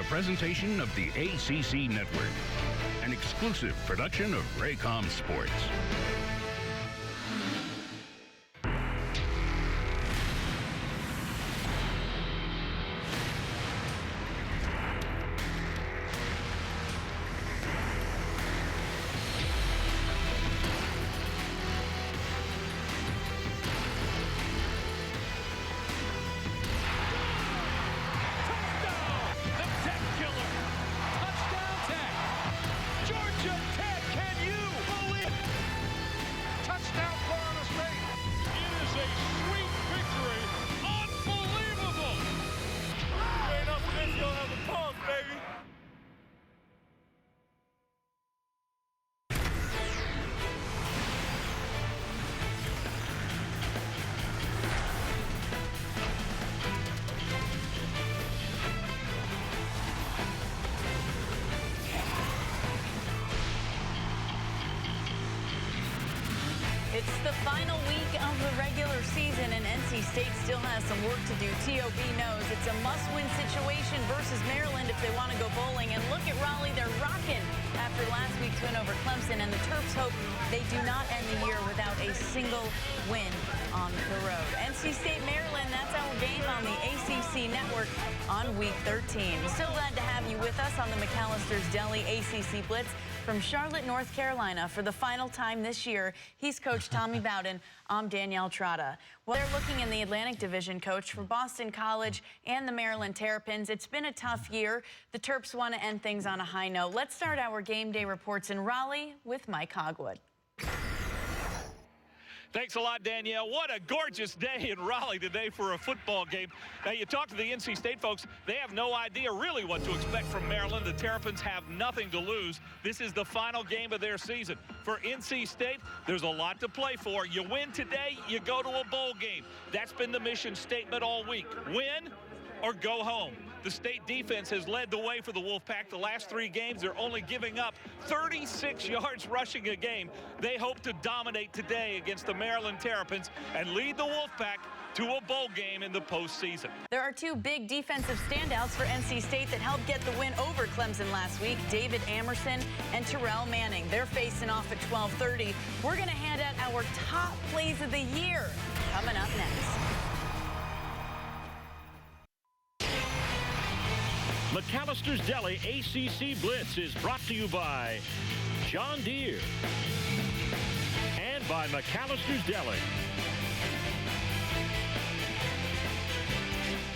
a presentation of the ACC Network, an exclusive production of Raycom Sports. It's the final week of the regular season, and NC State still has some work to do. TOB knows it's a must-win situation versus Maryland if they want to go bowling. And look at Raleigh, they're rocking after last week's win over Clemson, and the Terps hope they do not end the year without a single win on the road. NC State, Maryland, that's our game on the ACC Network on Week 13. So glad to have you with us on the McAllister's Deli ACC Blitz from Charlotte, North Carolina. For the final time this year, he's Coach Tommy Bowden. I'm Danielle Trotta. Well, they're looking in the Atlantic Division, Coach, for Boston College and the Maryland Terrapins. It's been a tough year. The Terps want to end things on a high note. Let's start our game day reports in Raleigh with Mike Hogwood. Thanks a lot, Danielle. What a gorgeous day in Raleigh today for a football game. Now, you talk to the NC State folks, they have no idea really what to expect from Maryland. The Terrapins have nothing to lose. This is the final game of their season. For NC State, there's a lot to play for. You win today, you go to a bowl game. That's been the mission statement all week. Win or go home. The state defense has led the way for the Wolfpack. The last 3 games, they're only giving up 36 yards rushing a game. They hope to dominate today against the Maryland Terrapins and lead the Wolfpack to a bowl game in the postseason. There are 2 big defensive standouts for NC State that helped get the win over Clemson last week, David Amerson and Terrell Manning. They're facing off at 12:30. We're going to hand out our top plays of the year coming up next. McAllister's Deli ACC Blitz is brought to you by John Deere and by McAllister's Deli.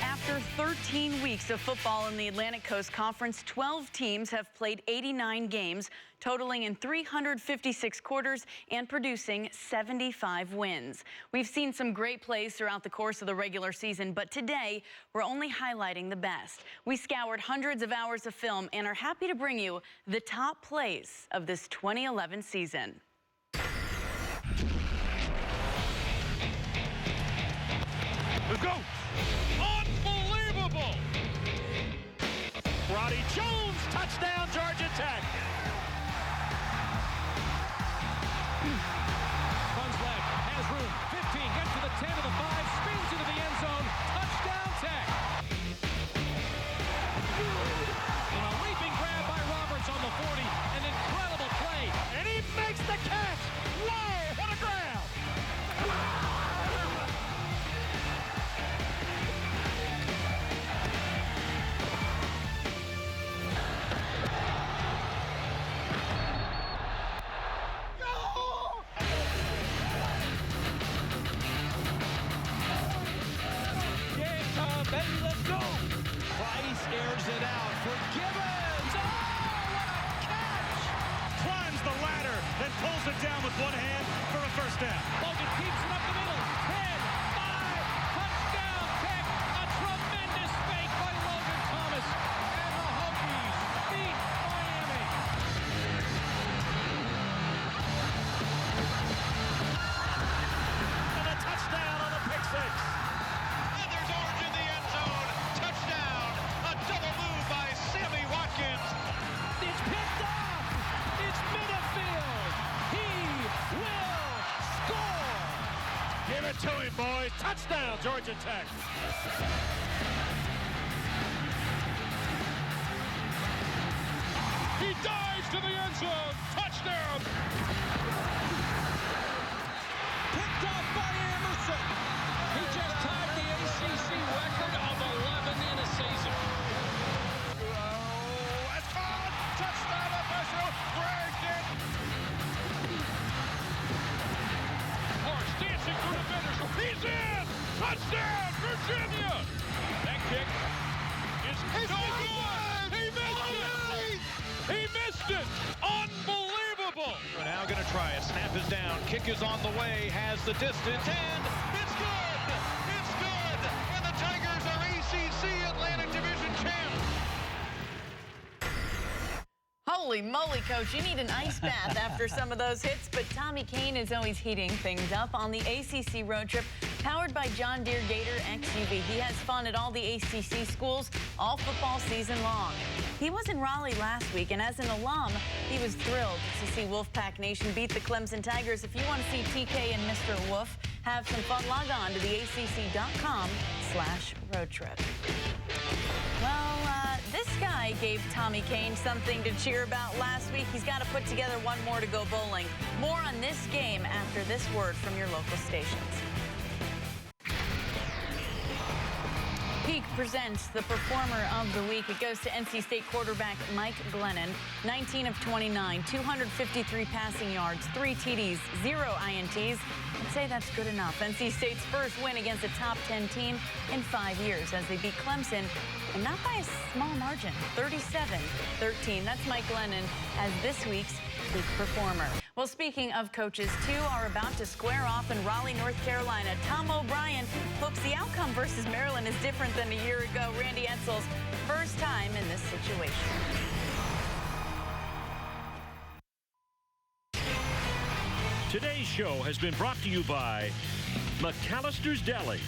After 13 weeks of football in the Atlantic Coast Conference, 12 teams have played 89 games, totaling in 356 quarters and producing 75 wins. We've seen some great plays throughout the course of the regular season, but today we're only highlighting the best. We scoured hundreds of hours of film and are happy to bring you the top plays of this 2011 season. Let's go! Unbelievable! Roddy Jones, touchdown, Georgia Tech. Runs left, has room, 15, gets to the 10 to the 5, spins into the end zone, touchdown Tech. And a leaping grab by Roberts on the 40, an incredible play, and he makes the catch. Whoa, what a grab! Baby, let's go! Price airs it out for Gibbons. Oh, what a catch! Climbs the ladder and pulls it down with one hand for a first down. Logan keeps it up the middle, 10, 5, touchdown Tech, a tremendous fake by Logan Thomas, and the Hokies beat Miami. And a touchdown on the pick six. It's picked off. It's Minifield. He will score. Give it to him, boys. Touchdown, Georgia Tech. to the end zone. Touchdown. Picked off by Emerson. He just tied the ACC record of 11 in a season. That's caught. Touchdown FSU. Brandon. Horse dancing through the defenders. He's in. Touchdown, Virginia. That kick is no good. He missed it. He missed it. Unbelievable. We're now going to try it. Snap is down. Kick is on the way. Has the distance. And it's good. It's good. And the Tigers are ACC Atlantic Division champs. Holy moly, Coach, you need an ice bath after some of those hits, but Tommy Kane is always heating things up on the ACC road trip powered by John Deere Gator XUV. He has fun at all the ACC schools all football season long. He was in Raleigh last week, and as an alum, he was thrilled to see Wolfpack Nation beat the Clemson Tigers. If you want to see TK and Mr. Wolf have some fun, log on to the acc.com/roadtrip. Well, this guy gave Tommy Kane something to cheer about last week. He's got to put together one more to go bowling. More on this game after this word from your local stations. Peak presents the Performer of the Week. It goes to NC State quarterback Mike Glennon. 19 of 29, 253 passing yards, 3 TDs, 0 INTs. I'd say that's good enough. NC State's first win against a top 10 team in 5 years as they beat Clemson, and not by a small margin, 37-13. That's Mike Glennon as this week's Peak Performer. Well, speaking of coaches, two are about to square off in Raleigh, North Carolina. Tom O'Brien hopes the outcome versus Maryland is different than a year ago. Randy Etzel's first time in this situation. Today's show has been brought to you by McAllister's Deli.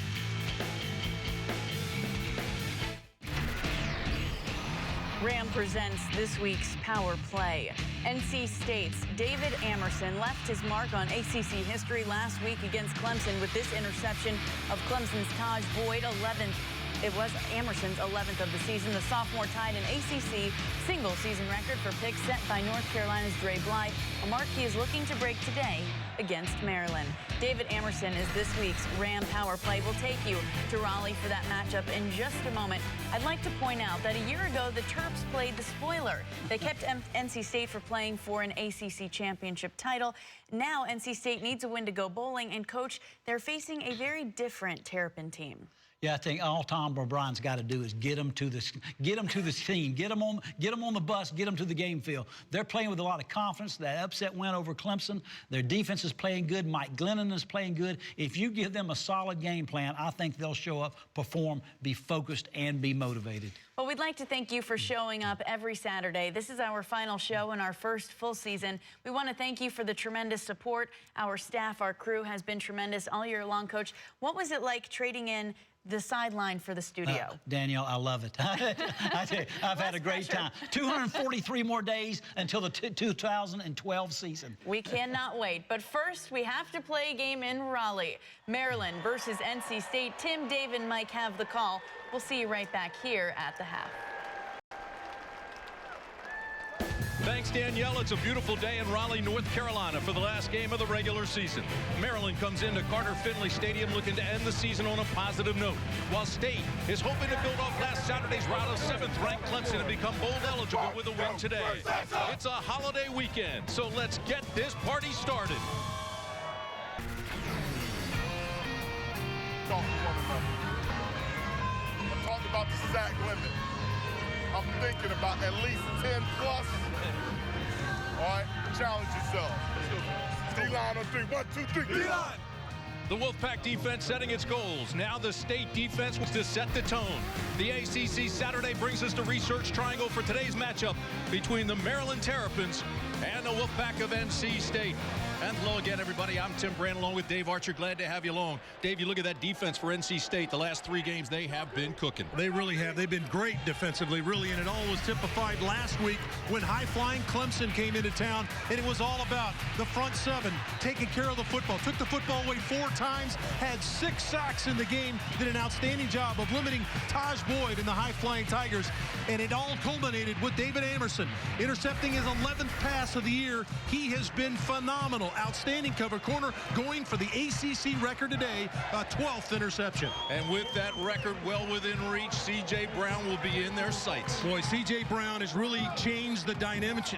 Ram presents this week's Power Play. NC State's David Amerson left his mark on ACC history last week against Clemson with this interception of Clemson's Taj Boyd, 11th. It was Amerson's 11th of the season. The sophomore tied an ACC single-season record for picks set by North Carolina's Dre Bly, a mark he is looking to break today against Maryland. David Amerson is this week's Ram Power Play. We'll take you to Raleigh for that matchup in just a moment. I'd like to point out that a year ago, the Terps played the spoiler. They kept NC State for playing for an ACC championship title. Now NC State needs a win to go bowling, and Coach, they're facing a very different Terrapin team. Yeah, I think all Tom O'Brien's got to do is get them to the scene, get them on the bus, get them to the game field. They're playing with a lot of confidence. That upset win over Clemson. Their defense is playing good. Mike Glennon is playing good. If you give them a solid game plan, I think they'll show up, perform, be focused, and be motivated. Well, we'd like to thank you for showing up every Saturday. This is our final show in our first full season. We want to thank you for the tremendous support. Our staff, our crew has been tremendous all year long. Coach, what was it like trading in the sideline for the studio? Danielle, I love it. I tell you, I've had a great time. 243 more days until the 2012 season. We cannot wait. But first, we have to play a game in Raleigh. Maryland versus NC State. Tim, Dave, and Mike have the call. We'll see you right back here at the half. Thanks, Danielle. It's a beautiful day in Raleigh, North Carolina for the last game of the regular season. Maryland comes into Carter-Finley Stadium looking to end the season on a positive note, while State is hoping to build off last Saturday's rout of 7th-ranked Clemson and become bowl eligible with a win today. It's a holiday weekend, so let's get this party started. Talk to one another. I'm talking about the sack limit. I'm thinking about at least 10 plus. All right, challenge yourself. D-line on 3. 1, 2, 3. D-line. The Wolfpack defense setting its goals. Now the State defense was to set the tone. The ACC Saturday brings us to Research Triangle for today's matchup between the Maryland Terrapins and the Wolfpack of NC State. And hello again, everybody. I'm Tim Brand along with Dave Archer. Glad to have you along. Dave, you look at that defense for NC State. The last 3 games, they have been cooking. They really have. They've been great defensively, really, and it all was typified last week when high-flying Clemson came into town, and it was all about the front 7 taking care of the football. Took the football away 4 times, had 6 sacks in the game, did an outstanding job of limiting Taj Boyd and the high-flying Tigers, and it all culminated with David Amerson intercepting his 11th pass of the year. He has been phenomenal. Outstanding cover corner, going for the ACC record today, a 12th interception. And with that record well within reach, C.J. Brown will be in their sights. Boy, C.J. Brown has really changed the dynamics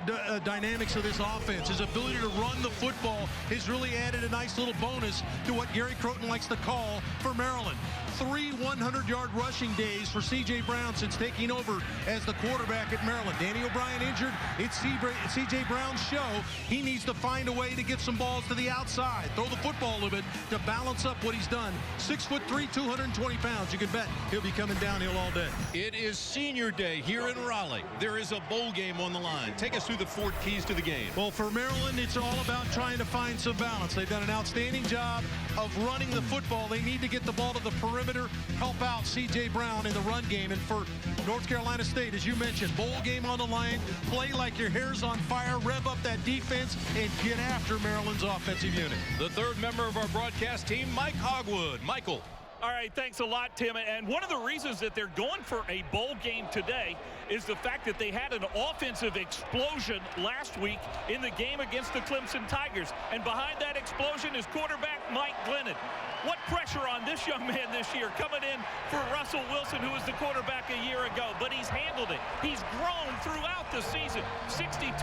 of this offense. His ability to run the football has really added a nice little bonus to what Gary Croton likes to call for Maryland. 3 100-yard rushing days for C.J. Brown since taking over as the quarterback at Maryland. Danny O'Brien injured. It's C.J. Brown's show. He needs to find a way to get some balls to the outside, throw the football a little bit to balance up what he's done. 6'3", 220 pounds. You can bet he'll be coming downhill all day. It is senior day here in Raleigh. There is a bowl game on the line. Take us through the 4 keys to the game. Well, for Maryland, it's all about trying to find some balance. They've done an outstanding job of running the football. They need to get the ball to the perimeter, help out C.J. Brown in the run game. And for North Carolina State, as you mentioned, bowl game on the line, play like your hair's on fire, rev up that defense, and get after Maryland's offensive unit. The 3rd member of our broadcast team, Mike Hogwood. Michael. All right, thanks a lot, Tim. And one of the reasons that they're going for a bowl game today is the fact that they had an offensive explosion last week in the game against the Clemson Tigers. And behind that explosion is quarterback Mike Glennon. What pressure on this young man this year, coming in for Russell Wilson, who was the quarterback a year ago, but he's handled it. He's grown throughout the season. 62%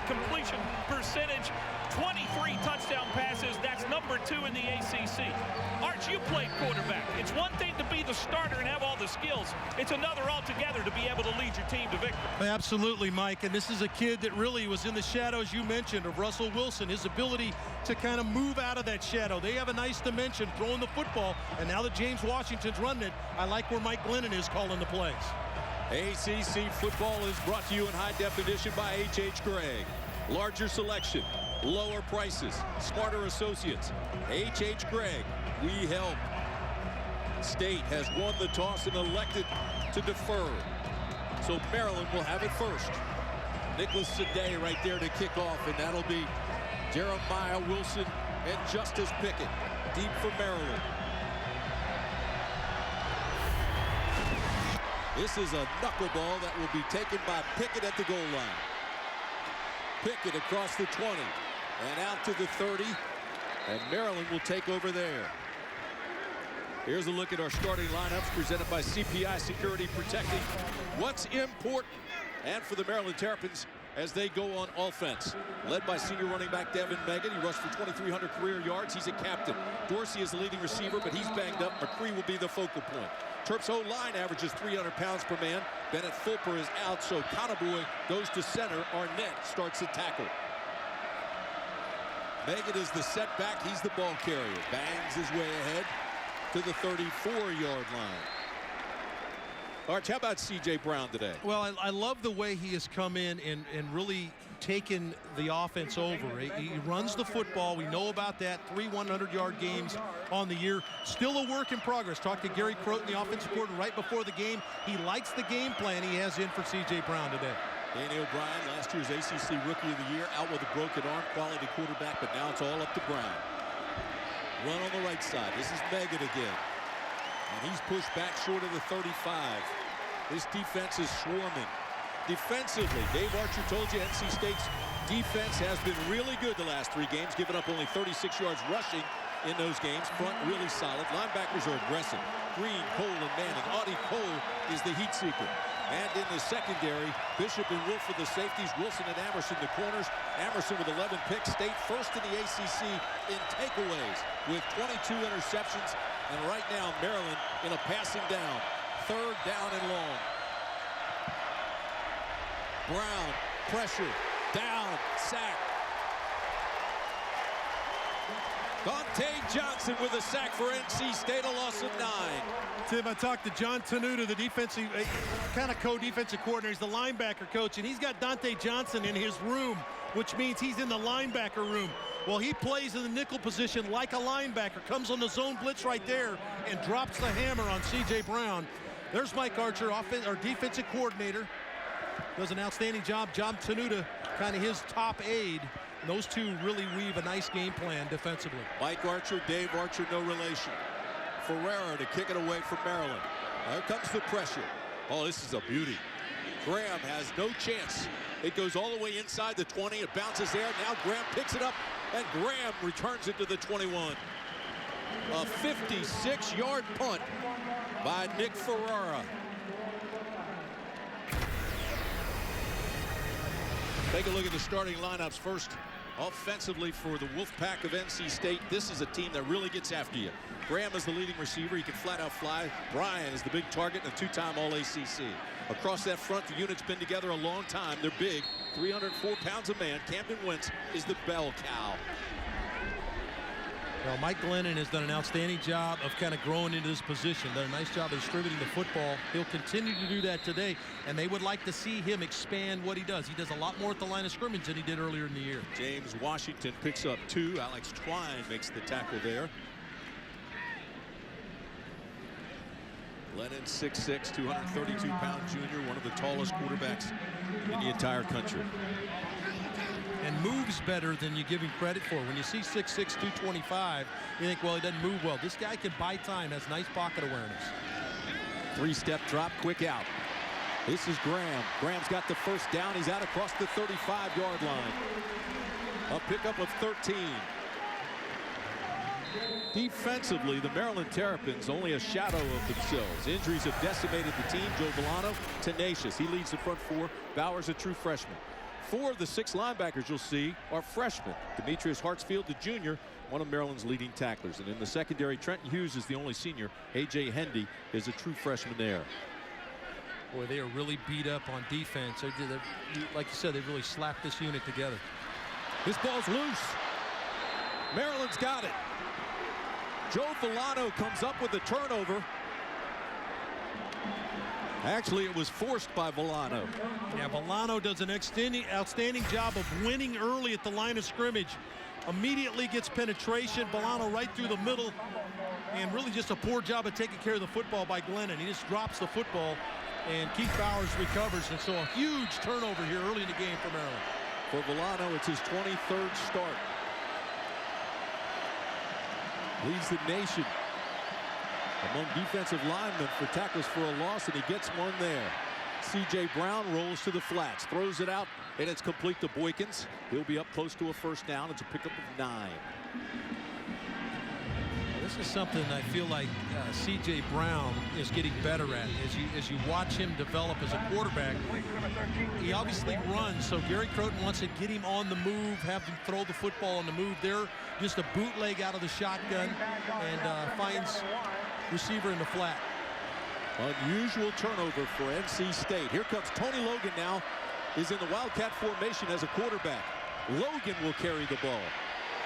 completion percentage, 23 touchdown passes. That's number 2 in the ACC. Arch, you played quarterback. It's one thing to be the starter and have all the skills. It's another altogether to be able to lead your team to victory. Absolutely, Mike. And this is a kid that really was in the shadow, as you mentioned, of Russell Wilson. His ability to kind of move out of that shadow. They have a nice dimension throwing the football. And now that James Washington's running it, I like where Mike Glennon is calling the plays. ACC football is brought to you in high definition by H.H. Gregg. Larger selection, lower prices, smarter associates. H.H. Gregg, we help. State has won the toss and elected to defer. So Maryland will have it first. Nicholas Sadeh right there to kick off, and that'll be Jeremiah Wilson and Justice Pickett deep for Maryland. This is a knuckleball that will be taken by Pickett at the goal line. Pickett across the 20 and out to the 30, and Maryland will take over there. Here's a look at our starting lineups presented by CPI Security, protecting what's important. And for the Maryland Terrapins as they go on offense, led by senior running back Devin Megan. He rushed for 2,300 career yards. He's a captain. Dorsey is the leading receiver, but he's banged up. McCree will be the focal point. Terps O-line averages 300 pounds per man. Bennett Fulper is out, so Conaboy goes to center. Arnett starts the tackle. Megan is the setback. He's the ball carrier. Bangs his way ahead to the 34-yard line. Arch, how about C.J. Brown today? Well, I love the way he has come in and really taken the offense over. He runs the football. We know about that. 3 100-yard games on the year. Still a work in progress. Talked to Gary Croton, the offensive coordinator, right before the game. He likes the game plan he has in for C.J. Brown today. Danny O'Brien, last year's ACC Rookie of the Year, out with a broken arm, quality quarterback, but now it's all up to Brown. Run on the right side. This is Megan again. And he's pushed back short of the 35. This defense is swarming. Defensively, Dave Archer told you NC State's defense has been really good the last 3 games, giving up only 36 yards rushing in those games. Front really solid. Linebackers are aggressive. Green, Cole, and Manning. Audie Cole is the heat seeker. And in the secondary, Bishop and Wolf for the safeties, Wilson and Amerson the corners. Amerson with 11 picks, State first in the ACC in takeaways with 22 interceptions. And right now, Maryland in a passing down. 3rd down and long. Brown, pressure, down, sack. Dante Johnson with a sack for NC State, a loss of 9. Tim, I talked to John Tenuta, the defensive, kind of co-defensive coordinator. He's the linebacker coach, and he's got Dante Johnson in his room, which means he's in the linebacker room. Well, he plays in the nickel position like a linebacker, comes on the zone blitz right there and drops the hammer on C.J. Brown. There's Mike Archer, our defensive coordinator. Does an outstanding job. John Tenuta, kind of his top aide. And those two really weave a nice game plan defensively. Mike Archer, Dave Archer, no relation. Ferreira to kick it away from Maryland. There comes the pressure. Oh, this is a beauty. Graham has no chance. It goes all the way inside the 20. It bounces there. Now Graham picks it up, and Graham returns it to the 21. A 56-yard punt by Nick Ferreira. Take a look at the starting lineups first. Offensively for the Wolfpack of NC State, this is a team that really gets after you. Graham is the leading receiver. He can flat out fly. Bryan is the big target and a two-time All-ACC. Across that front, the unit's been together a long time. They're big, 304 pounds a man. Camden Wentz is the bell cow. Well, Mike Glennon has done an outstanding job of kind of growing into this position. Done a nice job of distributing the football. He'll continue to do that today, and they would like to see him expand what he does. He does a lot more at the line of scrimmage than he did earlier in the year. James Washington picks up 2. Alex Twine makes the tackle there. Glennon, 6'6", 232-pound junior, one of the tallest quarterbacks in the entire country. And moves better than you give him credit for. When you see 6'6", 225, you think, well, he doesn't move well. This guy can buy time, has nice pocket awareness. 3-step drop, quick out. This is Graham. Graham's got the first down. He's out across the 35-yard line. A pickup of 13. Defensively, the Maryland Terrapins only a shadow of themselves. Injuries have decimated the team. Joe Villano, tenacious. He leads the front 4. Bowers, a true freshman. 4 of the 6 linebackers you'll see are freshmen. Demetrius Hartsfield, the junior, one of Maryland's leading tacklers. And in the secondary, Trenton Hughes is the only senior. A.J. Hendy is a true freshman there. Boy, they are really beat up on defense. Like you said, they really slapped this unit together. This ball's loose. Maryland's got it. Joe Villano comes up with a turnover. Actually, it was forced by Villano. Yeah, Villano does an outstanding job of winning early at the line of scrimmage. Immediately gets penetration. Villano right through the middle. And really just a poor job of taking care of the football by Glennon. He just drops the football, and Keith Bowers recovers. And so a huge turnover here early in the game for Maryland. For Villano, it's his 23rd start. Leads the nation among defensive linemen for tackles for a loss, and he gets one there. C.J. Brown rolls to the flats, throws it out, and it's complete to Boykins. He'll be up close to a first down. It's a pickup of 9. This is something I feel like C.J. Brown is getting better at. As you watch him develop as a quarterback, he obviously runs, so Gary Croton wants to get him on the move, have him throw the football on the move. They're just a bootleg out of the shotgun, and finds receiver in the flat. Unusual turnover for NC State. Here comes Tony Logan now, is in the Wildcat formation as a quarterback. Logan will carry the ball.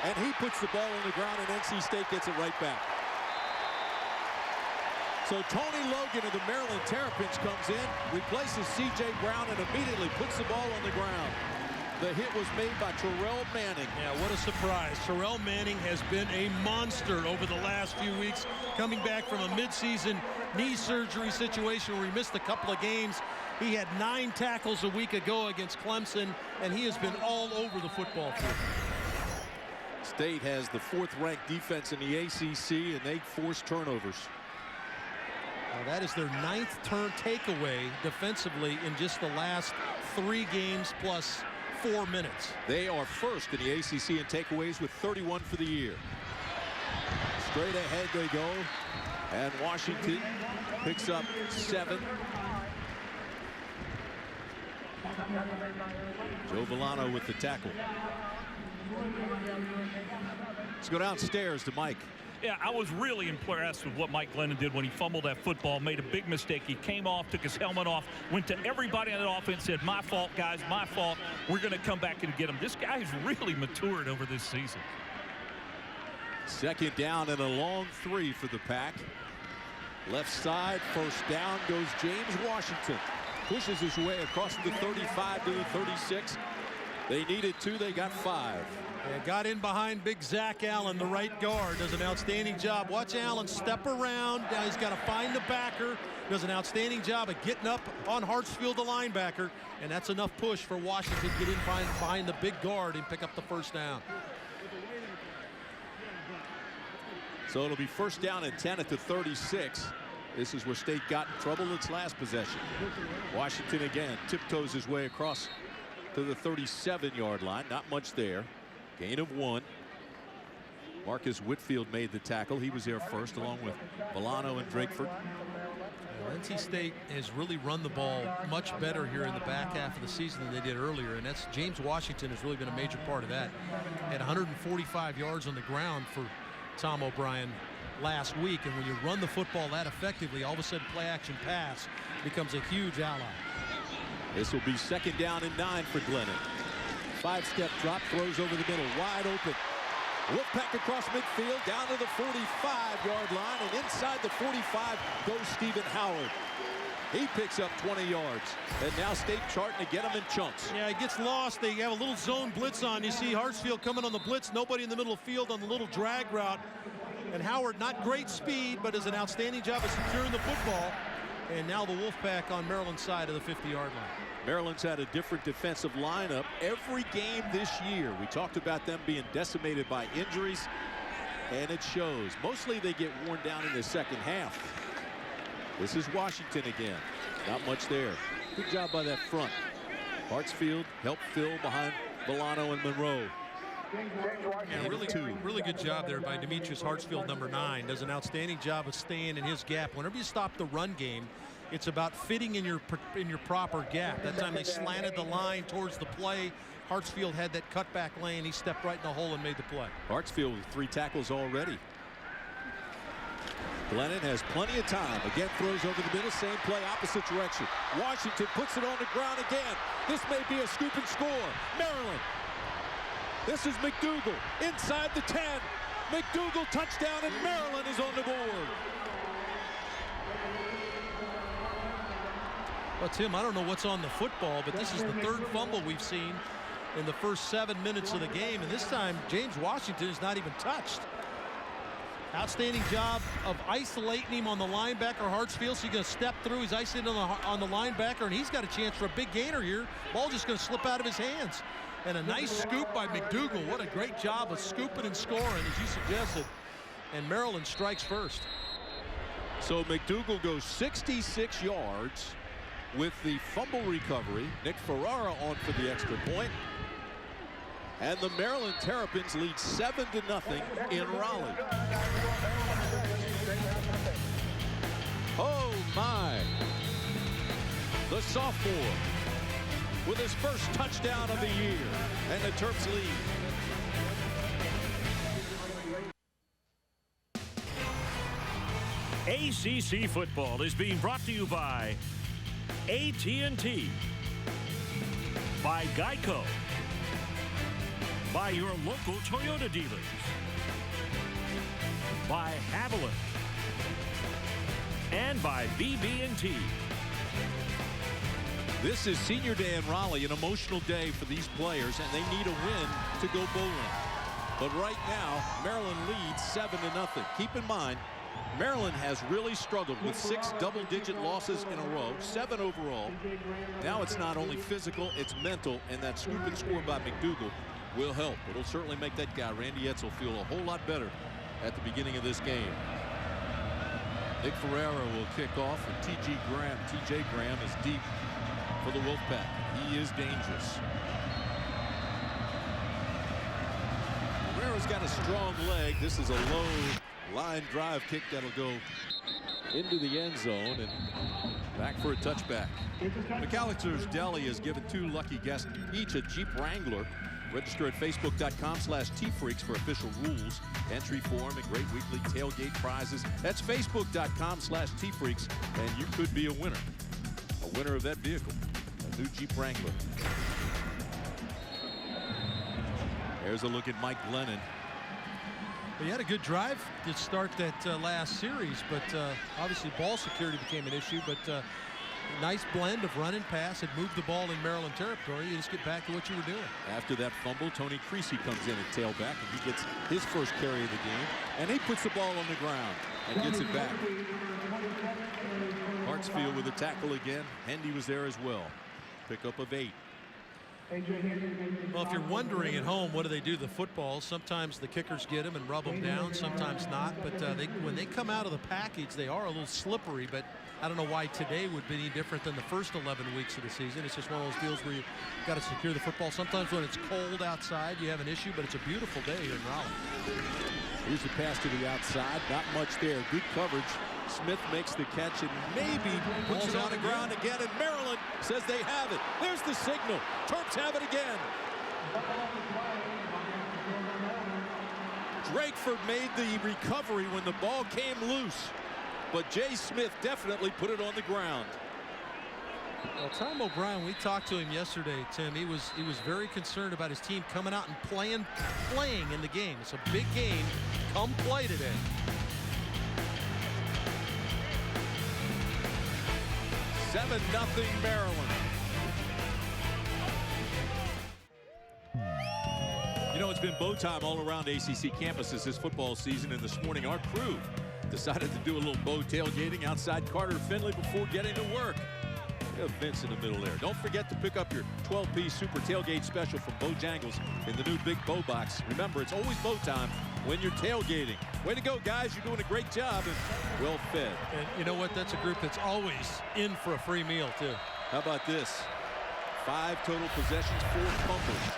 And he puts the ball on the ground, and NC State gets it right back. So Tony Logan of the Maryland Terrapins comes in, replaces C.J. Brown, and immediately puts the ball on the ground. The hit was made by Terrell Manning. Yeah, what a surprise. Terrell Manning has been a monster over the last few weeks, coming back from a midseason knee surgery situation where he missed a couple of games. He had 9 tackles a week ago against Clemson, and he has been all over the football field. State has the 4th-ranked defense in the ACC, and they force turnovers. Well, that is their 9th turn takeaway defensively in just the last 3 games plus 4 minutes. They are first in the ACC in takeaways with 31 for the year. Straight ahead they go, and Washington picks up 7. Joe Villano with the tackle. Let's go downstairs to Mike. Yeah, I was really impressed with what Mike Glennon did when he fumbled that football, made a big mistake. He came off, took his helmet off, went to everybody on the offense, said, my fault, guys, my fault. We're going to come back and get him. This guy's really matured over this season. 2nd down and a long 3 for the Pack. Left side, first down goes James Washington. Pushes his way across the 35 to the 36. They needed 2, they got 5. And got in behind big Zach Allen, the right guard. Does an outstanding job. Watch Allen step around. Now he's got to find the backer. Does an outstanding job of getting up on Hartsfield, the linebacker. And that's enough push for Washington to get in behind the big guard and pick up the first down. So it'll be first down and 10 at the 36. This is where State got in trouble its last possession. Washington again tiptoes his way across to the 37-yard line. Not much there. Gain of 1. Marcus Whitfield made the tackle. He was there first along with Milano and Drakeford. NC State has really run the ball much better here in the back half of the season than they did earlier, and that's James Washington has really been a major part of that. At 145 yards on the ground for Tom O'Brien last week, and when you run the football that effectively, all of a sudden play action pass becomes a huge ally. This will be second down and 9 for Glennon. 5-step drop, throws over the middle, wide open. Wolfpack across midfield, down to the 45-yard line, and inside the 45 goes Stephen Howard. He picks up 20 yards, and now State charting to get him in chunks. Yeah, he gets lost. They have a little zone blitz on. You see Hartsfield coming on the blitz, nobody in the middle of the field on the little drag route. And Howard, not great speed, but does an outstanding job of securing the football. And now the Wolfpack on Maryland's side of the 50-yard line. Maryland's had a different defensive lineup every game this year. We talked about them being decimated by injuries, and it shows. Mostly they get worn down in the second half. This is Washington again. Not much there. Good job by that front. Hartsfield helped fill behind Milano and Monroe. Yeah, really good job there by Demetrius Hartsfield, number 9. Does an outstanding job of staying in his gap. Whenever you stop the run game, it's about fitting in your proper gap. That time they slanted the line towards the play. Hartsfield had that cutback lane. He stepped right in the hole and made the play. Hartsfield with 3 tackles already. Glennon has plenty of time. Again, throws over the middle, same play, opposite direction. Washington puts it on the ground again. This may be a scoop and score. Maryland. This is McDougal inside the 10. McDougal touchdown, and Maryland is on the board. Well, Tim, I don't know what's on the football, but this is the 3rd fumble we've seen in the first 7 minutes of the game, and this time James Washington is not even touched. Outstanding job of isolating him on the linebacker, Hartsfield. So he's going to step through. He's isolated on the linebacker, and he's got a chance for a big gainer here. Ball just going to slip out of his hands. And a nice scoop by McDougal. What a great job of scooping and scoring, as you suggested. And Maryland strikes first. So McDougal goes 66 yards with the fumble recovery. Nick Ferrara on for the extra point. And the Maryland Terrapins lead 7-0 in Raleigh. Oh my. The sophomore with his first touchdown of the year, and the Terps lead. ACC football is being brought to you by AT&T, by Geico, by your local Toyota dealers, by Haviland, and by BB&T. This is senior day in Raleigh, an emotional day for these players, and they need a win to go bowling. But right now, Maryland leads 7-0. Keep in mind, Maryland has really struggled with 6 double-digit losses in a row, 7 overall. Now it's not only physical, it's mental, and that scoop and score by McDougal will help. It'll certainly make that guy, Randy Edsall, feel a whole lot better at the beginning of this game. Nick Ferrara will kick off, and T.J. Graham is deep for the Wolfpack. He is dangerous. Ferrara's got a strong leg. This is a low line drive kick that'll go into the end zone and back for a touchback. McAllister's Deli has given 2 lucky guests each a Jeep Wrangler. Register at facebook.com/tfreaks for official rules, entry form, and great weekly tailgate prizes. That's facebook.com/tfreaks, and you could be a winner of that vehicle, a new Jeep Wrangler. There's a look at Mike Glennon. Well, he had a good drive to start that last series, but obviously ball security became an issue. But Nice blend of run and pass. Had moved the ball in Maryland territory. You just get back to what you were doing. After that fumble, Tony Creasy comes in at tailback, and he gets his first carry of the game. And he puts the ball on the ground and gets it back. Hartsfield with a tackle again. Hendy was there as well. Pickup of 8. Well, if you're wondering at home, what do they do to the footballs? Sometimes the kickers get them and rub them down, sometimes not. But when they come out of the package, they are a little slippery. But I don't know why today would be any different than the first 11 weeks of the season. It's just one of those deals where you got to secure the football. Sometimes when it's cold outside, you have an issue, but it's a beautiful day here in Raleigh. Here's the pass to the outside. Not much there. Good coverage. Smith makes the catch and maybe puts it on the ground again, and Maryland says they have it. There's the signal. Terps have it again. Drakeford made the recovery when the ball came loose, but Jay Smith definitely put it on the ground. Well, Tom O'Brien, we talked to him yesterday, Tim. He was very concerned about his team coming out and playing in the game. It's a big game. Come play today. Seven 0 Maryland. You know, it's been bow time all around ACC campuses this football season, and this morning our crew decided to do a little bow tailgating outside Carter-Finley before getting to work. We have Vince in the middle there. Don't forget to pick up your 12-piece super tailgate special from Bojangles in the new big bow box. Remember, it's always bow time when you're tailgating. Way to go, guys. You're doing a great job and well fed. And you know what? That's a group that's always in for a free meal, too. How about this? 5 total possessions, 4 fumbles.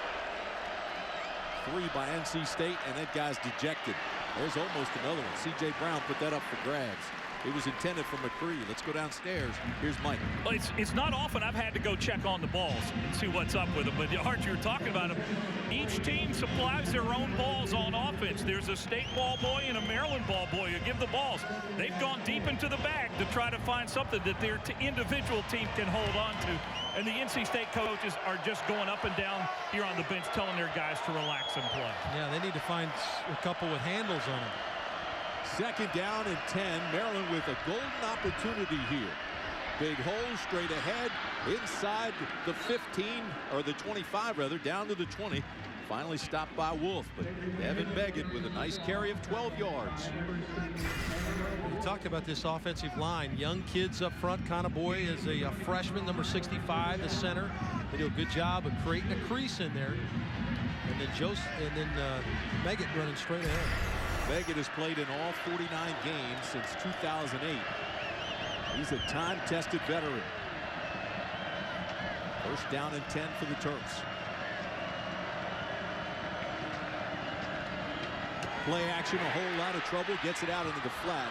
3 by NC State, and that guy's dejected. There's almost another one. C.J. Brown put that up for grabs. It was intended for McCree. Let's go downstairs. Here's Mike. Well, it's not often I've had to go check on the balls and see what's up with them. But Art, you were talking about them. Each team supplies their own balls on offense. There's a state ball boy and a Maryland ball boy who give the balls. They've gone deep into the bag to try to find something that their individual team can hold on to. And the NC State coaches are just going up and down here on the bench telling their guys to relax and play. Yeah, they need to find a couple with handles on them. Second down and 10. Maryland with a golden opportunity here. Big hole straight ahead inside the 15, or the 25 rather, down to the 20. Finally stopped by Wolf, but Evan Meggett with a nice carry of 12 yards. We talked about this offensive line. Young kids up front. Conaboy is a freshman, number 65, the center. They do a good job of creating a crease in there. And then Meggett running straight ahead. Meggett has played in all 49 games since 2008. He's a time-tested veteran. First down and 10 for the Terps. Play action, a whole lot of trouble, gets it out into the flat,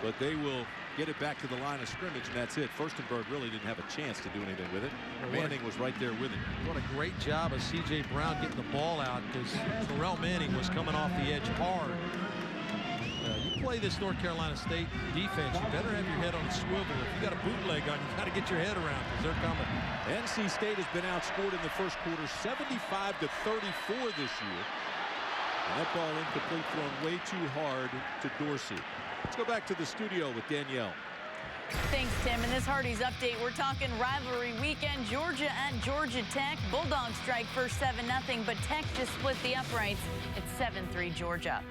but they will get it back to the line of scrimmage, and that's it. Furstenberg really didn't have a chance to do anything with it. Manning was right there with him. What a great job of C.J. Brown getting the ball out, because Terrell Manning was coming off the edge hard. You play this North Carolina State defense, you better have your head on a swivel. If you got a bootleg on, you got to get your head around, because they're coming. NC State has been outscored in the first quarter 75-34 this year. And that ball incomplete, thrown way too hard to Dorsey. Let's go back to the studio with Danielle. Thanks, Tim. In this Hardy's update, we're talking rivalry weekend. Georgia at Georgia Tech. Bulldogs strike first 7-0, but Tech just split the uprights. It's 7-3 Georgia.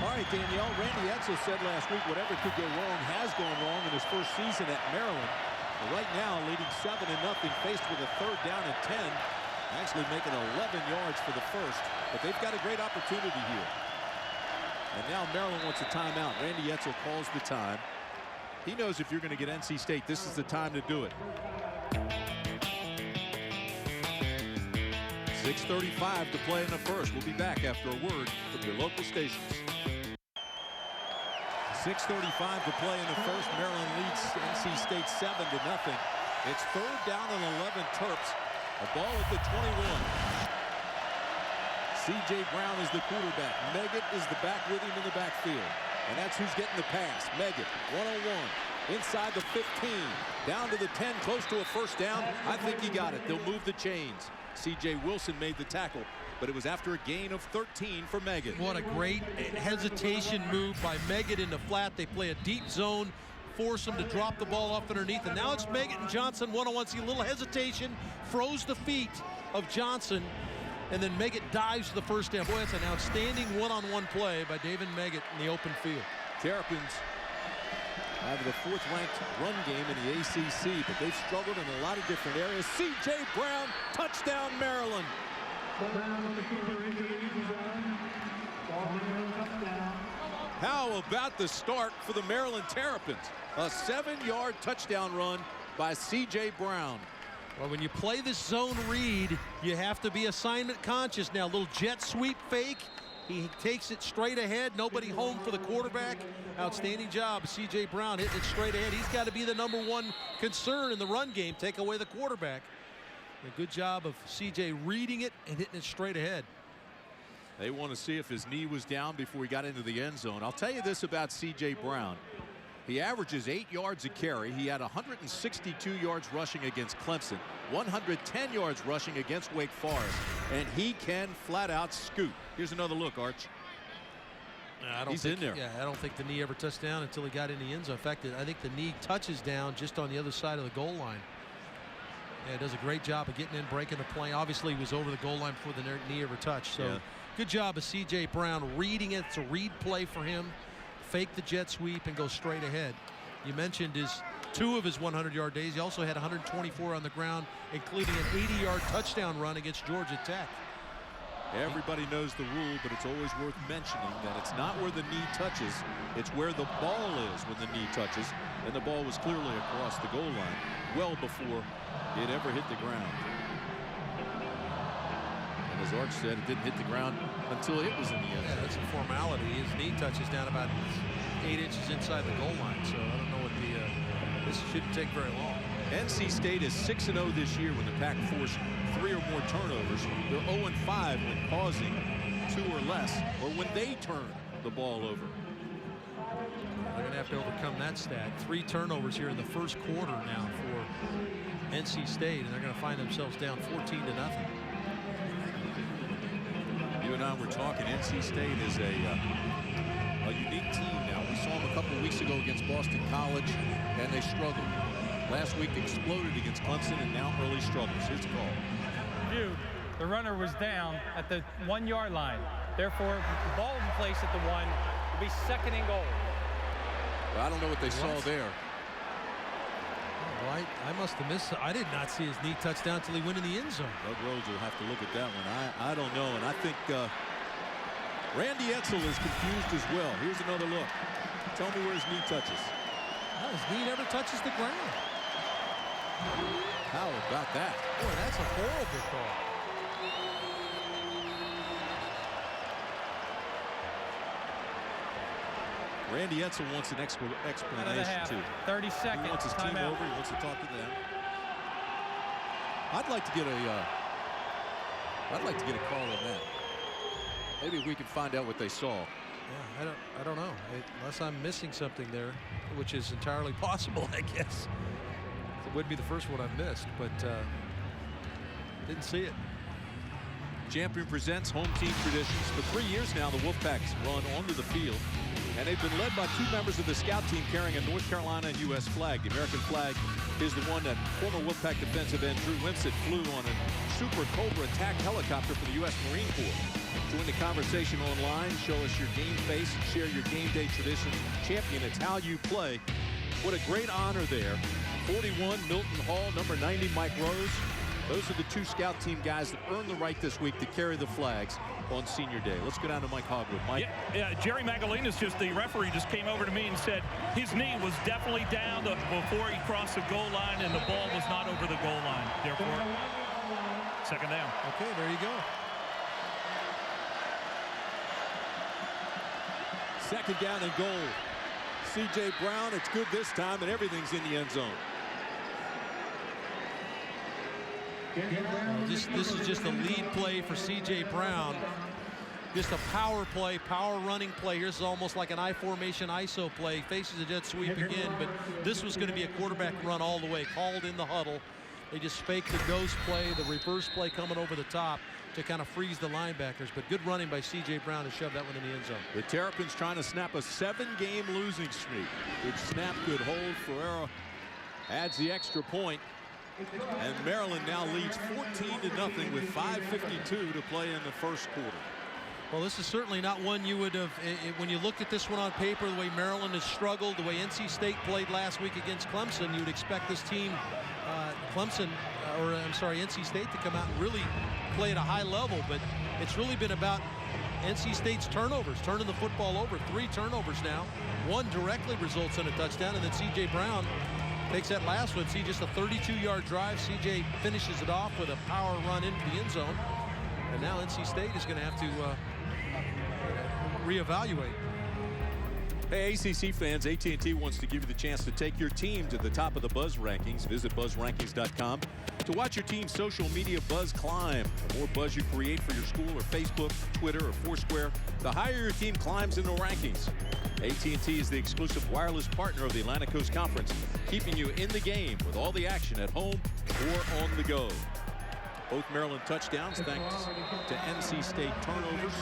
All right, Danielle, Randy Edsall said last week whatever could go wrong has gone wrong in his first season at Maryland. But right now, leading 7-0, faced with a third down and 10. Actually making 11 yards for the first, but they've got a great opportunity here. And now Maryland wants a timeout. Randy Edsall calls the time. He knows if you're going to get NC State, this is the time to do it. 6:35 to play in the first. We'll be back after a word from your local stations. 6:35 to play in the first. Maryland leads NC State 7-0. It's third down and 11 Terps. A ball at the 21. C.J. Brown is the quarterback. Meggett is the back with him in the backfield. And that's who's getting the pass. Meggett, 1-on-1. Inside the 15. Down to the 10, close to a first down. I think he got it. They'll move the chains. C.J. Wilson made the tackle, but it was after a gain of 13 for Meggett. What a great hesitation move by Meggett in the flat. They play a deep zone force him to drop the ball off underneath. And now it's Meggett and Johnson one-on-one. See a little hesitation, froze the feet of Johnson, and then Meggett dives to the first down. Boy, that's an outstanding one-on-one play by David Meggett in the open field. Terrapins have the 4th-ranked run game in the ACC, but they've struggled in a lot of different areas. C.J. Brown, touchdown, Maryland. How about the start for the Maryland Terrapins? A 7-yard touchdown run by C.J. Brown. Well, when you play this zone read, you have to be assignment conscious. Now, a little jet sweep fake. He takes it straight ahead. Nobody home for the quarterback. Outstanding job, C.J. Brown hitting it straight ahead. He's got to be the #1 concern in the run game. Take away the quarterback. A good job of C.J. reading it and hitting it straight ahead. They want to see if his knee was down before he got into the end zone. I'll tell you this about C.J. Brown. He averages 8 yards a carry. He had 162 yards rushing against Clemson, 110 yards rushing against Wake Forest, and he can flat out scoot. Here's another look, Arch. He's in there. Yeah, I don't think the knee ever touched down until he got in the end zone. In fact, I think the knee touches down just on the other side of the goal line. Yeah, does a great job of getting in, breaking the play. Obviously, he was over the goal line before the knee ever touched. So, good job of C.J. Brown reading it. It's a read play for him. Fake the jet sweep and go straight ahead. You mentioned 2 of his 100-yard days. He also had 124 on the ground, including an 80-yard touchdown run against Georgia Tech. Everybody knows the rule, but it's always worth mentioning that it's not where the knee touches, it's where the ball is when the knee touches, and the ball was clearly across the goal line well before it ever hit the ground. And as Arch said, it didn't hit the ground until it was in the end zone. Yeah, that's a formality. His knee touches down about 8 inches inside the goal line, so I don't know what this shouldn't take very long. NC State is 6-0 this year when the Pack forced 3 or more turnovers. They're 0-5 when causing 2 or less, or when they turn the ball over. They're going to have to overcome that stat. 3 turnovers here in the first quarter now for NC State, and they're going to find themselves down 14-0. You and I were talking. NC State is a unique team now. We saw them a couple of weeks ago against Boston College, and they struggled. Last week exploded against Clemson, and now early struggles. Here's the call. The runner was down at the 1-yard line. Therefore, the ball in place at the 1 will be 2nd and goal. Well, I don't know what they saw there. Well, I must have missed. I did not see his knee touch down until he went in the end zone. Doug Rhodes will have to look at that one. I don't know, and I think Randy Edsall is confused as well. Here's another look. Tell me where his knee touches. No, his knee never touches the ground. How about that? Boy, that's a horrible call. Randy Edsall wants an explanation too. 30 seconds. He wants his team over. He wants to talk to them. I'd like to get a call on that. Maybe we can find out what they saw. Yeah, I don't know. Unless I'm missing something there, which is entirely possible, I guess. It wouldn't be the first one I've missed, but didn't see it. Champion presents home team traditions. For 3 years now, the Wolfpacks run onto the field, and they've been led by 2 members of the scout team carrying a North Carolina and U.S. flag. The American flag is the one that former Wolfpack defensive end Drew Wimsett flew on a Super Cobra attack helicopter for the U.S. Marine Corps. Join the conversation online. Show us your game face. Share your game day traditions. Champion, it's how you play. What a great honor there. 41, Milton Hall. Number 90, Mike Rose. Those are the 2 scout team guys that earned the right this week to carry the flags on senior day. Let's go down to Mike Hogwood. Mike? Yeah, Jerry Magalinas, the referee, just came over to me and said his knee was definitely down before he crossed the goal line, and the ball was not over the goal line. Therefore, 2nd down. Okay, there you go. 2nd down and goal. C.J. Brown, it's good this time, and everything's in the end zone. This is just a lead play for C.J. Brown. Just a power play, power running play. Here's almost like an I formation ISO play. Faces a jet sweep again, but this was going to be a quarterback run all the way. Called in the huddle. They just fake the ghost play, the reverse play coming over the top to kind of freeze the linebackers. But good running by C.J. Brown to shove that one in the end zone. The Terrapins trying to snap a 7-game losing streak. Good snap, good hold. Ferrero adds the extra point. And Maryland now leads 14-0 with 5:52 to play in the first quarter. Well, this is certainly not one you would have, when you looked at this one on paper, the way Maryland has struggled, the way NC State played last week against Clemson, you would expect this team, NC State to come out and really play at a high level. But it's really been about NC State's turnovers, turning the football over. 3 turnovers now. 1 directly results in a touchdown, and then C.J. Brown takes that last one. See, just a 32-yard drive. C.J. finishes it off with a power run into the end zone. And now NC State is going to have to reevaluate. Hey, ACC fans, AT&T wants to give you the chance to take your team to the top of the Buzz rankings. Visit buzzrankings.com to watch your team's social media buzz climb. The more buzz you create for your school or Facebook, Twitter, or Foursquare, the higher your team climbs in the rankings. AT&T is the exclusive wireless partner of the Atlantic Coast Conference, keeping you in the game with all the action at home or on the go. Both Maryland touchdowns thanks to NC State turnovers.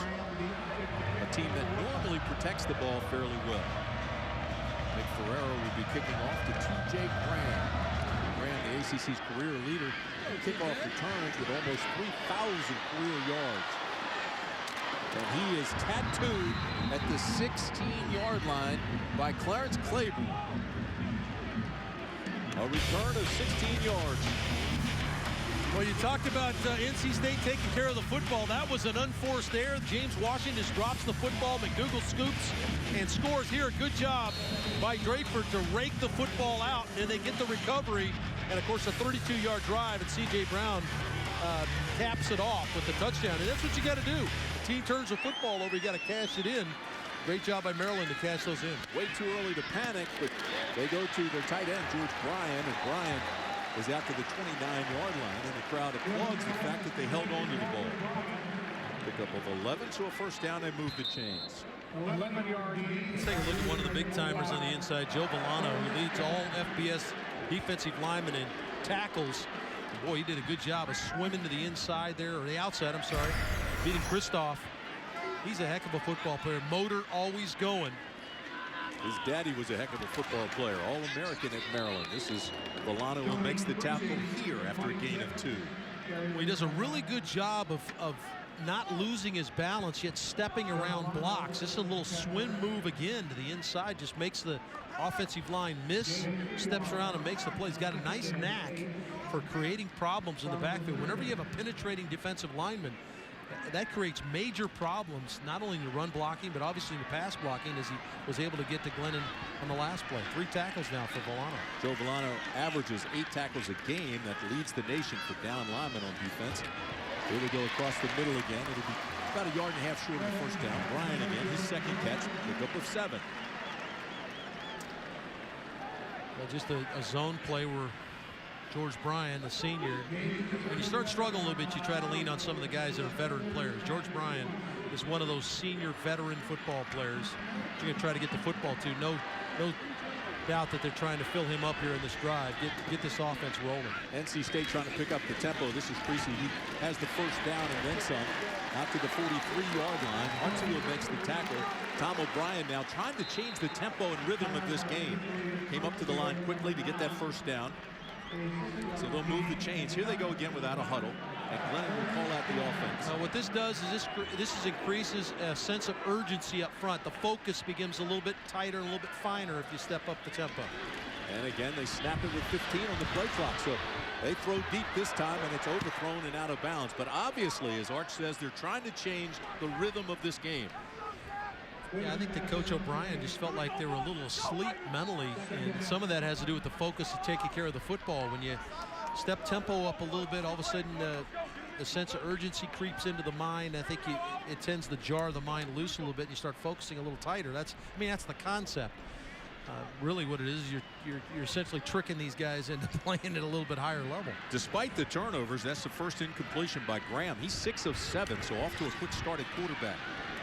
A team that normally protects the ball fairly well. Nick Ferrero will be kicking off to T.J. Graham. Graham, the ACC's career leader, kickoff returns with almost 3,000 career yards. And he is tattooed at the 16-yard line by Clarence Claiborne. A return of 16 yards. Well, you talked about NC State taking care of the football. That was an unforced error. James Washington just drops the football. McDougal scoops and scores here. A good job by Draper to rake the football out, and they get the recovery. And, of course, a 32-yard drive, and C.J. Brown caps it off with the touchdown. And that's what you got to do. The team turns the football over. You got to cash it in. Great job by Maryland to cash those in. Way too early to panic, but they go to their tight end, George Bryan, and Bryan is out to the 29-yard line, and the crowd applauds the fact that they held on to the ball. Pickup of 11, so a first down, they move the chains. Let's take a look at one of the big timers on the inside, Joe Villano, who leads all FBS defensive linemen in tackles. And boy, he did a good job of swimming to the inside there, or the outside, I'm sorry, beating Kristoff. He's a heck of a football player. Motor always going. His daddy was a heck of a football player, All-American at Maryland. This is Villano who makes the tackle here after a gain of 2. Well, he does a really good job of not losing his balance, yet stepping around blocks. This is a little swim move again to the inside, just makes the offensive line miss, steps around and makes the play. He's got a nice knack for creating problems in the backfield. Whenever you have a penetrating defensive lineman, that creates major problems, not only in the run blocking, but obviously in the pass blocking, as he was able to get to Glennon on the last play. 3 tackles now for Villano. Joe Villano averages 8 tackles a game. That leads the nation for down linemen on defense. Here they go across the middle again. It'll be about 1.5 yards short of the first down. Bryan again, his second catch, pickup of 7. Well, just a zone play where George Bryan, the senior, when you start struggling a little bit, you try to lean on some of the guys that are veteran players. George Bryan is one of those senior veteran football players you're going to try to get the football to. No doubt that they're trying to fill him up here in this drive, get this offense rolling. NC State trying to pick up the tempo. This is Creasy. He has the first down and then some. Out to the 43-yard line. Hartsfield makes the tackle. Tom O'Brien now trying to change the tempo and rhythm of this game. Came up to the line quickly to get that first down. So they'll move the chains. Here they go again without a huddle. And Glennon will call out the offense. What this does is this increases a sense of urgency up front. The focus becomes a little bit tighter, a little bit finer if you step up the tempo. And again, they snap it with 15 on the play clock. So they throw deep this time, and it's overthrown and out of bounds. But obviously, as Arch says, they're trying to change the rhythm of this game. Yeah, I think that Coach O'Brien just felt like they were a little asleep mentally, and some of that has to do with the focus of taking care of the football. When you step tempo up a little bit, all of a sudden a sense of urgency creeps into the mind. I think it tends to jar the mind loose a little bit, and you start focusing a little tighter. That's the concept. Really what it is, you're essentially tricking these guys into playing at a little bit higher level. Despite the turnovers, that's the first incompletion by Graham. He's 6 of 7, so off to a quick start at quarterback.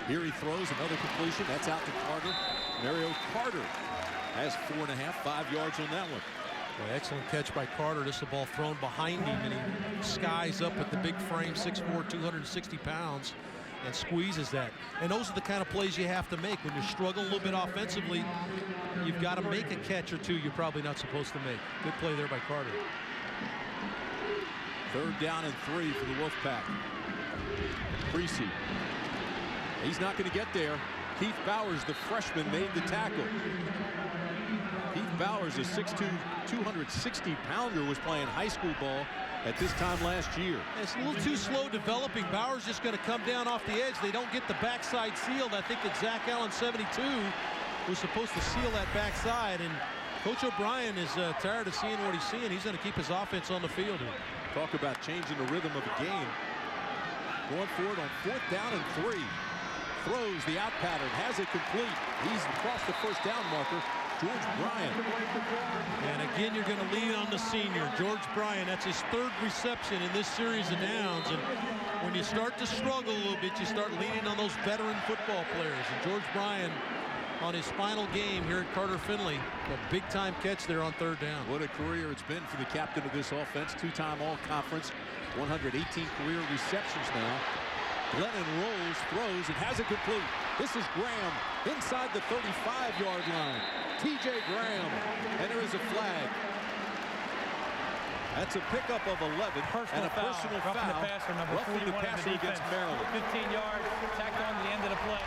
Here he throws another completion. That's out to Carter. Mario Carter has 4.5, 5 yards on that one. Well, excellent catch by Carter. Just the ball thrown behind him, and he skies up with the big frame, 6'4", 260 pounds, and squeezes that. And those are the kind of plays you have to make. When you're struggling a little bit offensively, you've got to make a catch or two you're probably not supposed to make. Good play there by Carter. 3rd down and 3 for the Wolfpack. Creasy. He's not going to get there. Keith Bowers, the freshman, made the tackle. Keith Bowers, a 6'2", 260-pounder, was playing high school ball at this time last year. It's a little too slow developing. Bowers just going to come down off the edge. They don't get the backside sealed. I think that Zach Allen, 72, was supposed to seal that backside, and Coach O'Brien is tired of seeing what he's seeing. He's going to keep his offense on the field here. Talk about changing the rhythm of a game. Going for it on 4th down and 3. Throws the out pattern, has it complete. He's across the 1st down marker, George Bryant. And again, you're going to lean on the senior, George Bryant. That's his 3rd reception in this series of downs. And when you start to struggle a little bit, you start leaning on those veteran football players. And George Bryant, on his final game here at Carter-Finley, a big-time catch there on 3rd down. What a career it's been for the captain of this offense. 2-time all-conference, 118 career receptions now. Glennon rolls, throws, and has it complete. This is Graham inside the 35-yard line. T.J. Graham, and there is a flag. That's a pickup of 11 and a personal foul. Roughing the passer, number 41 the passer against Maryland. 15 yards, tacked on to the end of the play.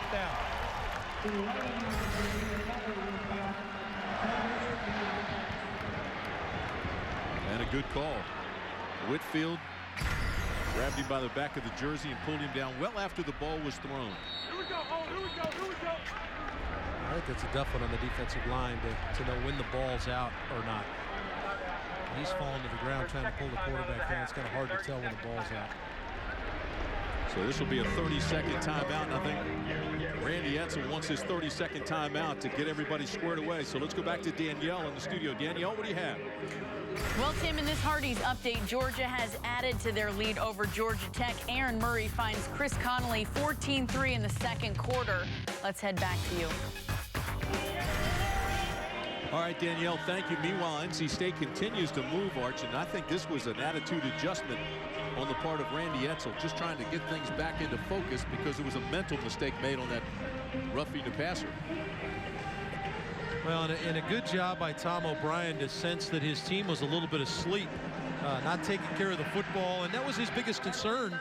Down. And a good call. Whitfield grabbed him by the back of the jersey and pulled him down well after the ball was thrown. Here we go. Oh, here we go. Here we go. I think that's a tough one on the defensive line to know when the ball's out or not. He's falling to the ground trying to pull the quarterback down. It's kind of hard to tell when the ball's out. So this will be a 30-second timeout, and I think Randy Edsel wants his 30-second timeout to get everybody squared away. So let's go back to Danielle in the studio. Danielle, what do you have? Well, Tim, in this Hardee's update, Georgia has added to their lead over Georgia Tech. Aaron Murray finds Chris Connolly 14-3 in the 2nd quarter. Let's head back to you. All right, Danielle, thank you. Meanwhile, NC State continues to move, Arch, and I think this was an attitude adjustment on the part of Randy Edsel, just trying to get things back into focus because it was a mental mistake made on that roughing the passer. Well, and a good job by Tom O'Brien to sense that his team was a little bit asleep, not taking care of the football, and that was his biggest concern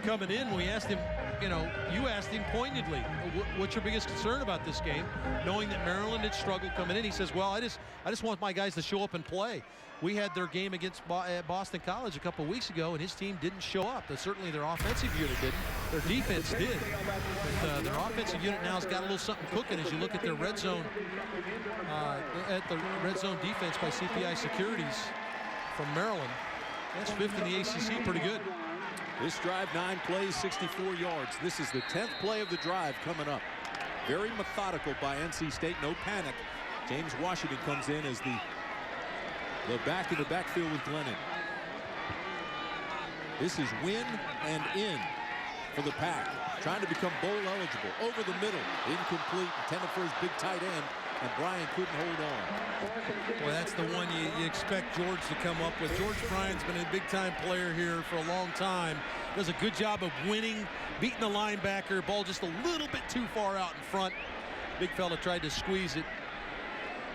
coming in. We asked him, you asked him pointedly, what's your biggest concern about this game? Knowing that Maryland had struggled coming in, he says, well, I just want my guys to show up and play. We had their game against Boston College a couple weeks ago, and his team didn't show up. Certainly their offensive unit didn't. Their defense did. But their offensive unit now has got a little something cooking as you look at their red zone, defense by CPI Securities from Maryland. That's 5th in the ACC, pretty good. This drive, 9 plays, 64 yards. This is the 10th play of the drive coming up. Very methodical by NC State, no panic. James Washington comes in as the back in the backfield with Glennon. This is win and in for the Pack. Trying to become bowl eligible. Over the middle, incomplete, intended for his big tight end, and Bryant couldn't hold on. Well, that's the one you expect George to come up with. George Bryant's been a big-time player here for a long time. Does a good job of winning, beating the linebacker. Ball just a little bit too far out in front. Big fella tried to squeeze it.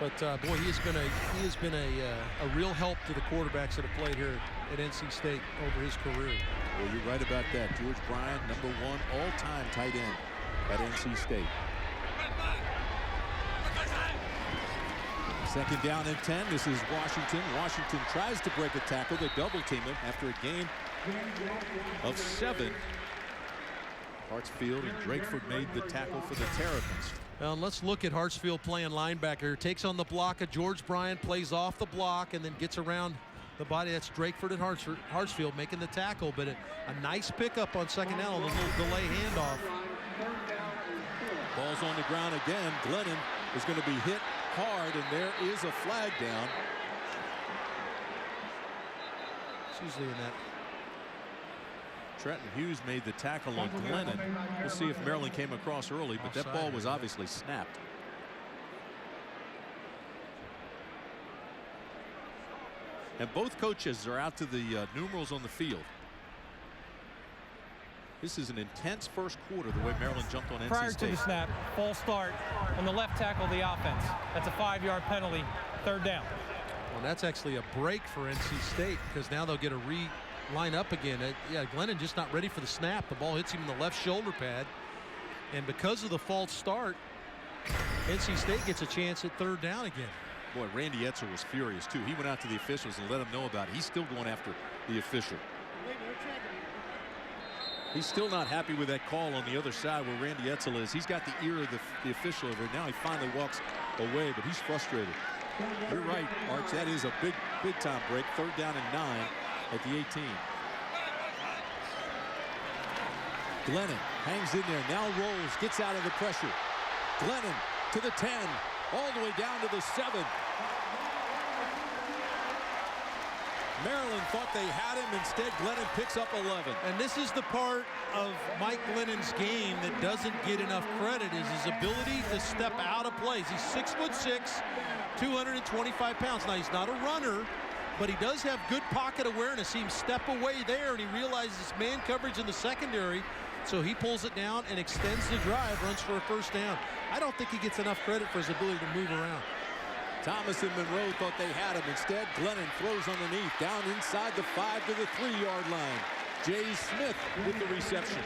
But, boy, he has been a real help to the quarterbacks that have played here at NC State over his career. Well, you're right about that. George Bryant, #1 all-time tight end at NC State. 2nd down and 10. This is Washington. Washington tries to break a tackle. They double-team him after a gain of 7. Hartsfield and Drakeford made the tackle for the Terrapins. Well, let's look at Hartsfield playing linebacker. Takes on the block of George Bryant, plays off the block, and then gets around the body. That's Drakeford and Hartsfield making the tackle, but a nice pickup on 2nd down, a little delay handoff. Ball's on the ground again. Glennon is going to be hit hard, and there is a flag down. It's usually in that. Trenton Hughes made the tackle on Glennon. We'll see if Maryland came across early, but that ball was obviously snapped. And both coaches are out to the numerals on the field. This is an intense first quarter, the way Maryland jumped on NC State. Prior to the snap, false start on the left tackle of the offense. That's a 5-yard penalty, 3rd down. Well, that's actually a break for NC State because now they'll get a line up again. Yeah, Glennon just not ready for the snap. The ball hits him in the left shoulder pad. And because of the false start, NC State gets a chance at 3rd down again. Boy, Randy Etzel was furious, too. He went out to the officials and let them know about it. He's still going after the official. He's still not happy with that call on the other side where Randy Etzel is. He's got the ear of the official over there. Now he finally walks away, but he's frustrated. You're right, Arch. That is a big time break. 3rd down and 9 at the 18. Glennon hangs in there. Now rolls. Gets out of the pressure. Glennon to the 10. All the way down to the 7. Maryland thought they had him. Instead, Glennon picks up 11. And this is the part of Mike Glennon's game that doesn't get enough credit, is his ability to step out of plays. He's 6'6", 225 pounds. Now, he's not a runner, but he does have good pocket awareness. See him step away there, and he realizes man coverage in the secondary, so he pulls it down and extends the drive, runs for a 1st down. I don't think he gets enough credit for his ability to move around. Thomas and Monroe thought they had him. Instead, Glennon throws underneath, down inside the 5 to the 3-yard line. Jay Smith with the reception.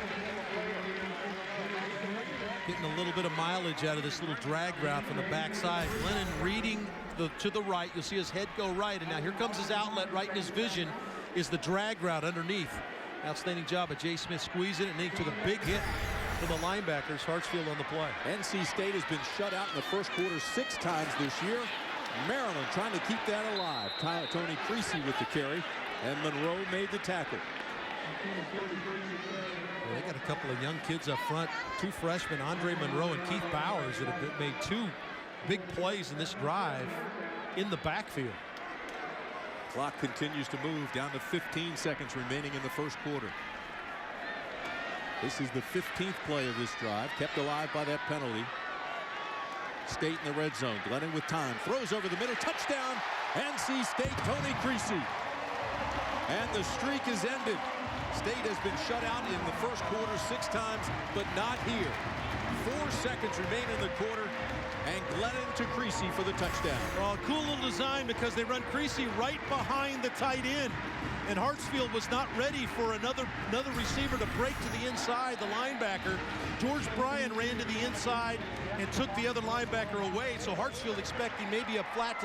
Getting a little bit of mileage out of this little drag route from the backside. Glennon reading to the right. You'll see his head go right, and now here comes his outlet right in his vision is the drag route underneath. Outstanding job of Jay Smith squeezing it, and then he took a big hit for the linebackers. Hartsfield on the play. NC State has been shut out in the first quarter 6 times this year. Maryland trying to keep that alive. Tony Creasy with the carry, and Monroe made the tackle. Well, they got a couple of young kids up front, 2 freshmen, Andre Monroe and Keith Bowers, that have made 2 big plays in this drive in the backfield. Clock continues to move, down to 15 seconds remaining in the first quarter. This is the 15th play of this drive, kept alive by that penalty. State in the red zone. Glennon with time, throws over the middle, touchdown, NC State, Tony Creasy. And the streak is ended. State has been shut out in the first quarter 6 times, but not here. 4 seconds remain in the quarter, and Glennon to Creasy for the touchdown. Well, cool little design because they run Creasy right behind the tight end. And Hartsfield was not ready for another receiver to break to the inside, the linebacker. George Bryan ran to the inside and took the other linebacker away. So Hartsfield expecting maybe a route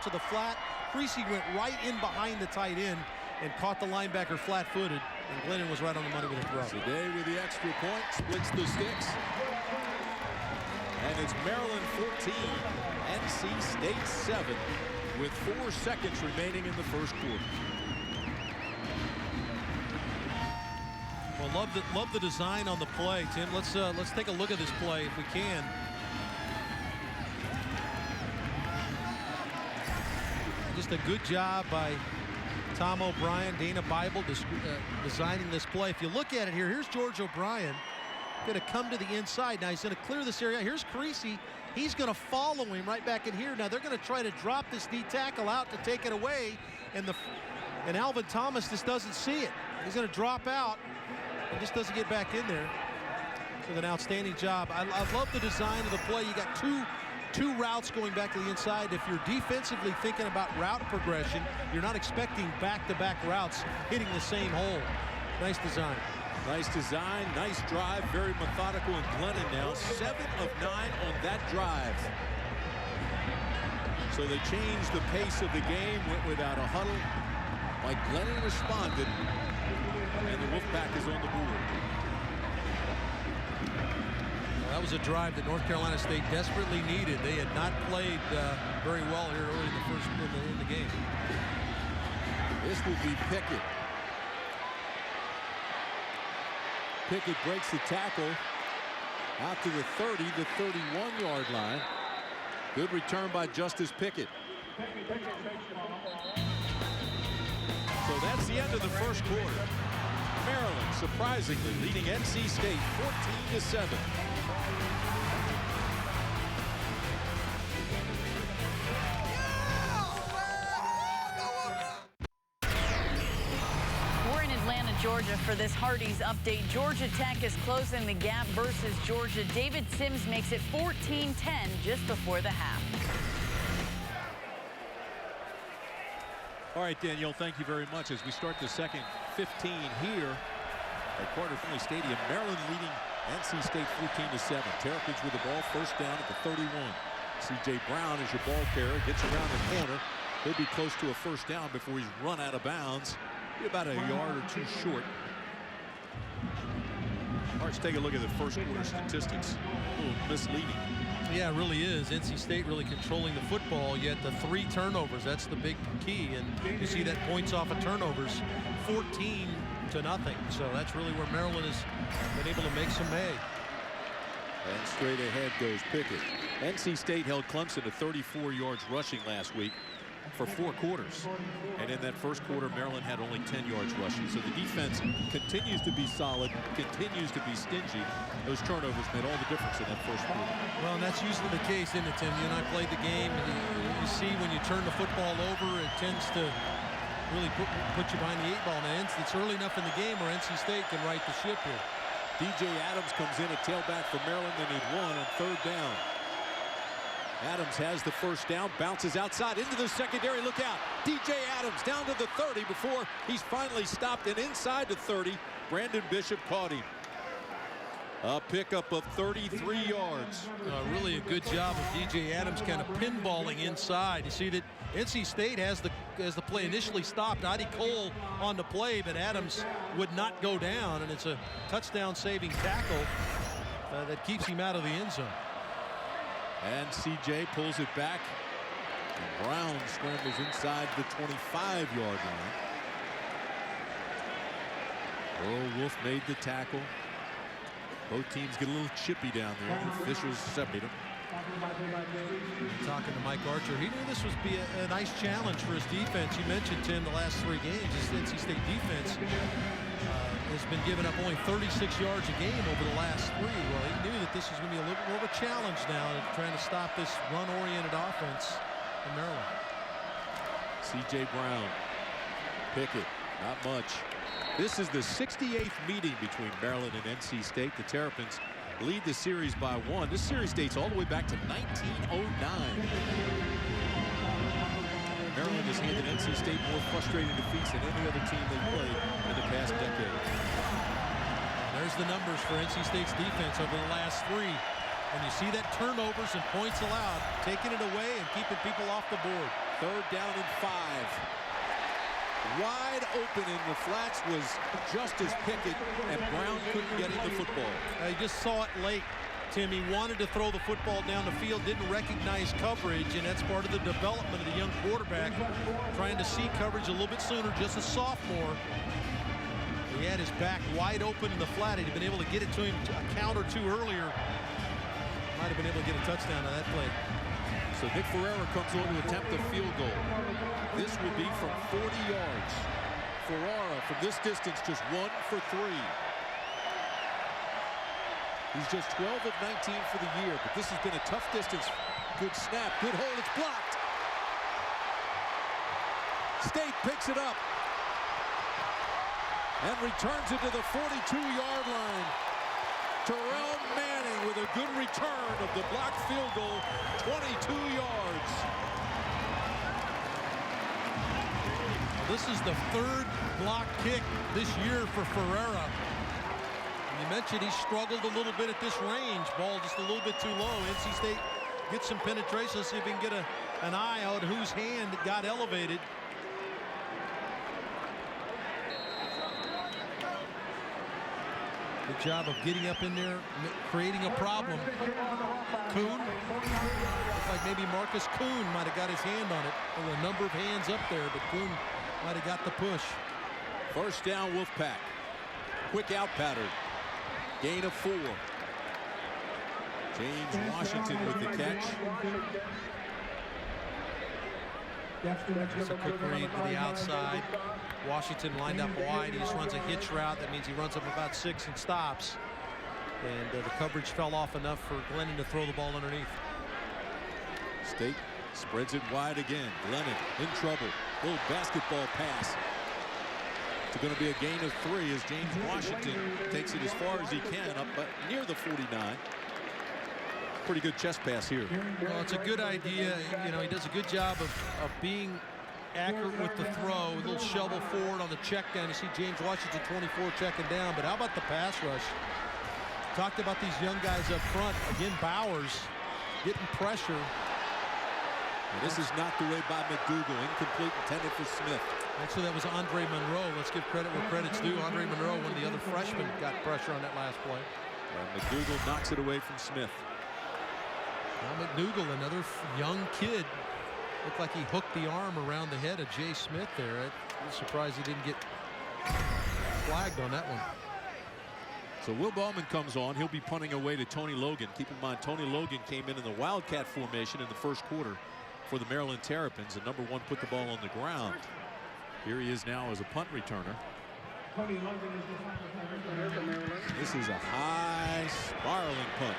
to the flat. Creasy went right in behind the tight end and caught the linebacker flat-footed. And Glennon was right on the money with a throw. Today with the extra point, splits the sticks. And it's Maryland 14, NC State 7, with 4 seconds remaining in the first quarter. Well, love the design on the play, Tim. Let's take a look at this play if we can. Just a good job by Tom O'Brien, Dana Bible, designing this play. If you look at it here, here's George O'Brien going to come to the inside. Now he's going to clear this area. Here's Creasy. He's going to follow him right back in here. Now they're going to try to drop this D tackle out to take it away, and Alvin Thomas just doesn't see it. He's going to drop out and just doesn't get back in there. With an outstanding job. I love the design of the play. You got two routes going back to the inside. If you're defensively thinking about route progression, you're not expecting back-to-back routes hitting the same hole. Nice design. Nice design, nice drive, very methodical. And Glennon now 7 of 9 on that drive. So they changed the pace of the game, went without a huddle. Mike Glennon responded, and the Wolfpack is on the board. Well, that was a drive that North Carolina State desperately needed. They had not played very well here early in the game. This will be Pickett. Pickett breaks the tackle out to the 30, the 31-yard line. Good return by Justice Pickett. So that's the end of the first quarter. Maryland surprisingly leading NC State 14-7. Georgia for this Hardee's update. Georgia Tech is closing the gap versus Georgia. David Sims makes it 14-10 just before the half. All right, Danielle, thank you very much. As we start the second 15 here at Carter-Finley Stadium, Maryland leading NC State 14-7. Terrapins with the ball, first down at the 31. C.J. Brown is your ball carrier, gets around the corner. He'll be close to a first down before he's run out of bounds. Be about a yard or two short. All right, let's take a look at the first quarter statistics. A little misleading. Yeah, it really is. NC State really controlling the football, yet the 3 turnovers, that's the big key. And you see that points off of turnovers, 14-0. So that's really where Maryland has been able to make some hay. And straight ahead goes Pickett. NC State held Clemson to 34 yards rushing last week for 4 quarters. And in that first quarter, Maryland had only 10 yards rushing. So the defense continues to be solid, continues to be stingy. Those turnovers made all the difference in that first quarter. Well, and that's usually the case, isn't it, Tim? You and I played the game. You see when you turn the football over, it tends to really put you behind the 8 ball. And it's early enough in the game where NC State can right the ship here. DJ Adams comes in at tailback for Maryland. They need 1 on 3rd down. Adams has the first down, bounces outside into the secondary. Look out. DJ Adams down to the 30 before he's finally stopped, and inside the 30, Brandon Bishop caught him. A pickup of 33 yards. Really a good job of DJ Adams kind of pinballing inside. You see that NC State has the play initially stopped. Adi Cole on the play, but Adams would not go down, and it's a touchdown saving tackle that keeps him out of the end zone. And CJ pulls it back. And Brown scrambles inside the 25-yard line. Earl Wolf made the tackle. Both teams get a little chippy down there. The officials separate them. Talking to Mike Archer, he knew this would be a nice challenge for his defense. You mentioned, Tim, the last 3 games, his NC State defense has been giving up only 36 yards a game over the last 3. Well, he knew that this was going to be a little more of a challenge now, trying to stop this run-oriented offense in Maryland. C.J. Brown, Pickett, not much. This is the 68th meeting between Maryland and NC State. The Terrapins lead the series by 1. This series dates all the way back to 1909. Maryland has handed NC State more frustrating defeats than any other team they played in the past decade. There's the numbers for NC State's defense over the last 3. And you see that turnovers and points allowed, taking it away and keeping people off the board. 3rd down and 5. Wide open in the flats was Justice Pickett, and Brown couldn't get him the football. He just saw it late, Tim. He wanted to throw the football down the field, didn't recognize coverage, and that's part of the development of the young quarterback, trying to see coverage a little bit sooner, just a sophomore. He had his back wide open in the flat. He'd been able to get it to him a count or 2 earlier. Might have been able to get a touchdown on that play. So Nick Ferreira comes on to attempt the field goal. This will be from 40 yards. Ferreira from this distance just 1 for 3. He's just 12 of 19 for the year, but this has been a tough distance. Good snap, good hold, it's blocked. State picks it up and returns it to the 42-yard line. Terrell Manning with a good return of the blocked field goal, 22 yards. This is the 3rd block kick this year for Ferreira. And you mentioned he struggled a little bit at this range. Ball just a little bit too low. NC State gets some penetration. Let's see if we can get an eye out whose hand got elevated. Good job of getting up in there, creating a problem. Kuhn, looks like maybe Marcus Kuhn might have got his hand on it. There were a number of hands up there, but Kuhn might have got the push. First down, Wolfpack. Quick out pattern. Gain of 4. James Washington with the catch. Just a quick read to the outside. Washington lined up wide. He just runs a hitch route. That means he runs up about 6 and stops. And the coverage fell off enough for Glennon to throw the ball underneath. State spreads it wide again. Glennon in trouble. Little basketball pass. It's going to be a gain of 3 as James Washington takes it as far as he can, up near the 49. Pretty good chest pass here. Well, it's a good idea. You know, he does a good job of being accurate with the throw. A little shovel forward on the check down. You see James Washington 24 checking down. But how about the pass rush? Talked about these young guys up front. Again, Bowers getting pressure. And this is knocked away by McDougal. Incomplete, intended for Smith. Actually, that was Andre Monroe. Let's give credit where credit's due. Andre Monroe, one of the other freshmen, got pressure on that last play. And McDougal knocks it away from Smith. Now McDougal, another young kid. Looked like he hooked the arm around the head of Jay Smith there. I'm surprised he didn't get flagged on that one. So Will Ballman comes on. He'll be punting away to Tony Logan. Keep in mind, Tony Logan came in the Wildcat formation in the first quarter for the Maryland Terrapins. And number 1 put the ball on the ground. Here he is now as a punt returner. This is a high spiraling punt.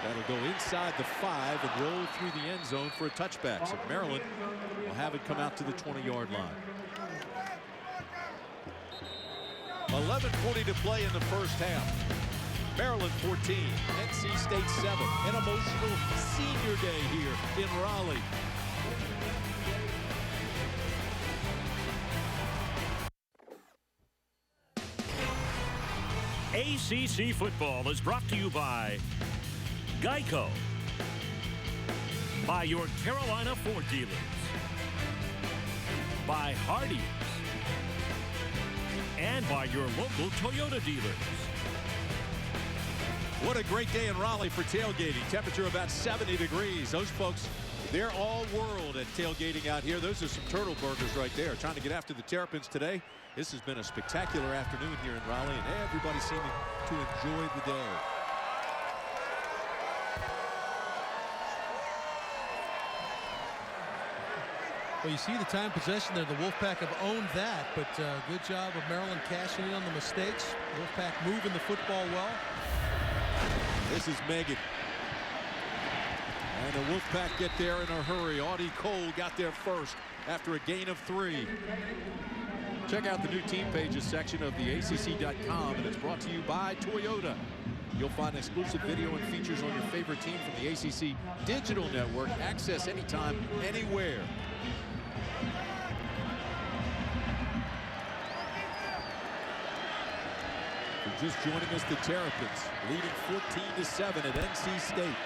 That'll go inside the 5 and roll through the end zone for a touchback. So Maryland will have it come out to the 20-yard line. 11:40 to play in the first half. Maryland 14, NC State 7. An emotional senior day here in Raleigh. ACC football is brought to you by Geico, by your Carolina Ford dealers, by Hardee's, and by your local Toyota dealers. What a great day in Raleigh for tailgating. Temperature about 70 degrees. Those folks, they're all world at tailgating out here. Those are some turtle burgers right there. Trying to get after the Terrapins today. This has been a spectacular afternoon here in Raleigh, and everybody seeming to enjoy the day. Well, you see the time possession there. The Wolfpack have owned that, but good job of Maryland cashing in on the mistakes. Wolfpack moving the football well. This is Megan. And the Wolfpack get there in a hurry. Audie Cole got there first after a gain of 3. Check out the new team pages section of the ACC.com, and it's brought to you by Toyota. You'll find exclusive video and features on your favorite team from the ACC Digital Network. Access anytime, anywhere. Just joining us, the Terrapins leading 14-7 at NC State.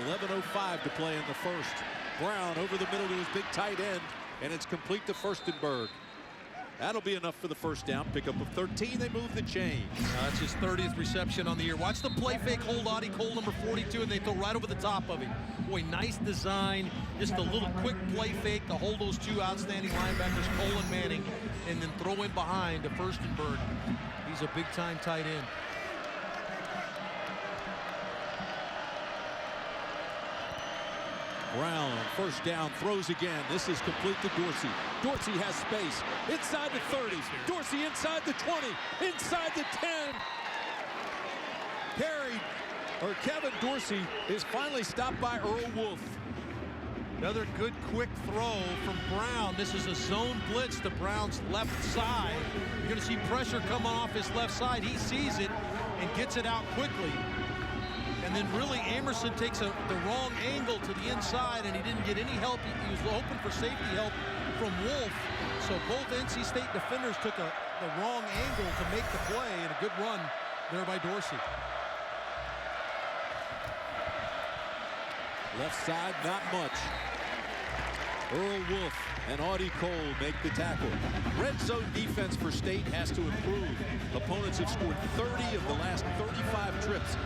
11:05 to play in the first. Brown over the middle to his big tight end, and it's complete to Furstenberg. That'll be enough for the first down. Pickup of 13. They move the chain. That's his 30th reception on the year. Watch the play fake hold Audie Cole, number 42, and they throw right over the top of him. Boy, nice design. Just a little quick play fake to hold those two outstanding linebackers, Cole and Manning, and then throw in behind to Furstenberg. He's a big-time tight end. Brown, first down, throws again. This is complete to Dorsey. Dorsey has space. Inside the 30. Dorsey inside the 20. Inside the 10. Kevin Dorsey is finally stopped by Earl Wolf. Another good quick throw from Brown. This is a zone blitz to Brown's left side. You're going to see pressure come off his left side. He sees it and gets it out quickly. And then really Amerson takes the wrong angle to the inside, and he didn't get any help. He was hoping for safety help from Wolf. So both NC State defenders took the wrong angle to make the play, and a good run there by Dorsey. Left side, not much. Earl Wolf and Audie Cole make the tackle. Red zone defense for State has to improve. Opponents have scored 30 of the last 35 trips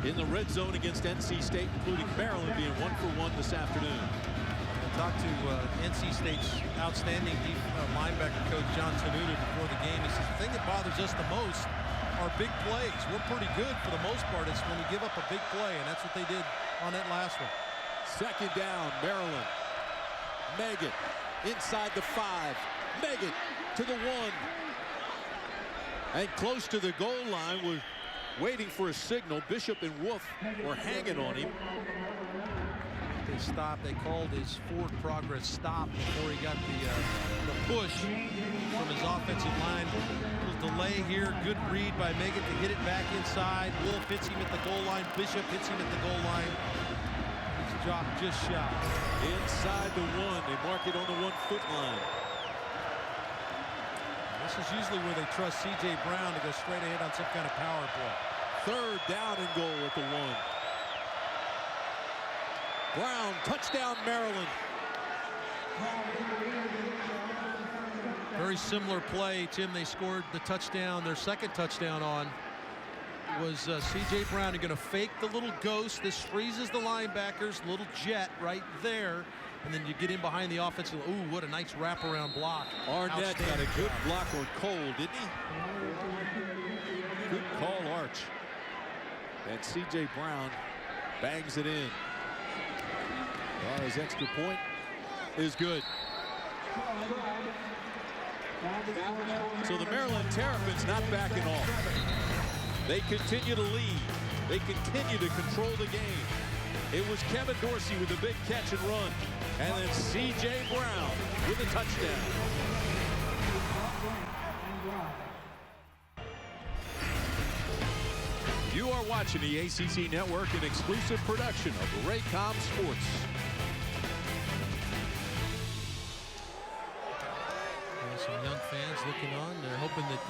in the red zone against NC State, including Maryland being 1-for-1 this afternoon. I talked to NC State's outstanding linebacker coach, John Tenuta, before the game. He says, the thing that bothers us the most are big plays. We're pretty good for the most part. It's when we give up a big play, and that's what they did on that last one. Second down, Maryland. Megan inside the 5. Megan to the 1. And close to the goal line, we're waiting for a signal. Bishop and Wolf were hanging on him. They They stopped. They called his forward progress stop before he got the push from his offensive line. A little delay here. Good read by Megan to hit it back inside. Wolf hits him at the goal line. Bishop hits him at the goal line. He's dropped just shy. Inside the 1. They mark it on the 1-foot line. This is usually where they trust C.J. Brown to go straight ahead on some kind of power play. 3rd down and goal at the 1. Brown, touchdown Maryland. Very similar play, Tim. They scored the touchdown. Their second touchdown on was C.J. Brown. You're going to fake the little ghost. This freezes the linebackers. Little jet right there. And then you get in behind the offensive. Ooh, what a nice wraparound block. Arnett got a good block on Cole, didn't he? Good call, Arch. And C.J. Brown bangs it in. His extra point is good. So the Maryland Terrapins not backing off. They continue to lead. They continue to control the game. It was Kevin Dorsey with a big catch and run. And then C.J. Brown with a touchdown. You are watching the ACC Network, an exclusive production of Raycom Sports. Some young fans looking on. They're hoping that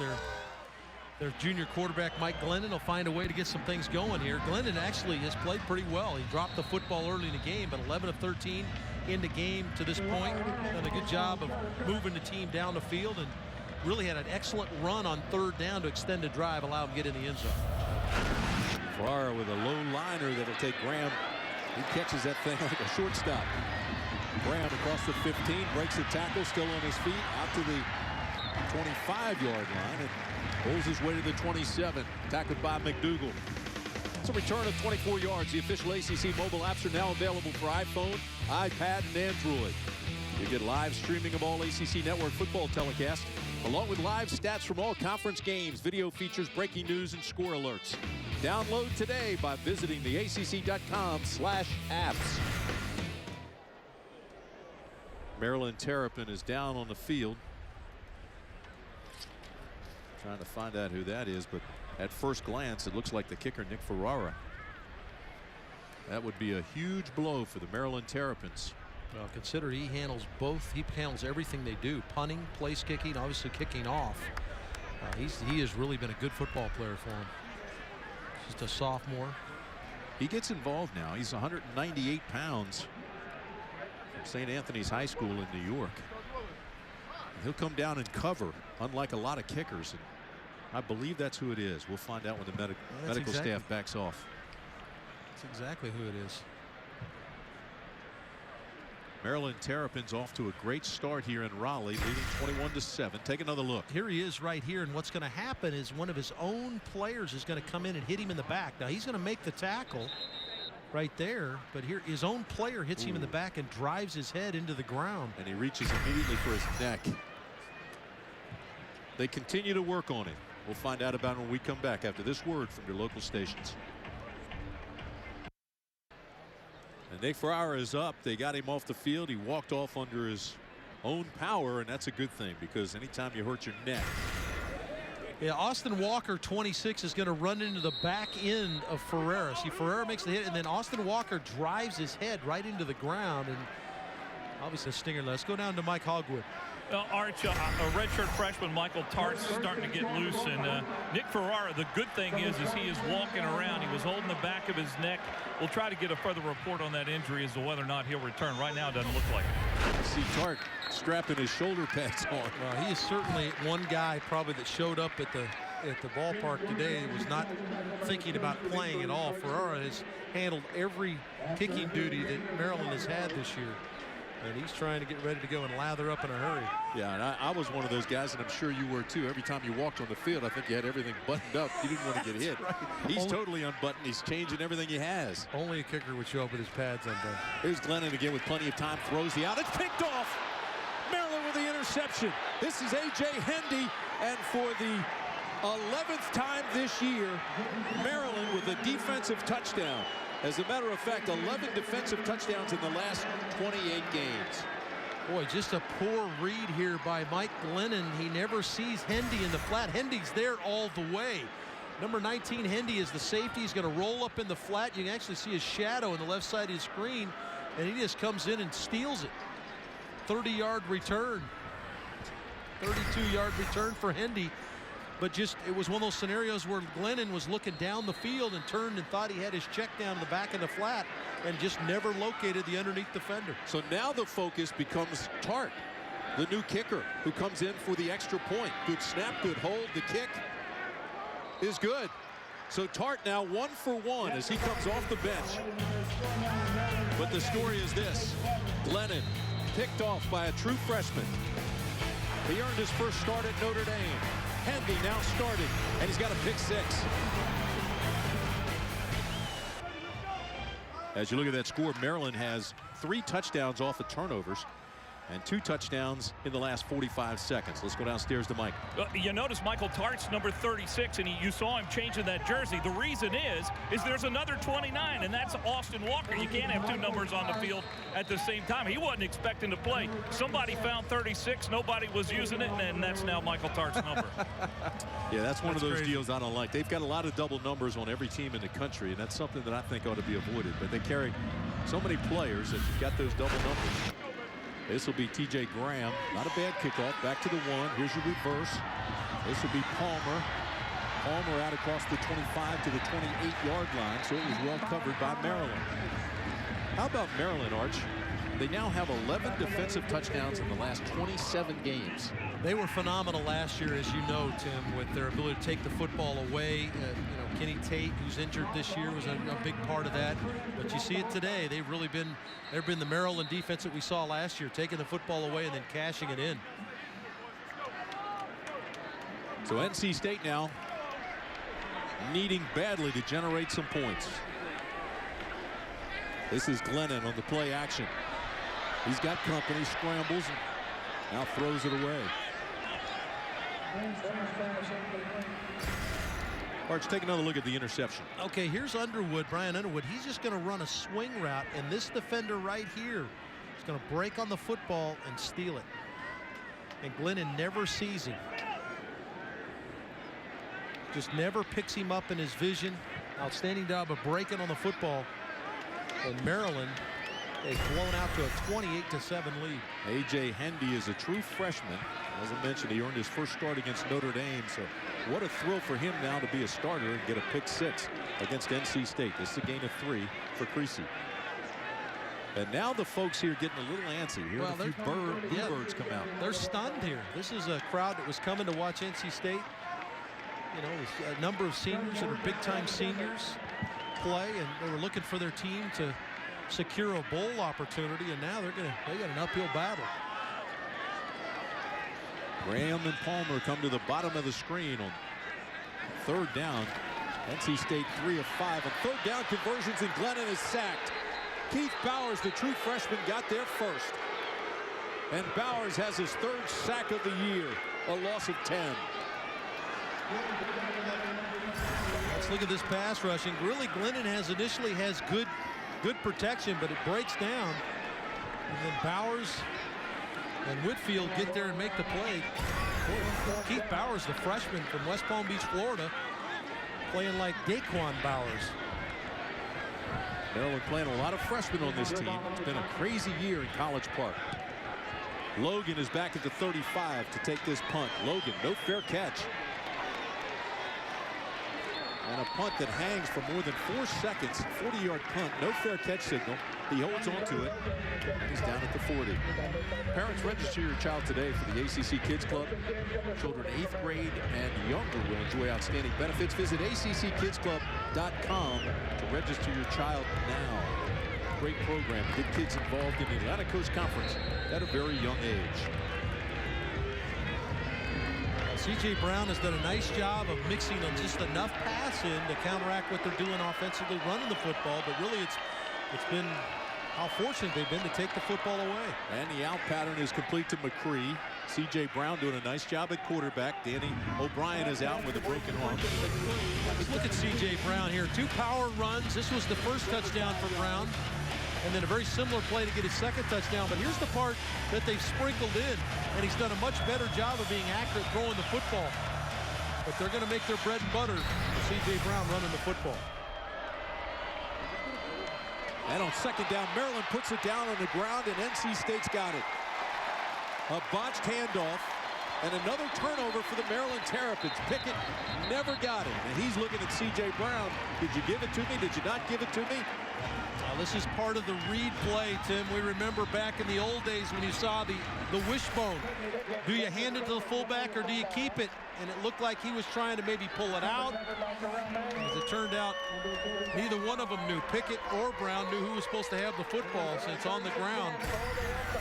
their junior quarterback, Mike Glennon, will find a way to get some things going here. Glennon actually has played pretty well. He dropped the football early in the game, but 11 of 13 in the game to this point. Done a good job of moving the team down the field and really had an excellent run on 3rd down to extend the drive, allow him to get in the end zone. Farrar with a low liner that'll take Graham. He catches that thing like a shortstop. Graham across the 15, breaks the tackle, still on his feet, out to the 25-yard line, and pulls his way to the 27, tackled by McDougal. It's a return of 24 yards. The official ACC mobile apps are now available for iPhone, iPad, and Android. You get live streaming of all ACC Network football telecasts, along with live stats from all conference games, video features, breaking news, and score alerts. Download today by visiting theacc.com/apps. Maryland Terrapin is down on the field. Trying to find out who that is, but at first glance, it looks like the kicker, Nick Ferrara. That would be a huge blow for the Maryland Terrapins. Well, consider he handles both. He handles everything they do. Punting, place kicking, obviously kicking off. He has really been a good football player for him. Just a sophomore. He gets involved now. He's 198 pounds. From St. Anthony's High School in New York. And he'll come down and cover, unlike a lot of kickers. And I believe that's who it is. We'll find out when the medical staff backs off. That's exactly who it is. Maryland Terrapins off to a great start here in Raleigh, leading 21-7. Take another look. Here he is right here, and what's going to happen is one of his own players is going to come in and hit him in the back. Now he's going to make the tackle right there, but here his own player hits him in the back and drives his head into the ground. And he reaches immediately for his neck. They continue to work on it. We'll find out about it when we come back after this word from your local stations. And Nick Ferrara is up. They got him off the field. He walked off under his own power, and that's a good thing because anytime you hurt your neck. Yeah, Austin Walker, 26, is going to run into the back end of Ferrara. See, Ferrara makes the hit, and then Austin Walker drives his head right into the ground, and obviously a stinger. Let's go down to Mike Hogwood. Arch, a redshirt freshman, Michael Tartt's starting to get loose, and Nick Ferrara, the good thing is he is walking around. He was holding the back of his neck. We'll try to get a further report on that injury as to whether or not he'll return. Right now, it doesn't look like it. See Tartt strapping his shoulder pads on. Well, he is certainly one guy probably that showed up at the ballpark today and was not thinking about playing at all. Ferrara has handled every kicking duty that Maryland has had this year. And he's trying to get ready to go and lather up in a hurry. Yeah, and I was one of those guys, and I'm sure you were too. Every time you walked on the field, I think you had everything buttoned up. You didn't want to get hit. Right. He's totally unbuttoned. He's changing everything he has. Only a kicker would show up with his pads undone. Here's Glennon again with plenty of time. Throws the out. It's picked off. Maryland with the interception. This is A.J. Hendy. And for the 11th time this year, Maryland with a defensive touchdown. As a matter of fact, 11 defensive touchdowns in the last 28 games. Boy, just a poor read here by Mike Glennon. He never sees Hendy in the flat. Hendy's there all the way. Number 19, Hendy, is the safety. He's going to roll up in the flat. You can actually see his shadow on the left side of the screen, and he just comes in and steals it. 30-yard return. 32-yard return for Hendy. But just, it was one of those scenarios where Glennon was looking down the field and turned and thought he had his check down in the back of the flat and just never located the underneath defender. So now the focus becomes Tart, the new kicker, who comes in for the extra point. Good snap, good hold. The kick is good. So Tart now 1 for 1 as he comes off the bench. But the story is this: Glennon picked off by a true freshman. He earned his first start at Notre Dame. Hendy now starting, and he's got a pick 6. As you look at that score, Maryland has 3 touchdowns off of turnovers and 2 touchdowns in the last 45 seconds. Let's go downstairs to Mike. You notice Michael Tart's number 36, and you saw him changing that jersey. The reason is there's another 29, and that's Austin Walker. You can't have 2 numbers on the field at the same time. He wasn't expecting to play. Somebody found 36. Nobody was using it, and that's now Michael Tart's number. Yeah, that's one of those deals I don't like. They've got a lot of double numbers on every team in the country, and that's something that I think ought to be avoided. But they carry so many players that you've got those double numbers. This will be T.J. Graham. Not a bad kickoff. Back to the 1. Here's your reverse. This will be Palmer. Palmer out across the 25 to the 28-yard line, so it was well covered by Maryland. How about Maryland, Arch? They now have 11 defensive touchdowns in the last 27 games. They were phenomenal last year, as you know, Tim, with their ability to take the football away. Kenny Tate, who's injured this year, was a big part of that. But you see it today. They've been the Maryland defense that we saw last year, taking the football away and then cashing it in. So NC State now needing badly to generate some points. This is Glennon on the play action. He's got company, scrambles, and now throws it away. Arch, take another look at the interception. Okay, here's Underwood, Brian Underwood. He's just going to run a swing route, and this defender right here is going to break on the football and steal it. And Glennon never sees him. Just never picks him up in his vision. Outstanding job of breaking on the football. And Maryland, they've blown out to a 28-7 lead. A.J. Hendy is a true freshman. As I mentioned, he earned his first start against Notre Dame. So what a thrill for him now to be a starter and get a pick 6 against NC State. This is a gain of 3 for Creasy. And now the folks here getting a little antsy. Here, a few bluebirds come out. They're stunned here. This is a crowd that was coming to watch NC State. You know, a number of seniors that are big-time seniors play, and they were looking for their team to secure a bowl opportunity, and now they got an uphill battle. Graham and Palmer come to the bottom of the screen on 3rd down. NC State 3 of 5 on 3rd down conversions, and Glennon is sacked. Keith Bowers, the true freshman, got there first. And Bowers has his 3rd sack of the year, a loss of 10. Let's look at this pass rushing. Really, Glennon initially has good protection, but it breaks down. And then Bowers and Whitfield get there and make the play. Keith Bowers, the freshman from West Palm Beach, Florida, playing like Daquan Bowers. Maryland playing a lot of freshmen on this team. It's been a crazy year in College Park. Logan is back at the 35 to take this punt. Logan, no fair catch. And a punt that hangs for more than 4 seconds. 40-yard punt, no fair catch signal. He holds on to it, and he's down at the 40. Parents, register your child today for the ACC Kids Club. Children 8th grade and younger will enjoy outstanding benefits. Visit acckidsclub.com to register your child now. Great program. Get kids involved in the Atlantic Coast Conference at a very young age. C.J. Brown has done a nice job of mixing on just enough pass in to counteract what they're doing offensively, running the football. But really, it's been how fortunate they've been to take the football away. And the out pattern is complete to McCree. C.J. Brown doing a nice job at quarterback. Danny O'Brien is out with a broken arm. Let's look at C.J. Brown here. 2 power runs. This was the first touchdown for Brown. And then a very similar play to get his second touchdown. But here's the part that they've sprinkled in. And he's done a much better job of being accurate throwing the football. But they're going to make their bread and butter with C.J. Brown running the football. And on second down, Maryland puts it down on the ground, and NC State's got it. A botched handoff, and another turnover for the Maryland Terrapins. Pickett never got it, and he's looking at C.J. Brown. Did you give it to me? Did you not give it to me? Now, this is part of the read play, Tim. We remember back in the old days when you saw the wishbone. Do you hand it to the fullback or do you keep it? And it looked like he was trying to maybe pull it out. As it turned out, neither one of them knew. Pickett or Brown knew who was supposed to have the football, so it's on the ground.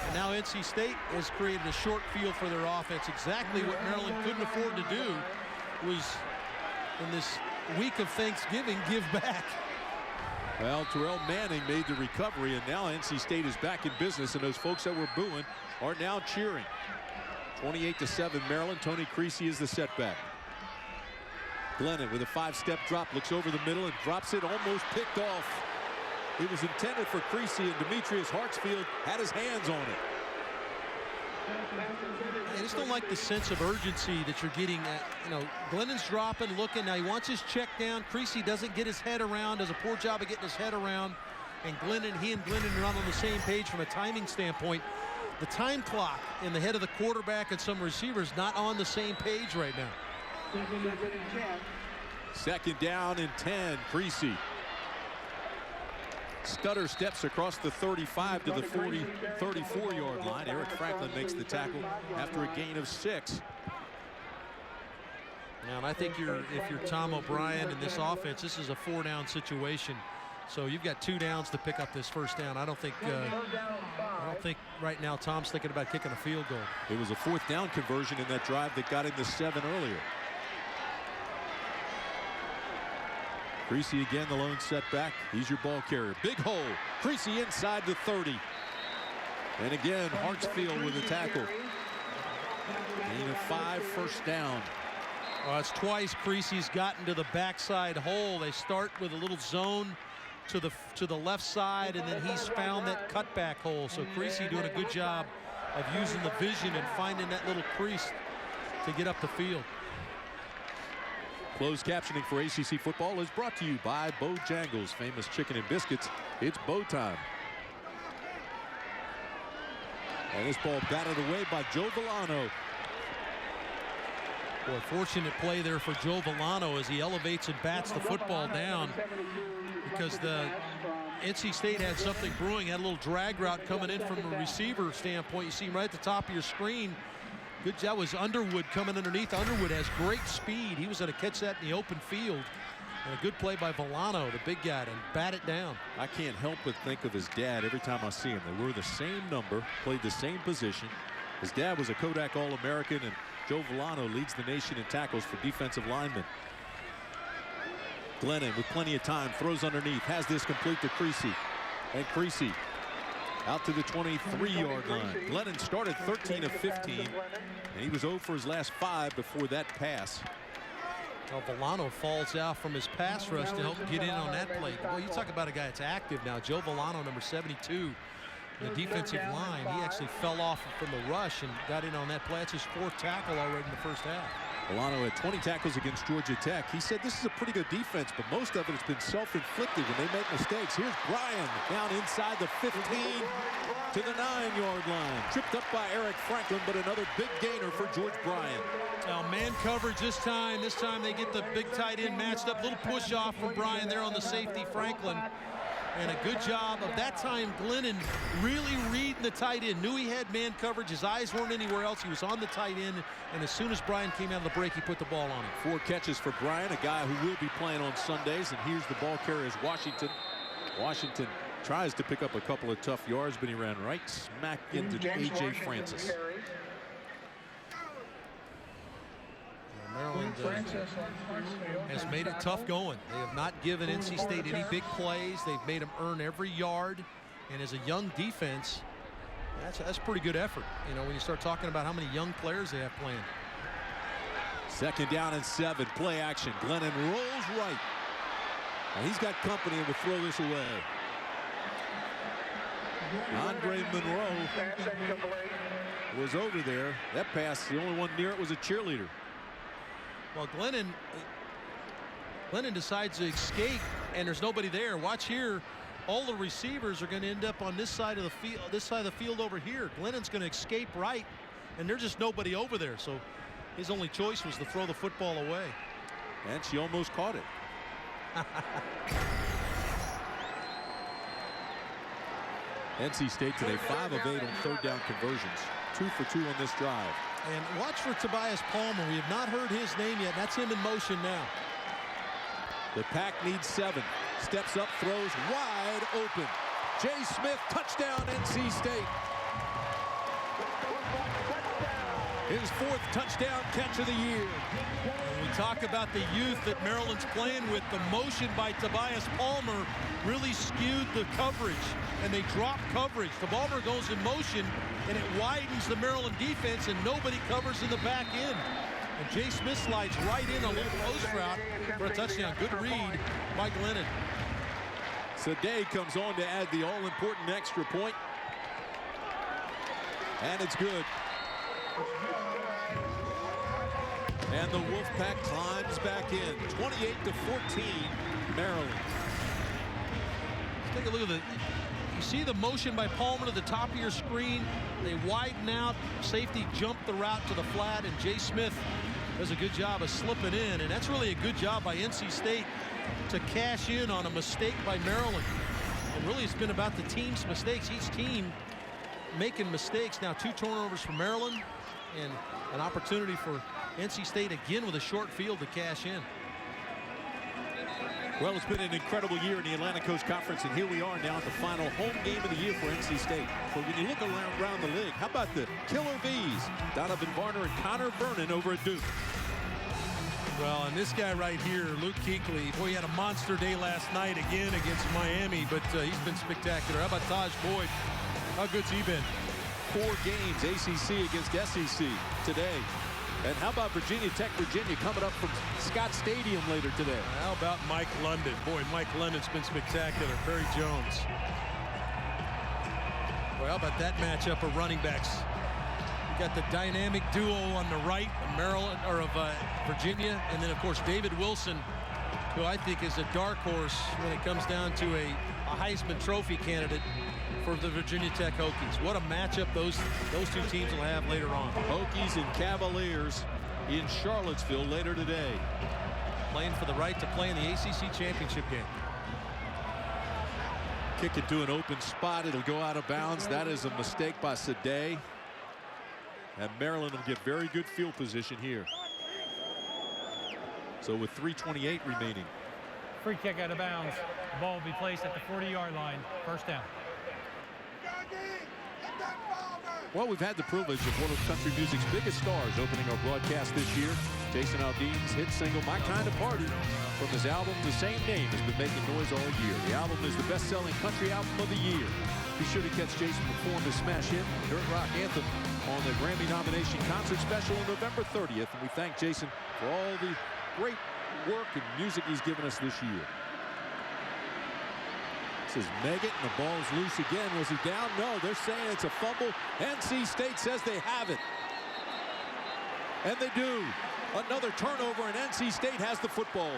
And now NC State has created a short field for their offense. Exactly what Maryland couldn't afford to do was, in this week of Thanksgiving, give back. Well, Terrell Manning made the recovery, and now NC State is back in business, and those folks that were booing are now cheering. 28-7 Maryland. Tony Creasy is the setback. Glennon with a 5-step drop, looks over the middle and drops it, almost picked off. It was intended for Creasy, and Demetrius Hartsfield had his hands on it. I just don't like the sense of urgency that you're getting. Glennon's dropping, looking. Now he wants his check down. Creasy doesn't get his head around, does a poor job of getting his head around. And he and Glennon are not on the same page from a timing standpoint. The time clock in the head of the quarterback and some receivers not on the same page right now. Second down and 10, Creasy. Stutter steps across the 35 to the 34-yard line. Eric Franklin makes the tackle after a gain of 6. Now, and I think if you're Tom O'Brien in this offense, this is a 4-down situation. So you've got 2 downs to pick up this first down. I don't think right now Tom's thinking about kicking a field goal. It was a 4th down conversion in that drive that got him to 7 earlier. Creasy again, the lone setback. He's your ball carrier. Big hole. Creasy inside the 30. And again, Hartsfield with a tackle. Gain of 5, first down. Well, it's twice Creasy's gotten to the backside hole. They start with a little zone to the left side, and then he's found that cutback hole. So Creasy doing a good job of using the vision and finding that little crease to get up the field. Closed captioning for ACC football is brought to you by Bojangles, famous chicken and biscuits. It's bow time. And this ball batted away by Joe Villano. Boy, fortunate play there for Joe Villano as he elevates and bats the football down, because the NC State had something brewing, had a little drag route coming in from a receiver standpoint. You see him right at the top of your screen. Good job was Underwood coming underneath. Underwood has great speed. He was going to catch that in the open field. And a good play by Villano, the big guy, and bat it down. I can't help but think of his dad every time I see him. They were the same number, played the same position. His dad was a Kodak All-American, and Joe Villano leads the nation in tackles for defensive linemen. Glennon with plenty of time, throws underneath, has this complete to Creasy. And Creasy out to the 23-yard line. Glennon started 13 of 15, and he was 0 for his last 5 before that pass. Well, Villano falls out from his pass rush to help get in on that play. Well, you talk about a guy that's active now. Joe Villano, number 72, the defensive line. He actually fell off from the rush and got in on that play. That's his 4th tackle already in the first half. Villano had 20 tackles against Georgia Tech. He said this is a pretty good defense, but most of it has been self-inflicted when they make mistakes. Here's Bryan down inside the 15 to the 9-yard line. Tripped up by Eric Franklin, but another big gainer for George Bryan. Now, man coverage this time. This time they get the big tight end matched up. Little push off from Bryan there on the safety, Franklin. And a good job of that time Glennon really reading the tight end. Knew he had man coverage. His eyes weren't anywhere else. He was on the tight end. And as soon as Bryan came out of the break, he put the ball on him. 4 catches for Bryan, a guy who will be playing on Sundays. And here's the ball carrier is Washington. Washington tries to pick up a couple of tough yards, but he ran right smack into A.J. Francis. Maryland has made it tough going. They have not given NC State any big plays. They've made them earn every yard. And as a young defense, That's pretty good effort, you know, when you start talking about how many young players they have playing. 2nd down and 7. Play action. Glennon rolls right. And he's got company and will throw this away. Andre Monroe was over there. That pass, the only one near it was a cheerleader. Well, Glennon decides to escape, and there's nobody there. Watch here. All the receivers are going to end up on this side of the field, over here. Glennon's going to escape right, and there's just nobody over there. So his only choice was to throw the football away. And she almost caught it. NC State today 5 of 8 on 3rd down conversions. 2 for 2 on this drive. And watch for Tobias Palmer. We have not heard his name yet. That's him in motion now. The Pack needs 7. Steps up, throws wide open. Jay Smith, touchdown, NC State. His 4th touchdown catch of the year. When we talk about the youth that Maryland's playing with, the motion by Tobias Palmer really skewed the coverage, and they drop coverage. The Palmer goes in motion, and it widens the Maryland defense, and nobody covers in the back end. And Jay Smith slides right in a little post route for a touchdown. Good read by Glennon. Sade comes on to add the all-important extra point. And it's good. And the Wolfpack climbs back in. 28-14, Maryland. Let's take a look at the... You see the motion by Palmer to the top of your screen. They widen out. Safety jumped the route to the flat, and Jay Smith does a good job of slipping in. And that's really a good job by NC State to cash in on a mistake by Maryland. And really, it's been about the team's mistakes. Each team making mistakes. Now 2 turnovers for Maryland, and an opportunity for NC State again with a short field to cash in. Well, it's been an incredible year in the Atlantic Coast Conference, and here we are now at the final home game of the year for NC State. But when you look around the league, how about the Killer Bees? Donovan Varner and Connor Vernon over at Duke. Well, and this guy right here, Luke Kuechly, boy, he had a monster day last night again against Miami, but he's been spectacular. How about Taj Boyd? How good's he been? 4 games, ACC against SEC today. And how about Virginia Tech, Virginia coming up from Scott Stadium later today? How about Mike London? Boy, Mike London's been spectacular. Perry Jones. Boy, how about that matchup of running backs? You got the dynamic duo on the right of Maryland or of Virginia, and then of course David Wilson, who I think is a dark horse when it comes down to a Heisman Trophy candidate for the Virginia Tech Hokies. What a matchup those 2 teams will have later on. Hokies and Cavaliers in Charlottesville later today. Playing for the right to play in the ACC championship game. Kick it to an open spot. It'll go out of bounds. That is a mistake by Sade. And Maryland will get very good field position here. So with 3:28 remaining. Free kick out of bounds. The ball will be placed at the 40-yard line. 1st down. Well, we've had the privilege of one of country music's biggest stars opening our broadcast this year. Jason Aldean's hit single, My Kind of Party, from his album, the same name, has been making noise all year. The album is the best-selling country album of the year. Be sure to catch Jason perform his smash hit, Dirt Rock Anthem, on the Grammy nomination concert special on November 30th. And we thank Jason for all the great work and music he's given us this year. This is Meggett, and the ball's loose again. Was he down? No, they're saying it's a fumble. NC State says they have it. And they do. Another turnover, and NC State has the football.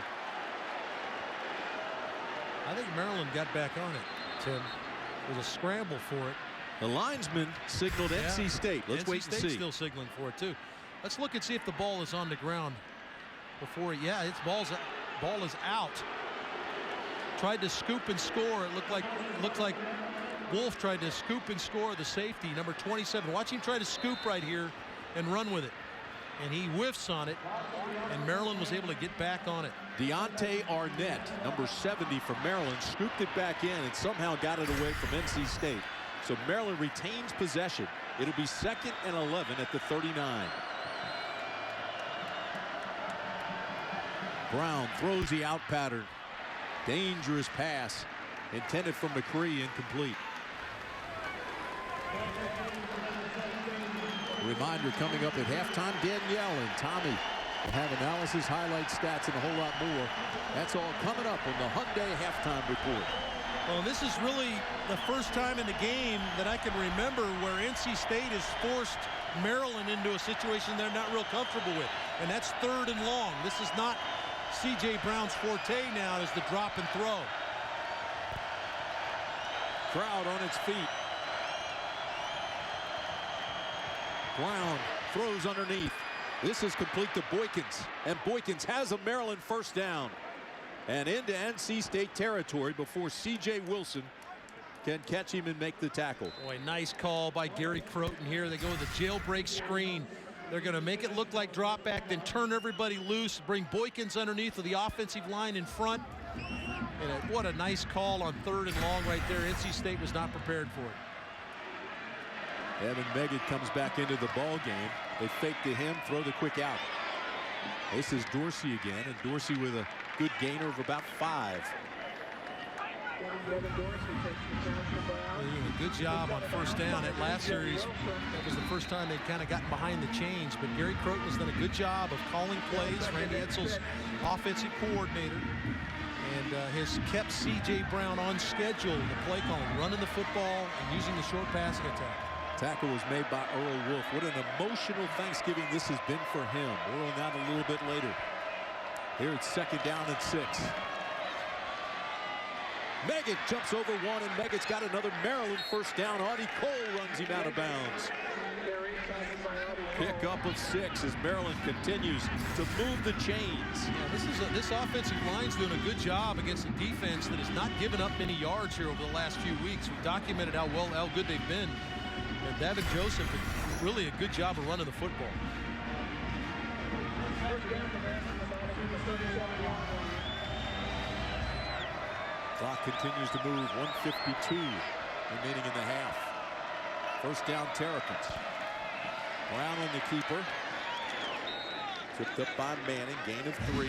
I think Maryland got back on it, Tim. It was a scramble for it. The linesman signaled NC State. Let's wait and see. Still signaling for it, too. Let's look and see if the ball is on the ground before it. Yeah, its ball is out. Tried to scoop and score. It looked like Wolf tried to scoop and score the safety, number 27. Watch him try to scoop right here and run with it. And he whiffs on it, and Maryland was able to get back on it. Deontay Arnett, number 70 from Maryland, scooped it back in and somehow got it away from NC State. So Maryland retains possession. It'll be 2nd and 11 at the 39. Brown throws the out pattern. Dangerous pass intended for McCree, incomplete. Reminder coming up at halftime, Danielle and Tommy will have analysis, highlights, stats, and a whole lot more. That's all coming up on the Hyundai halftime report. Well, this is really the first time in the game that I can remember where NC State has forced Maryland into a situation they're not real comfortable with, and that's 3rd and long. This is not C.J. Brown's forte now, is the drop and throw. Crowd on its feet. Brown throws underneath. This is complete to Boykins, and Boykins has a Maryland first down and into NC State territory before C.J. Wilson can catch him and make the tackle. Boy, nice call by Gary Croton here. They go with the jailbreak screen. They're going to make it look like drop back, then turn everybody loose, bring Boykins underneath with the offensive line in front. And what a nice call on 3rd and long right there. NC State was not prepared for it. Evan Meggett comes back into the ball game. They fake to him, throw the quick out. This is Dorsey again, and Dorsey with a good gainer of about 5. They're doing a good job on first down. That last series, that was the first time they'd kind of gotten behind the chains, but Gary Croton has done a good job of calling plays. Randy Edsall's offensive coordinator, and has kept C.J. Brown on schedule in the play calling, running the football and using the short passing attack. Tackle was made by Earl Wolf. What an emotional Thanksgiving this has been for him. More on that a little bit later. Here it's 2nd down and 6. Meggett jumps over one, and Meggett's got another Maryland first down. Artie Cole runs him out of bounds. Pick up of 6 as Maryland continues to move the chains. Yeah, this offensive line's doing a good job against a defense that has not given up many yards here over the last few weeks. We've documented how good they've been. And Davin Joseph did really a good job of running the football. Clock continues to move. 1:52 remaining in the half. First down, Terrapins. Brown on the keeper. Tripped up by Manning. Gain of 3.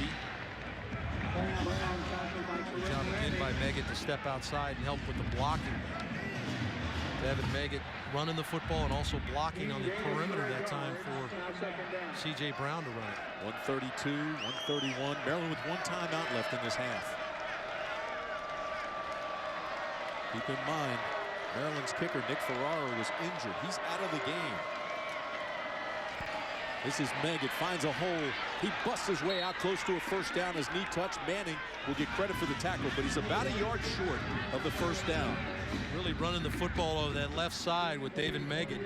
Good job again by Meggett to step outside and help with the blocking. Devin Meggett running the football and also blocking on the perimeter that time for C.J. Brown to run it. 132, 131. Maryland with 1 timeout left in this half. Keep in mind, Maryland's kicker, Nick Ferraro, was injured. He's out of the game. This is Meggett, finds a hole. He busts his way out close to a first down. His knee touch. Manning will get credit for the tackle, but he's about a yard short of the first down. Really running the football over that left side with David Meggett.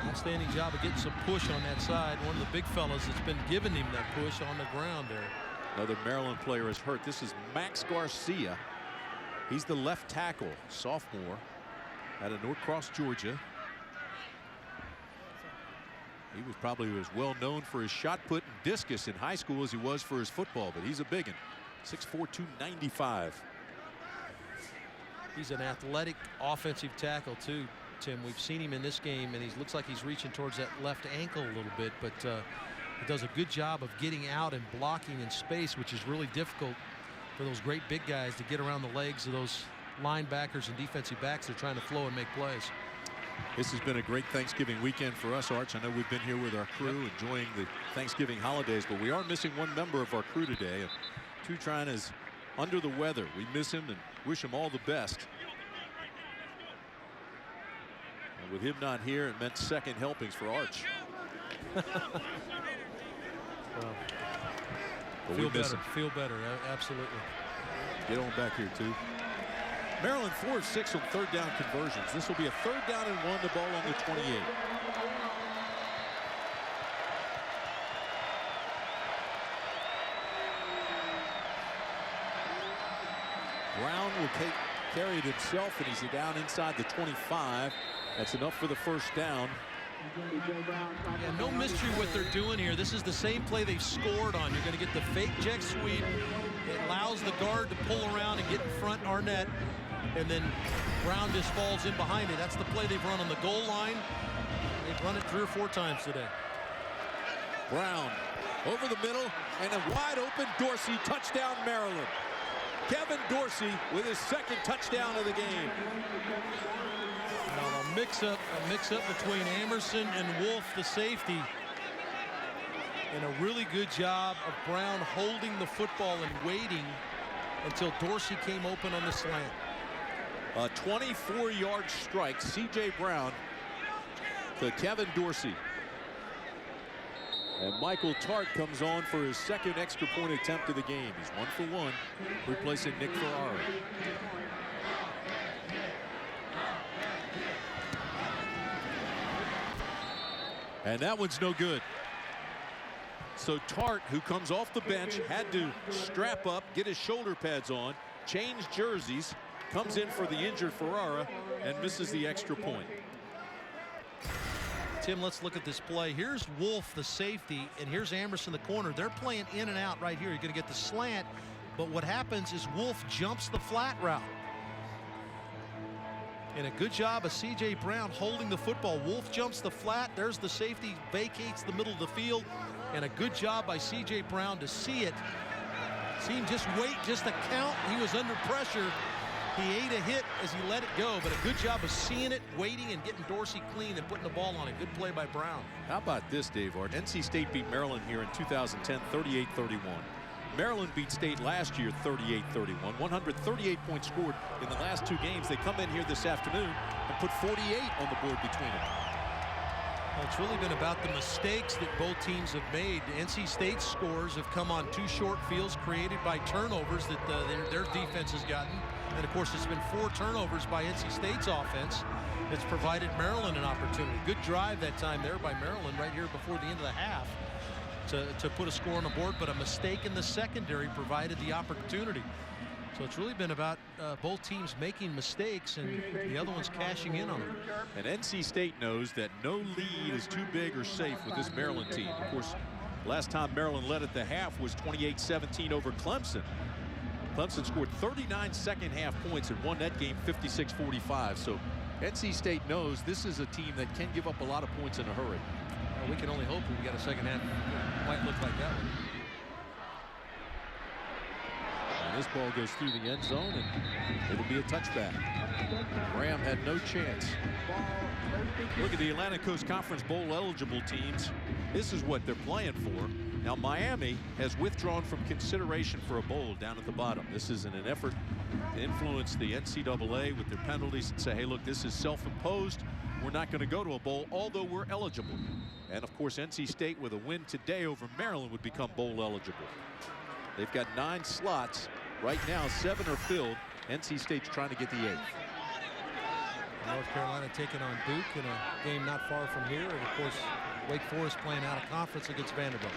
Outstanding job of getting some push on that side. One of the big fellas that's been giving him that push on the ground there. Another Maryland player is hurt. This is Max Garcia. He's the left tackle, sophomore out of Norcross, Georgia. He was probably as well known for his shot put and discus in high school as he was for his football, but he's a big one. 6'4", 295. He's an athletic offensive tackle too, Tim. We've seen him in this game, and he looks like he's reaching towards that left ankle a little bit, but he does a good job of getting out and blocking in space, which is really difficult for those great big guys to get around the legs of those linebackers and defensive backs that are trying to flow and make plays. This has been a great Thanksgiving weekend for us, Arch. I know we've been here with our crew enjoying the Thanksgiving holidays, but we are missing one member of our crew today. Tutron is under the weather. We miss him and wish him all the best. And with him not here, it meant second helpings for Arch. Well, feel better, absolutely. Get on back here, too. Maryland 4 of 6 on 3rd down conversions. This will be a 3rd down and 1, the ball on the 28. Brown will carry it himself, and he's down inside the 25. That's enough for the first down. Yeah, no mystery what they're doing here. This is the same play they've scored on. You're going to get the fake jet sweep. It allows the guard to pull around and get in front Arnett, and then Brown just falls in behind it. That's the play they've run on the goal line. They've run it 3 or 4 times today. Brown over the middle, and a wide open Dorsey. Touchdown, Maryland. Kevin Dorsey with his second touchdown of the game. Now a mix-up between Amerson and Wolf, the safety. And a really good job of Brown holding the football and waiting until Dorsey came open on the slant. A 24-yard strike, C.J. Brown to Kevin Dorsey. And Michael Tart comes on for his second extra point attempt of the game. He's 1 for 1, replacing Nick Ferrara. And that one's no good. So Tart, who comes off the bench, had to strap up, get his shoulder pads on, change jerseys, comes in for the injured Ferrara, and misses the extra point. Tim, let's look at this play. Here's Wolf, the safety, and here's Amerson, the corner. They're playing in and out right here. You're going to get the slant, but what happens is Wolf jumps the flat route. And a good job of C.J. Brown holding the football. Wolf jumps the flat. There's the safety, vacates the middle of the field. And a good job by C.J. Brown to see it. See him just wait, just a count. He was under pressure. He ate a hit as he let it go, but a good job of seeing it, waiting, and getting Dorsey clean and putting the ball on it. Good play by Brown. How about this, Dave Art? NC State beat Maryland here in 2010, 38-31. Maryland beat State last year, 38-31. 138 points scored in the last 2 games. They come in here this afternoon and put 48 on the board between them. Well, it's really been about the mistakes that both teams have made. NC State's scores have come on 2 short fields created by turnovers that their defense has gotten. And, of course, it's been 4 turnovers by NC State's offense that's provided Maryland an opportunity. Good drive that time there by Maryland right here before the end of the half to put a score on the board, but a mistake in the secondary provided the opportunity. So it's really been about both teams making mistakes and the other ones cashing in on them. And NC State knows that no lead is too big or safe with this Maryland team. Of course, last time Maryland led at the half was 28-17 over Clemson. Clemson scored 39 second half points and won that game 56-45. So NC State knows this is a team that can give up a lot of points in a hurry. Well, we can only hope we got a second half might look like that one. And this ball goes through the end zone, and it'll be a touchback. Graham had no chance. Look at the Atlantic Coast Conference Bowl eligible teams. This is what they're playing for. Now Miami has withdrawn from consideration for a bowl down at the bottom. This is in an effort to influence the NCAA with their penalties and say, hey, look, this is self-imposed. We're not going to go to a bowl, although we're eligible. And of course, NC State with a win today over Maryland would become bowl eligible. They've got 9 slots. Right now, 7 are filled. NC State's trying to get the 8th. North Carolina taking on Duke in a game not far from here. And of course, Wake Forest playing out of conference against Vanderbilt.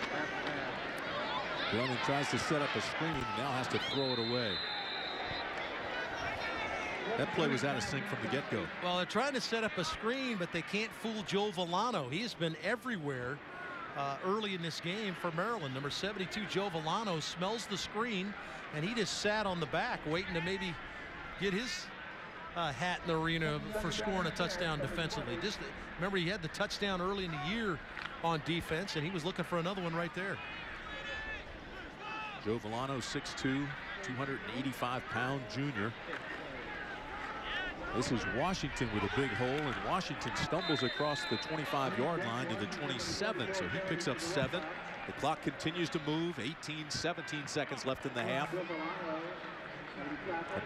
Brown tries to set up a screen, now has to throw it away. That play was out of sync from the get-go. Well, they're trying to set up a screen, but they can't fool Joe Villano. He has been everywhere early in this game for Maryland. Number 72, Joe Villano, smells the screen, and he just sat on the back waiting to maybe get his hat in the arena for scoring a touchdown defensively. Just remember, he had the touchdown early in the year on defense, and he was looking for another one right there. Joe Villano, 6'2", 285-pound junior. This is Washington with a big hole, and Washington stumbles across the 25-yard line to the 27, so he picks up 7. The clock continues to move, 17 seconds left in the half. A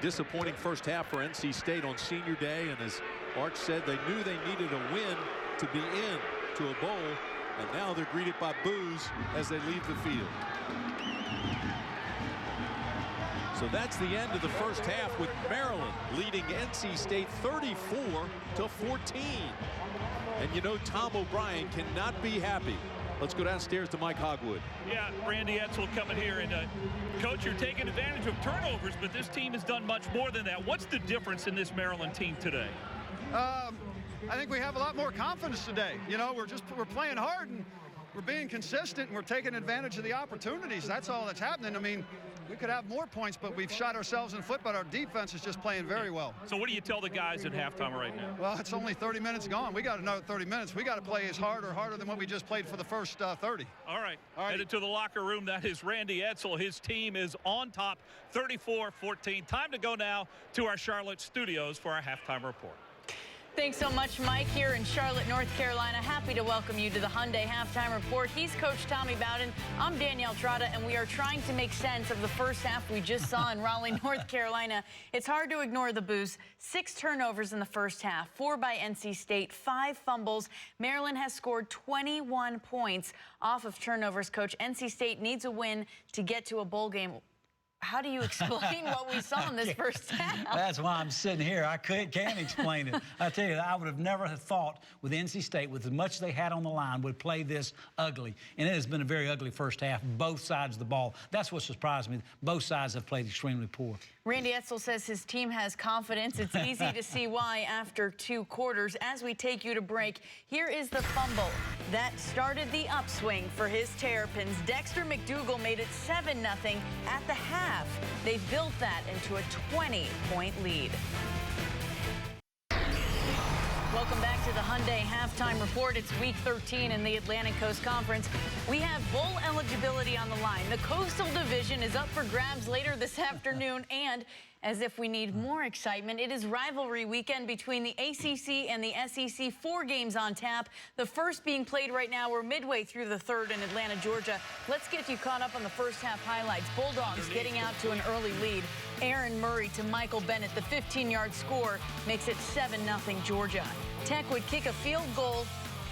disappointing first half for NC State on senior day, and as Arch said, they knew they needed a win to be in to a bowl, and now they're greeted by boos as they leave the field. So that's the end of the first half, with Maryland leading NC State 34-14. And you know Tom O'Brien cannot be happy. Let's go downstairs to Mike Hogwood. Yeah, Randy Edsel coming here. And Coach, you're taking advantage of turnovers, but this team has done much more than that. What's the difference in this Maryland team today? I think we have a lot more confidence today. You know, we're playing hard and we're being consistent and we're taking advantage of the opportunities. That's all that's happening. I mean, we could have more points, but we've shot ourselves in the foot, but our defense is just playing very well. So what do you tell the guys at halftime right now? Well, it's only 30 minutes gone. We got another 30 minutes. We got to play as hard or harder than what we just played for the first 30. All right. Headed to the locker room. That is Randy Edsall. His team is on top, 34-14. Time to go now to our Charlotte studios for our halftime report. Thanks so much, Mike, here in Charlotte, North Carolina. Happy to welcome you to the Hyundai Halftime Report. He's Coach Tommy Bowden. I'm Danielle Trotta, and we are trying to make sense of the first half we just saw in Raleigh, North Carolina. It's hard to ignore the booze. 6 turnovers in the first half, 4 by NC State, 5 fumbles. Maryland has scored 21 points off of turnovers. Coach, NC State needs a win to get to a bowl game. How do you explain what we saw in this first half? That's why I'm sitting here. I can't explain it. I tell you, I would have never thought with NC State, with as much they had on the line, would play this ugly. And it has been a very ugly first half, both sides of the ball. That's what surprised me. Both sides have played extremely poor. Randy Edsall says his team has confidence. It's easy to see why after 2 quarters. As we take you to break, here is the fumble that started the upswing for his Terrapins. Dexter McDougal made it 7-0 at the half. They built that into a 20-point lead. Welcome back to the Hyundai Halftime Report. It's Week 13 in the Atlantic Coast Conference. We have bowl eligibility on the line. The Coastal Division is up for grabs later this afternoon, and as if we need more excitement, it is rivalry weekend between the ACC and the SEC. 4 games on tap. The first being played right now. We're midway through the third in Atlanta, Georgia. Let's get you caught up on the first half highlights. Bulldogs getting out to an early lead. Aaron Murray to Michael Bennett. The 15-yard score makes it 7-0 Georgia. Tech would kick a field goal,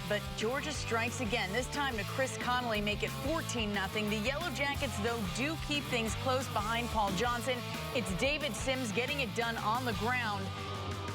but Georgia strikes again. This time to Chris Connolly, make it 14-0. The Yellow Jackets, though, do keep things close behind Paul Johnson. It's David Sims getting it done on the ground.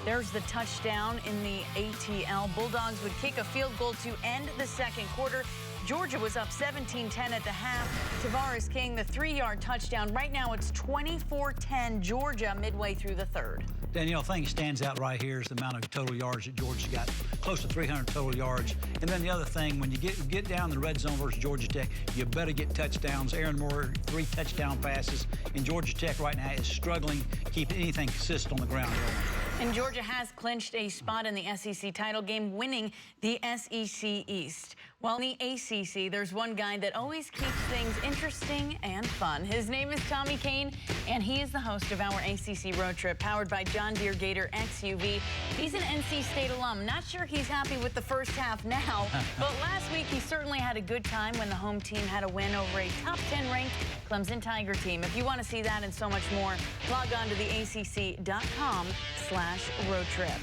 There's the touchdown in the ATL. Bulldogs would kick a field goal to end the second quarter. Georgia was up 17-10 at the half. Tavares King, the 3-yard touchdown. Right now it's 24-10 Georgia midway through the third. Danielle, the thing that stands out right here is the amount of total yards that Georgia's got, close to 300 total yards. And then the other thing, when you get down the red zone versus Georgia Tech, you better get touchdowns. Aaron Moore, 3 touchdown passes. And Georgia Tech right now is struggling to keep anything consistent on the ground going. And Georgia has clinched a spot in the SEC title game, winning the SEC East. Well, in the ACC, there's one guy that always keeps things interesting and fun. His name is Tommy Kane, and he is the host of our ACC Road Trip, powered by John Deere Gator XUV. He's an NC State alum. Not sure he's happy with the first half now, but last week he certainly had a good time when the home team had a win over a top 10 ranked Clemson Tiger team. If you want to see that and so much more, log on to theacc.com/roadtrip.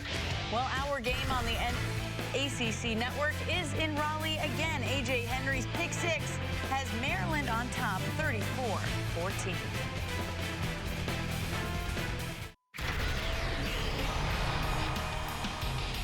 Well, our game on the ACC Network is in Raleigh again. A.J. Henry's pick 6 has Maryland on top, 34-14.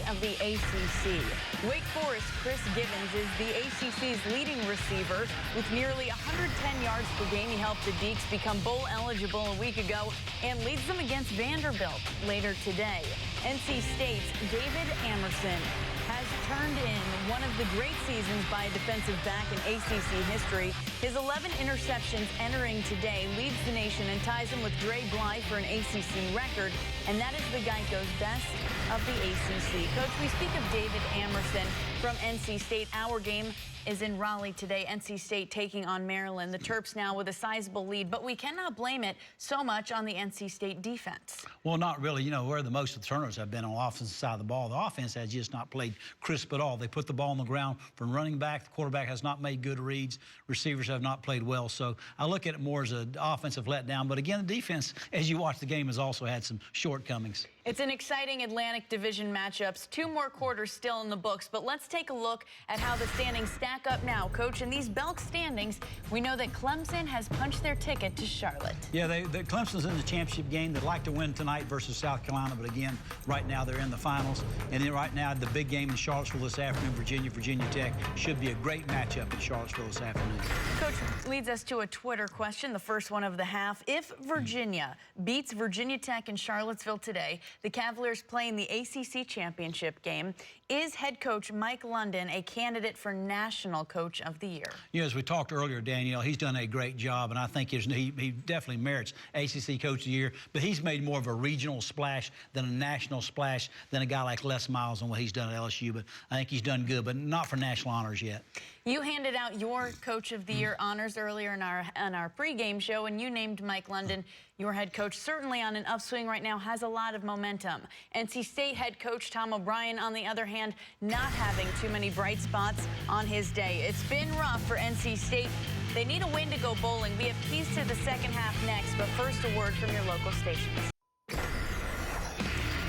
Of the ACC. Wake Forest Chris Givens is the ACC's leading receiver with nearly 110 yards per game. He helped the Deacs become bowl eligible a week ago and leads them against Vanderbilt later today. NC State's David Amerson has turned in one of the great seasons by a defensive back in ACC history. His 11 interceptions entering today leads the nation and ties him with Dre Bly for an ACC record, and that is the Geico's best of the ACC. Coach, we speak of David Amerson from NC State. Our game is in Raleigh today. NC State taking on Maryland. The Terps now with a sizable lead, but we cannot blame it so much on the NC State defense. Well, not really. You know, where the most of the turnovers have been on the offensive side of the ball. The offense has just not played crisp at all. They put the ball on the ground from running back. The quarterback has not made good reads. Receivers have not played well. So I look at it more as an offensive letdown. But again, the defense, as you watch the game, has also had some shortcomings. It's an exciting Atlantic Division matchups. 2 more quarters still in the books, but let's take a look at how the standings stack up now. Coach, in these Belk standings, we know that Clemson has punched their ticket to Charlotte. Yeah, Clemson's in the championship game. They'd like to win tonight versus South Carolina, but again, right now they're in the finals. And then right now, the big game in Charlottesville this afternoon, Virginia Tech, should be a great matchup in Charlottesville this afternoon. Coach, leads us to a Twitter question, the first one of the half. If Virginia beats Virginia Tech in Charlottesville today, the Cavaliers playing the ACC championship game, is head coach Mike London a candidate for national National Coach of the Year. You know, as we talked earlier, Danielle, he's done a great job, and I think he definitely merits ACC Coach of the Year, but he's made more of a regional splash than a national splash than a guy like Les Miles on what he's done at LSU, but I think he's done good, but not for national honors yet. You handed out your Coach of the Year honors earlier in our pregame show, and you named Mike London your head coach. Certainly on an upswing right now, has a lot of momentum. NC State head coach Tom O'Brien, on the other hand, not having too many bright spots on his day. It's been rough for NC State. They need a win to go bowling. We have keys to the second half next, but first a word from your local stations.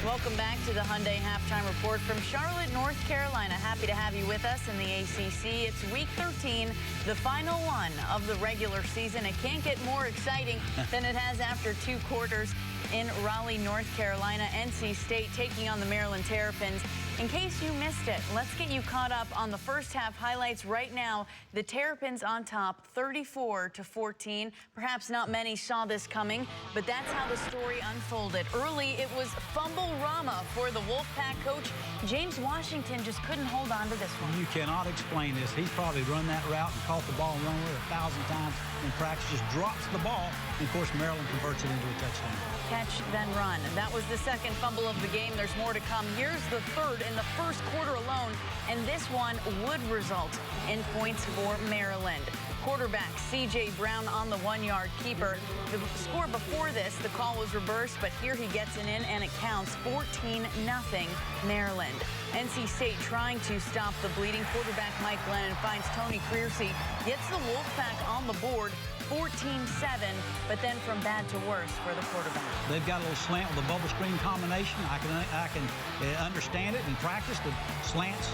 Welcome back to the Hyundai Halftime Report from Charlotte, North Carolina. Happy to have you with us in the ACC. It's Week 13, the final one of the regular season. It can't get more exciting than it has after 2 quarters in Raleigh, North Carolina. NC State taking on the Maryland Terrapins. In case you missed it, let's get you caught up on the first half highlights right now. The Terrapins on top, 34-14. Perhaps not many saw this coming, but that's how the story unfolded. Early, it was fumble-rama for the Wolfpack coach. James Washington just couldn't hold on to this one. You cannot explain this. He's probably run that route and caught the ball and run with it 1,000 times in practice. Just drops the ball, and of course, Maryland converts it into a touchdown. Catch, then run. That was the second fumble of the game. There's more to come. Here's the third in the first quarter alone, and this one would result in points for Maryland. Quarterback C.J. Brown on the 1-yard keeper. The score before this, the call was reversed, but here he gets it in, and it counts 14-0 Maryland. NC State trying to stop the bleeding. Quarterback Mike Lennon finds Tony Crearsey, gets the Wolfpack on the board, 14-7, but then from bad to worse for the quarterback. They've got a little slant with a bubble screen combination. I can understand it in practice. The slants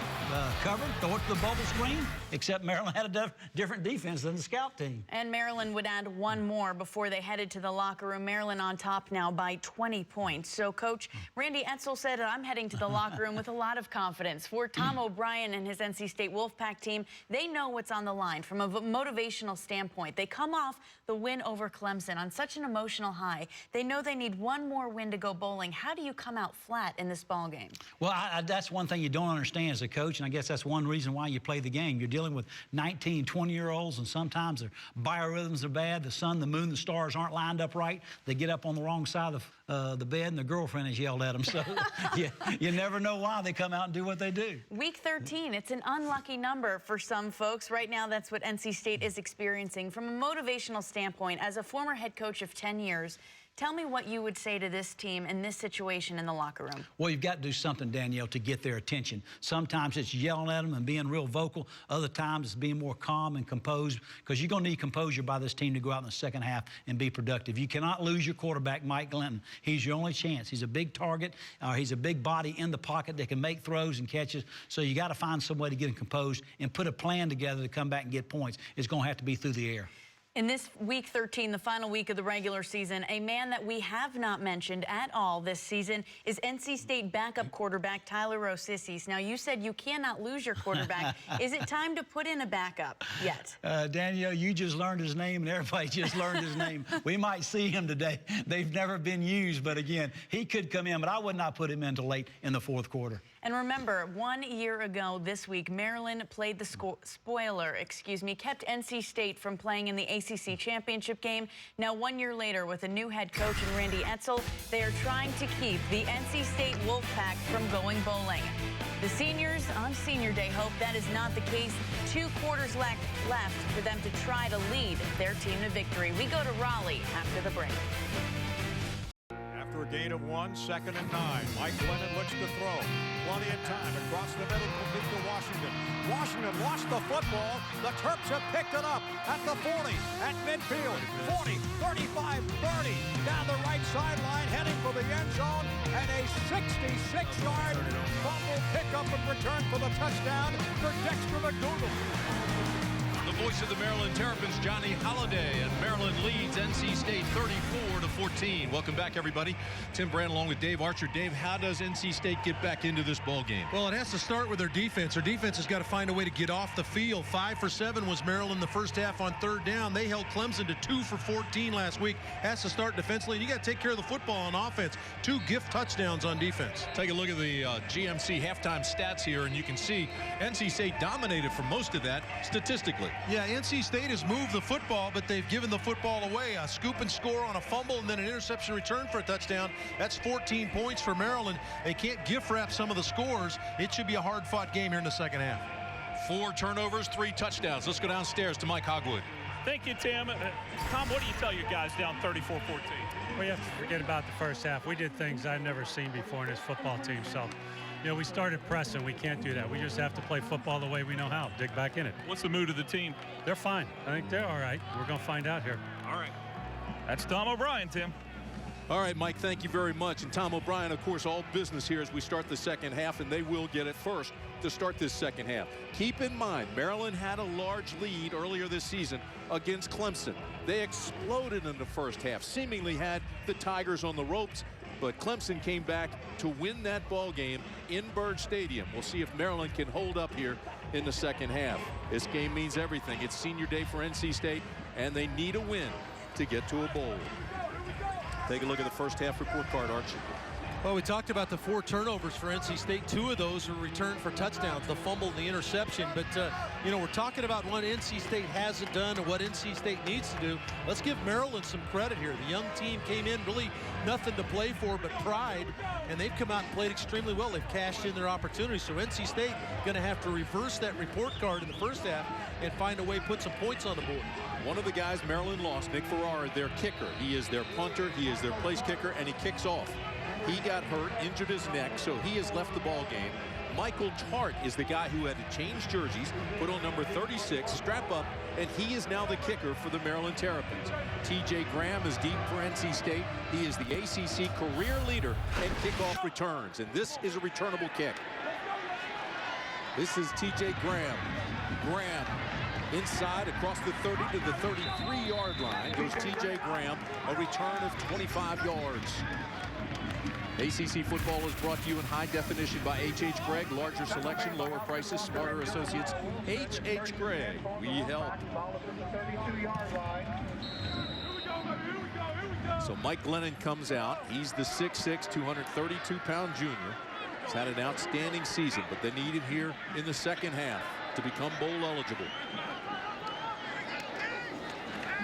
covered, throw it to the bubble screen, except Maryland had a different defense than the scout team. And Maryland would add one more before they headed to the locker room. Maryland on top now by 20 points. So Coach Randy Edsall said, I'm heading to the locker room with a lot of confidence. For Tom O'Brien and his NC State Wolfpack team, they know what's on the line from a motivational standpoint. They come off the win over Clemson on such an emotional high. They know they need one more win to go bowling. How do you come out flat in this ball game? Well, that's one thing you don't understand as a coach, and I guess that's one reason why you play the game. You're dealing with 19, 20-year-olds, and sometimes their biorhythms are bad. The sun, the moon, the stars aren't lined up right. They get up on the wrong side of the bed, and their girlfriend has yelled at them. So you never know why they come out and do what they do. Week 13, it's an unlucky number for some folks. Right now, that's what NC State is experiencing. From a motivational standpoint, as a former head coach of 10 years, tell me what you would say to this team in this situation in the locker room. Well, you've got to do something, Danielle, to get their attention. Sometimes it's yelling at them and being real vocal. Other times it's being more calm and composed, because you're going to need composure by this team to go out in the second half and be productive. You cannot lose your quarterback, Mike Glenton. He's your only chance. He's a big target. He's a big body in the pocket that can make throws and catches. So you got to find some way to get him composed and put a plan together to come back and get points. It's going to have to be through the air. In this Week 13, the final week of the regular season, a man that we have not mentioned at all this season is NC State backup quarterback Tyler Rosissis. Now, you said you cannot lose your quarterback. Is it time to put in a backup yet? Danielle, you just learned his name, and everybody just learned his name. We might see him today. They've never been used, but again, he could come in, but I would not put him in until late in the fourth quarter. And remember, 1 year ago this week, Maryland played the kept NC State from playing in the ACC championship game. Now, 1 year later, with a new head coach in Randy Edsall, they are trying to keep the NC State Wolfpack from going bowling. The seniors on Senior Day hope that is not the case. 2 quarters left for them to try to lead their team to victory. We go to Raleigh after the break. After a gain of 1, 2nd and 9. Mike Lennon looks to throw. Plenty of time across the middle, complete to Washington. Washington lost the football. The Terps have picked it up at the 40, at midfield. 40, 35, 30. Down the right sideline, heading for the end zone. And a 66-yard fumble pickup and return for the touchdown for Dexter McDougal. The voice of the Maryland Terrapins, Johnny Holliday, and Maryland leads NC State 34-14. Welcome back, everybody. Tim Brand along with Dave Archer. Dave, how does NC State get back into this ball game? Well, it has to start with their defense. Their defense has got to find a way to get off the field. 5 for 7 was Maryland the first half on third down. They held Clemson to 2 for 14 last week. Has to start defensively. You got to take care of the football on offense. 2 gift touchdowns on defense. Take a look at the GMC halftime stats here, and you can see NC State dominated for most of that statistically. Yeah, NC State has moved the football, but they've given the football away. A scoop and score on a fumble and then an interception return for a touchdown. That's 14 points for Maryland. They can't gift wrap some of the scores. It should be a hard-fought game here in the second half. 4 turnovers, 3 touchdowns. Let's go downstairs to Mike Hogwood. Thank you, Tim. Tom, what do you tell your guys down 34-14? We have to forget about the first half. We did things I've never seen before in this football team. So, you know, we started pressing. We can't do that. We just have to play football the way we know how. Dig back in it. What's the mood of the team? They're fine. I think they're all right. We're going to find out here. All right. That's Tom O'Brien, Tim. All right, Mike, thank you very much. And Tom O'Brien, of course, all business here as we start the second half, and they will get it first to start this second half. Keep in mind, Maryland had a large lead earlier this season against Clemson. They exploded in the first half, seemingly had the Tigers on the ropes, but Clemson came back to win that ball game in Byrd Stadium. We'll see if Maryland can hold up here in the second half. This game means everything. It's senior day for NC State, and they need a win to get to a bowl. Take a look at the first half report card, Archie. Well, we talked about the 4 turnovers for NC State. 2 of those were returned for touchdowns, the fumble and the interception. But, you know, we're talking about what NC State hasn't done and what NC State needs to do. Let's give Maryland some credit here. The young team came in really nothing to play for but pride, and they've come out and played extremely well. They've cashed in their opportunities. So NC State going to have to reverse that report card in the first half and find a way to put some points on the board. One of the guys Maryland lost, Nick Farrar, their kicker. He is their punter, he is their place kicker, and he kicks off. He got hurt, injured his neck, so he has left the ball game. Michael Tart is the guy who had to change jerseys, put on number 36, strap up, and he is now the kicker for the Maryland Terrapins. TJ Graham is deep for NC State. He is the ACC career leader in kickoff returns, and this is a returnable kick. This is TJ Graham. Graham inside across the 30 to the 33-yard line goes TJ Graham, a return of 25 yards. ACC football is brought to you in high definition by H.H. Gregg. Larger selection, lower prices, smarter associates. H.H. Gregg, we help. So Mike Glennon comes out. He's the 6'6", 232-pound junior. He's had an outstanding season, but they need him here in the second half to become bowl eligible.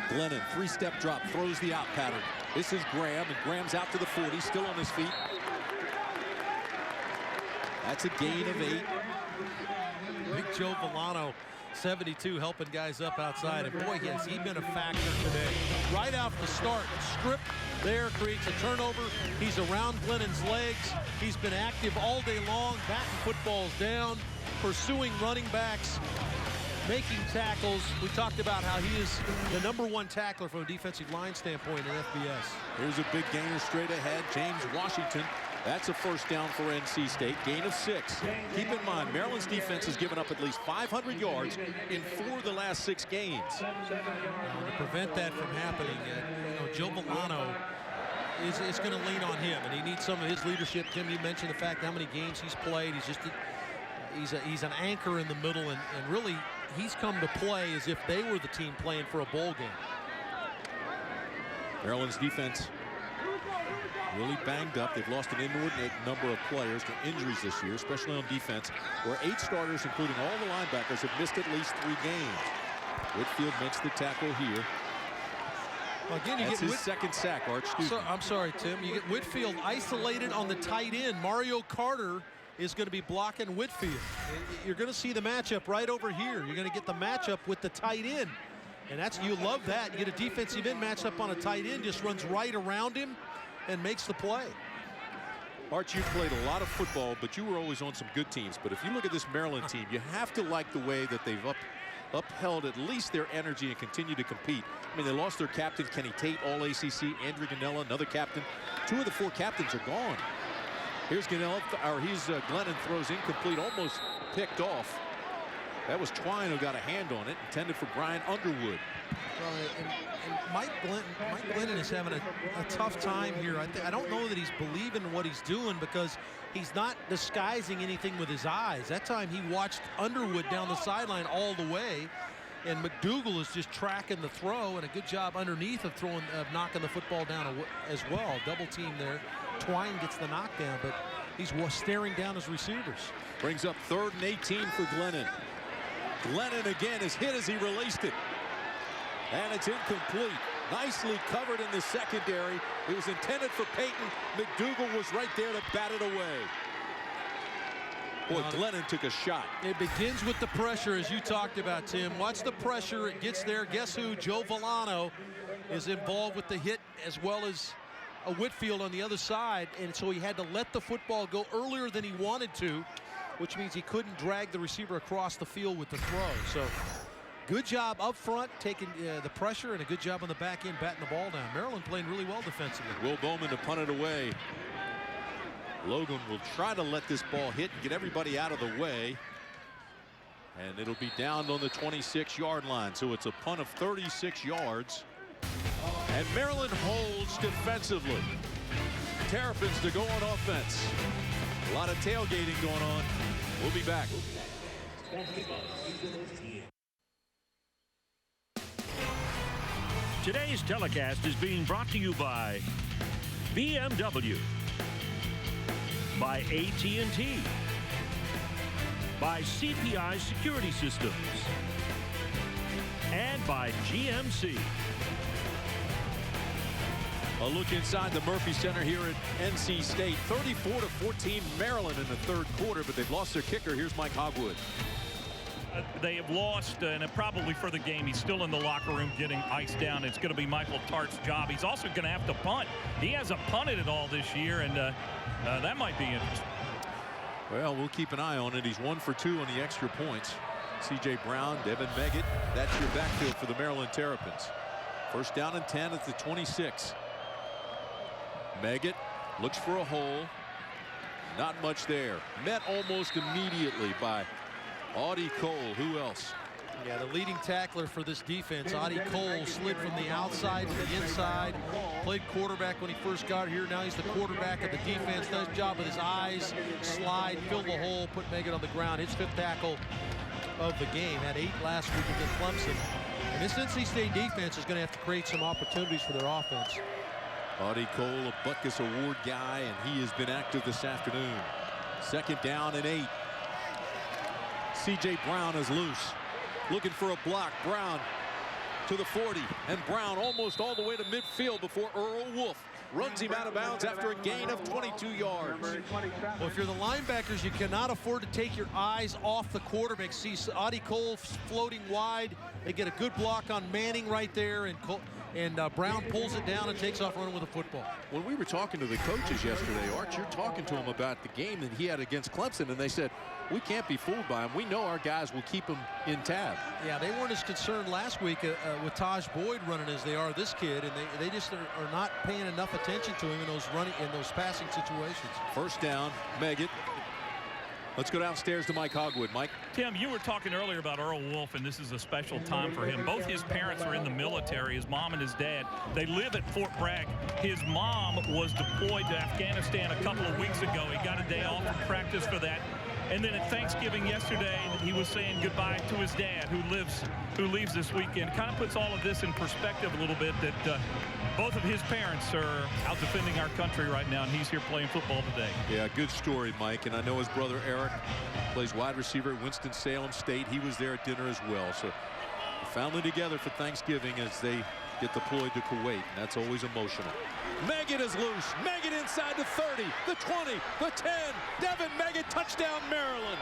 Glennon, 3-step drop, throws the out pattern. This is Graham, and Graham's out to the 40, still on his feet. That's a gain of 8. Big Joe Villano, 72, helping guys up outside. And boy, has he been a factor today. Right off the start, strip there creates a turnover. He's around Glennon's legs. He's been active all day long, batting footballs down, pursuing running backs, making tackles. We talked about how he is the #1 tackler from a defensive line standpoint in FBS. Here's a big gainer straight ahead. James Washington. That's a first down for NC State. Gain of 6. Keep in mind, Maryland's defense has given up at least 500 yards in 4 of the last 6 games. To prevent that from happening, you know, Joe Villano is going to lean on him, and he needs some of his leadership. Tim, you mentioned the fact how many games he's played. He's an anchor in the middle, and really he's come to play as if they were the team playing for a bowl game. Maryland's defense really banged up. They've lost an inordinate number of players to injuries this year, especially on defense, where 8 starters, including all the linebackers, have missed at least 3 games. Whitfield makes the tackle here. Well, again, that's his second sack, Arch. I'm sorry, Tim. You get Whitfield isolated on the tight end. Mario Carter is going to be blocking Whitfield. You're going to see the matchup right over here. You're going to get the matchup with the tight end. And you love that. You get a defensive end matched up on a tight end, just runs right around him and makes the play. Arch, you've played a lot of football, but you were always on some good teams. But if you look at this Maryland team, you have to like the way that they've upheld at least their energy and continue to compete. I mean, they lost their captain, Kenny Tate, all ACC, Andrew Ganella, another captain. 2 of the 4 captains are gone. Here's Glennon throws incomplete, almost picked off. That was Twine who got a hand on it, intended for Brian Underwood. Well, and Mike Glennon is having a tough time here. I don't know that he's believing what he's doing, because he's not disguising anything with his eyes. That time he watched Underwood down the sideline all the way, and McDougal is just tracking the throw, and a good job underneath of knocking the football down as well. Double team there. Twine gets the knockdown, but he's staring down his receivers. Brings up 3rd and 18 for Glennon. Glennon again is hit as he released it. And it's incomplete. Nicely covered in the secondary. It was intended for Peyton. McDougal was right there to bat it away. Boy, Glennon took a shot. It begins with the pressure, as you talked about, Tim. Watch the pressure. It gets there. Guess who? Joe Villano is involved with the hit, as well as a Whitfield on the other side. And so he had to let the football go earlier than he wanted to, which means he couldn't drag the receiver across the field with the throw. So good job up front, taking the pressure, and a good job on the back end, batting the ball down. Maryland playing really well defensively. Will Bowman to punt it away. Logan will try to let this ball hit and get everybody out of the way. And it'll be down on the 26-yard line. So it's a punt of 36 yards. And Maryland holds defensively. Terrapins to go on offense. A lot of tailgating going on. We'll be back. Today's telecast is being brought to you by BMW, by AT&T, by CPI Security Systems, and by GMC. A look inside the Murphy Center here at NC State. 34-14 Maryland in the 3rd quarter, but they've lost their kicker. Here's Mike Hogwood. They have lost, and probably for the game. He's still in the locker room getting iced down. It's going to be Michael Tartt's job. He's also going to have to punt. He hasn't punted at all this year, and that might be interesting. Well, we'll keep an eye on it. He's 1 for 2 on the extra points. C.J. Brown, Devin Meggett. That's your backfield for the Maryland Terrapins. 1st down and 10 at the 26. Meggett looks for a hole. Not much there. Met almost immediately by Audie Cole. Who else? Yeah, the leading tackler for this defense, Audie Cole, slid from the outside to the inside. Played quarterback when he first got here. Now he's the quarterback of the defense. Nice job with his eyes. Slide, fill the hole, put Meggett on the ground. His 5th tackle of the game. Had 8 last week against Clemson. And this NC State defense is going to have to create some opportunities for their offense. Audie Cole, a Butkus Award guy, and he has been active this afternoon. 2nd down and 8. C.J. Brown is loose. Looking for a block. Brown to the 40. And Brown almost all the way to midfield before Earl Wolf runs him out of bounds after a gain of 22 yards. Well, if you're the linebackers, you cannot afford to take your eyes off the quarterback. See Audie Cole floating wide. They get a good block on Manning right there, and Brown pulls it down and takes off running with the football. When we were talking to the coaches yesterday, Art, you're talking to them about the game that he had against Clemson, and they said, we can't be fooled by him. We know our guys will keep him in tab. Yeah, they weren't as concerned last week with Taj Boyd running as they are this kid, and they just are not paying enough attention to him in those passing situations. 1st down, Meggett. Let's go downstairs to Mike Hogwood. Mike. Tim, you were talking earlier about Earl Wolf, and this is a special time for him. Both his parents are in the military, his mom and his dad. They live at Fort Bragg. His mom was deployed to Afghanistan a couple of weeks ago. He got a day off from practice for that. And then at Thanksgiving yesterday, he was saying goodbye to his dad, who leaves this weekend. Kind of puts all of this in perspective a little bit, that both of his parents are out defending our country right now, and he's here playing football today. Yeah, good story, Mike. And I know his brother Eric plays wide receiver at Winston-Salem State. He was there at dinner as well. So the family together for Thanksgiving as they get deployed to Kuwait, and that's always emotional. Meggett is loose. Meggett inside the 30, the 20, the 10. Devin Meggett, touchdown Maryland.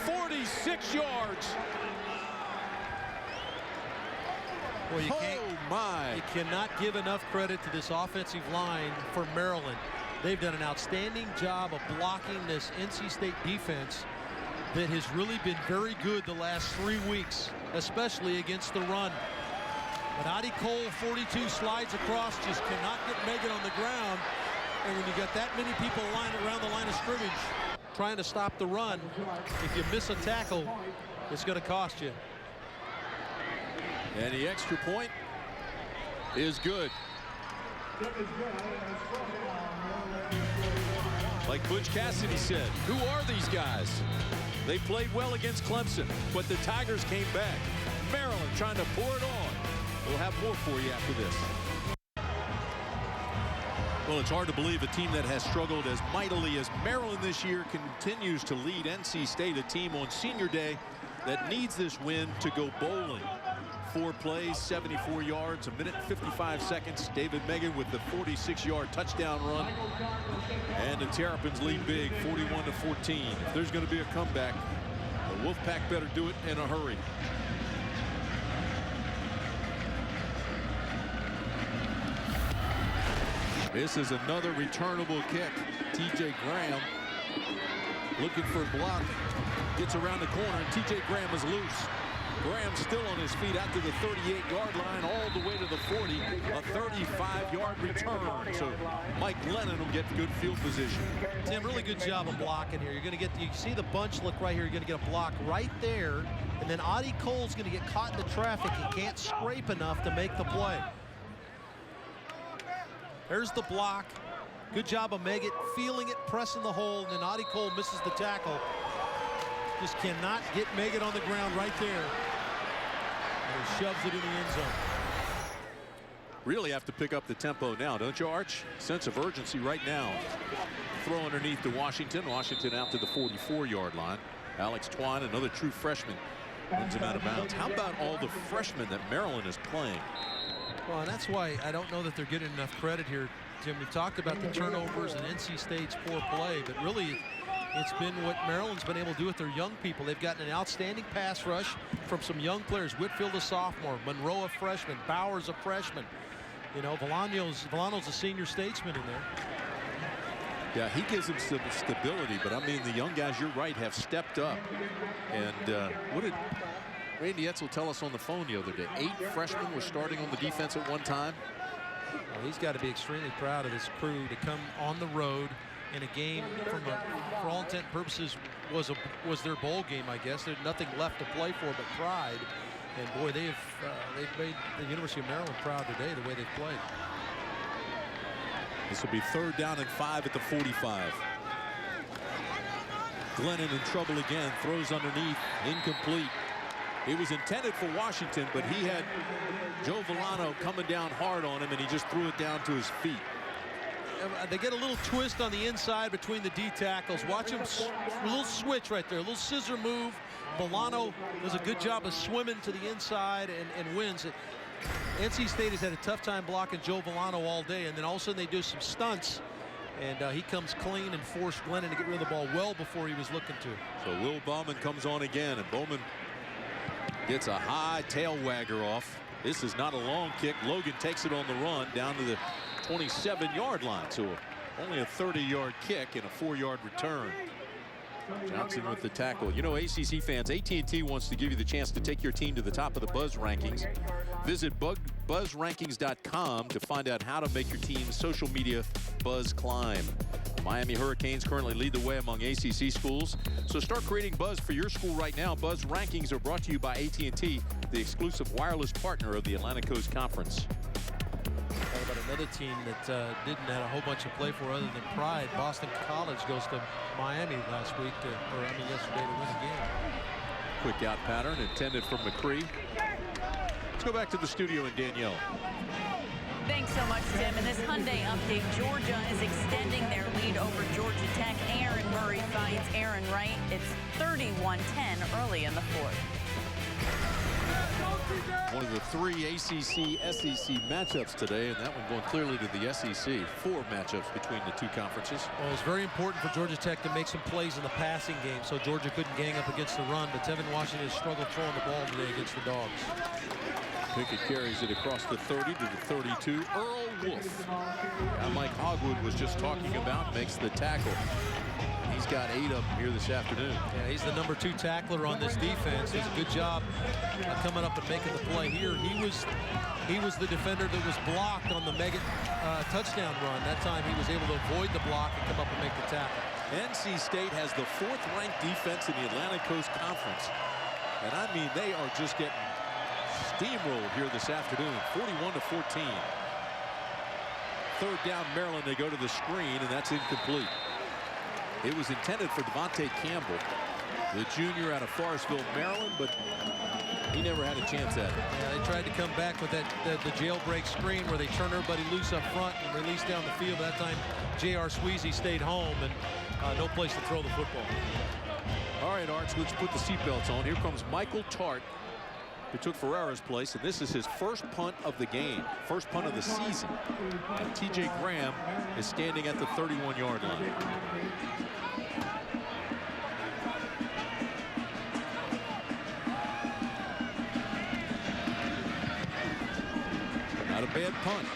46 yards. Well, you cannot give enough credit to this offensive line for Maryland. They've done an outstanding job of blocking this NC State defense that has really been very good the last 3 weeks, especially against the run. But Audie Cole, 42, slides across, just cannot get Meggett on the ground. And when you got that many people lined around the line of scrimmage, trying to stop the run. If you miss a tackle, it's going to cost you. And the extra point is good. Like Butch Cassidy said, who are these guys? They played well against Clemson, but the Tigers came back. Maryland trying to pour it on. We'll have more for you after this. Well, it's hard to believe a team that has struggled as mightily as Maryland this year continues to lead NC State, a team on senior day that needs this win to go bowling. 4 plays, 74 yards, a minute and 55 seconds. David Megan with the 46-yard touchdown run. And the Terrapins lead big, 41-14. If there's going to be a comeback, the Wolfpack better do it in a hurry. This is another returnable kick. TJ Graham looking for blocking. Gets around the corner, and TJ Graham is loose. Graham still on his feet out to the 38-yard line, all the way to the 40. A 35-yard return. So Mike Lennon will get good field position. Tim, really good job of blocking here. You're going to get, you see the bunch look right here. You're going to get a block right there. And then Audie Cole's going to get caught in the traffic. He can't scrape enough to make the play. There's the block. Good job of Meggett feeling it, pressing the hole, and then Audie Cole misses the tackle. Just cannot get Meggett on the ground right there. And he shoves it in the end zone. Really have to pick up the tempo now, don't you, Arch? Sense of urgency right now. Throw underneath to Washington. Washington out to the 44-yard line. Alex Twine, another true freshman, runs him out of bounds. How about all the freshmen that Maryland is playing? Well, and that's why I don't know that they're getting enough credit here, Tim. We talked about the turnovers and NC State's poor play, but really it's been what Maryland's been able to do with their young people. They've gotten an outstanding pass rush from some young players. Whitfield, a sophomore, Monroe, a freshman, Bowers, a freshman. You know, Villano's a senior statesman in there. Yeah, he gives them some stability, but I mean, the young guys, you're right, have stepped up. And what did Randy Etzel tell us on the phone the other day? 8 freshmen were starting on the defense at one time. Well, he's got to be extremely proud of this crew to come on the road in a game for all intent and purposes was their bowl game, I guess. There's nothing left to play for but pride. And boy, they've made the University of Maryland proud today the way they've played. This will be 3rd down and 5 at the 45. Glennon in trouble again, throws underneath, incomplete. It was intended for Washington, but he had Joe Villano coming down hard on him, and he just threw it down to his feet. They get a little twist on the inside between the D tackles. Watch him, a little switch right there, a little scissor move. Villano does a good job of swimming to the inside and wins it. NC State has had a tough time blocking Joe Villano all day, and then all of a sudden they do some stunts, and he comes clean and forced Glennon to get rid of the ball well before he was looking to. So Will Bowman comes on again, and Bowman gets a high tail wagger off. This is not a long kick. Logan takes it on the run down to the 27-yard line. So only a 30-yard kick and a 4-yard return. Johnson with the tackle. You know, ACC fans, AT&T wants to give you the chance to take your team to the top of the Buzz Rankings. Visit buzzrankings.com to find out how to make your team's social media buzz climb. Miami Hurricanes currently lead the way among ACC schools. So start creating buzz for your school right now. Buzz Rankings are brought to you by AT&T, the exclusive wireless partner of the Atlantic Coast Conference. How about another team that didn't have a whole bunch to play for other than pride? Boston College goes to Miami yesterday to win a game. Quick out pattern intended from McCree. Let's go back to the studio and Danielle. Thanks so much, Tim. In this Hyundai update, Georgia is extending their lead over Georgia Tech. Aaron Murray finds Aaron Wright. It's 31-10 early in the 4th. One of the 3 ACC-SEC matchups today, and that one going clearly to the SEC. 4 matchups between the 2 conferences. Well, it's very important for Georgia Tech to make some plays in the passing game, so Georgia couldn't gang up against the run, but Tevin Washington has struggled throwing the ball today against the Dogs. Pickett carries it across the 30 to the 32. Earl Wolf. Now Mike Hogwood was just talking about, makes the tackle. He's got 8 of them here this afternoon. Yeah, he's the number 2 tackler on this defense. Does a good job coming up and making the play here. He was the defender that was blocked on the Meggett touchdown run. That time he was able to avoid the block and come up and make the tackle. NC State has the 4th-ranked defense in the Atlantic Coast Conference. And I mean, they are just getting steamrolled here this afternoon, 41-14. 3rd down, Maryland. They go to the screen, and that's incomplete. It was intended for Devontae Campbell, the junior out of Forestville, Maryland, but he never had a chance at it. Yeah, they tried to come back with that the jailbreak screen where they turn everybody loose up front and release down the field. That time, J.R. Sweezy stayed home, and no place to throw the football. All right, Arch, let's put the seatbelts on. Here comes Michael Tart, who took Ferrara's place, and this is his first punt of the game, first punt of the season. And T.J. Graham is standing at the 31-yard line. Not a bad punt.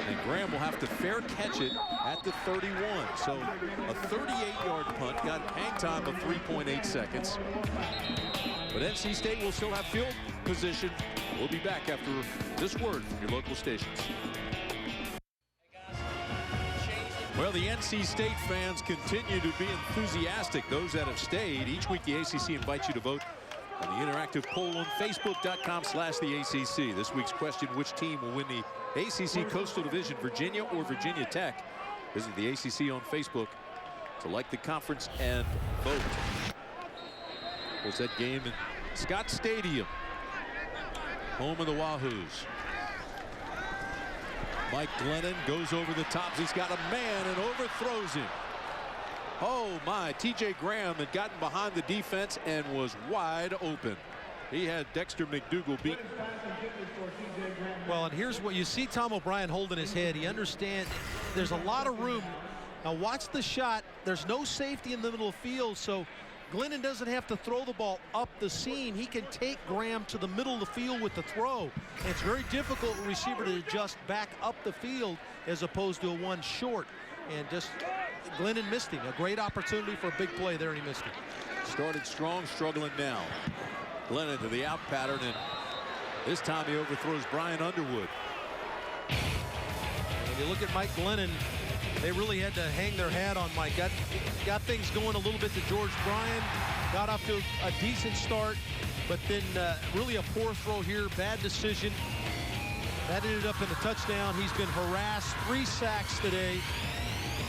And Graham will have to fair catch it at the 31. So a 38-yard punt, got hang time of 3.8 seconds. But NC State will still have field position. We'll be back after this word from your local stations. Well, the NC State fans continue to be enthusiastic, those that have stayed. Each week, the ACC invites you to vote on the interactive poll on Facebook.com/the ACC. This week's question, which team will win the ACC Coastal Division, Virginia or Virginia Tech? Visit the ACC on Facebook to like the conference and vote. Was that game in Scott Stadium, home of the Wahoos. Mike Glennon goes over the top. He's got a man and overthrows him. Oh my, T.J. Graham had gotten behind the defense and was wide open. He had Dexter McDougal beaten. Well, and here's what you see: Tom O'Brien holding his head. He understands there's a lot of room. Now watch the shot. There's no safety in the middle of the field, so Glennon doesn't have to throw the ball up the seam. He can take Graham to the middle of the field with the throw. And it's very difficult for a receiver to adjust back up the field as opposed to a one short. And just Glennon missed him. A great opportunity for a big play there, and he missed it. Started strong, struggling now. Glennon to the out pattern, and this time he overthrows Brian Underwood. When you look at Mike Glennon, they really had to hang their hat on Mike. Got things going a little bit to George Bryan. Got off to a decent start, but then really a poor throw here. Bad decision. That ended up in a touchdown. He's been harassed. 3 sacks today.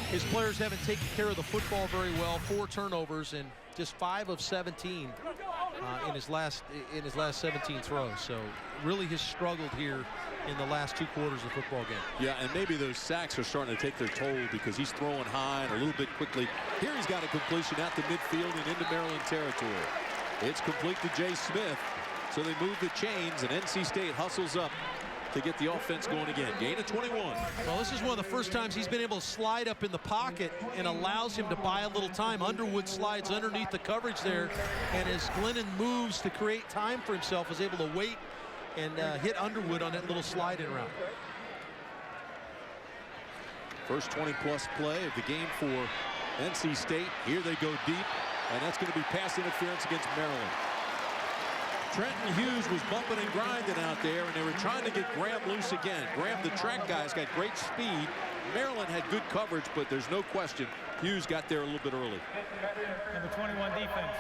His players haven't taken care of the football very well. 4 turnovers and just 5 of 17 in his last 17 throws. So really has struggled here in the last 2 quarters of the football game. Yeah, and maybe those sacks are starting to take their toll because he's throwing high and a little bit quickly. Here he's got a completion out to midfield and into Maryland territory. It's complete to Jay Smith. So they move the chains, and NC State hustles up to get the offense going again. Gain of 21. Well, this is one of the first times he's been able to slide up in the pocket and allows him to buy a little time. Underwood slides underneath the coverage there, and as Glennon moves to create time for himself, is able to wait and hit Underwood on that little slide-in route. First 20-plus play of the game for NC State. Here they go deep, and that's going to be pass interference against Maryland. Trenton Hughes was bumping and grinding out there, and they were trying to get Graham loose again. Graham, the track guy's got great speed. Maryland had good coverage, but there's no question Hughes got there a little bit early. Number 21 defense,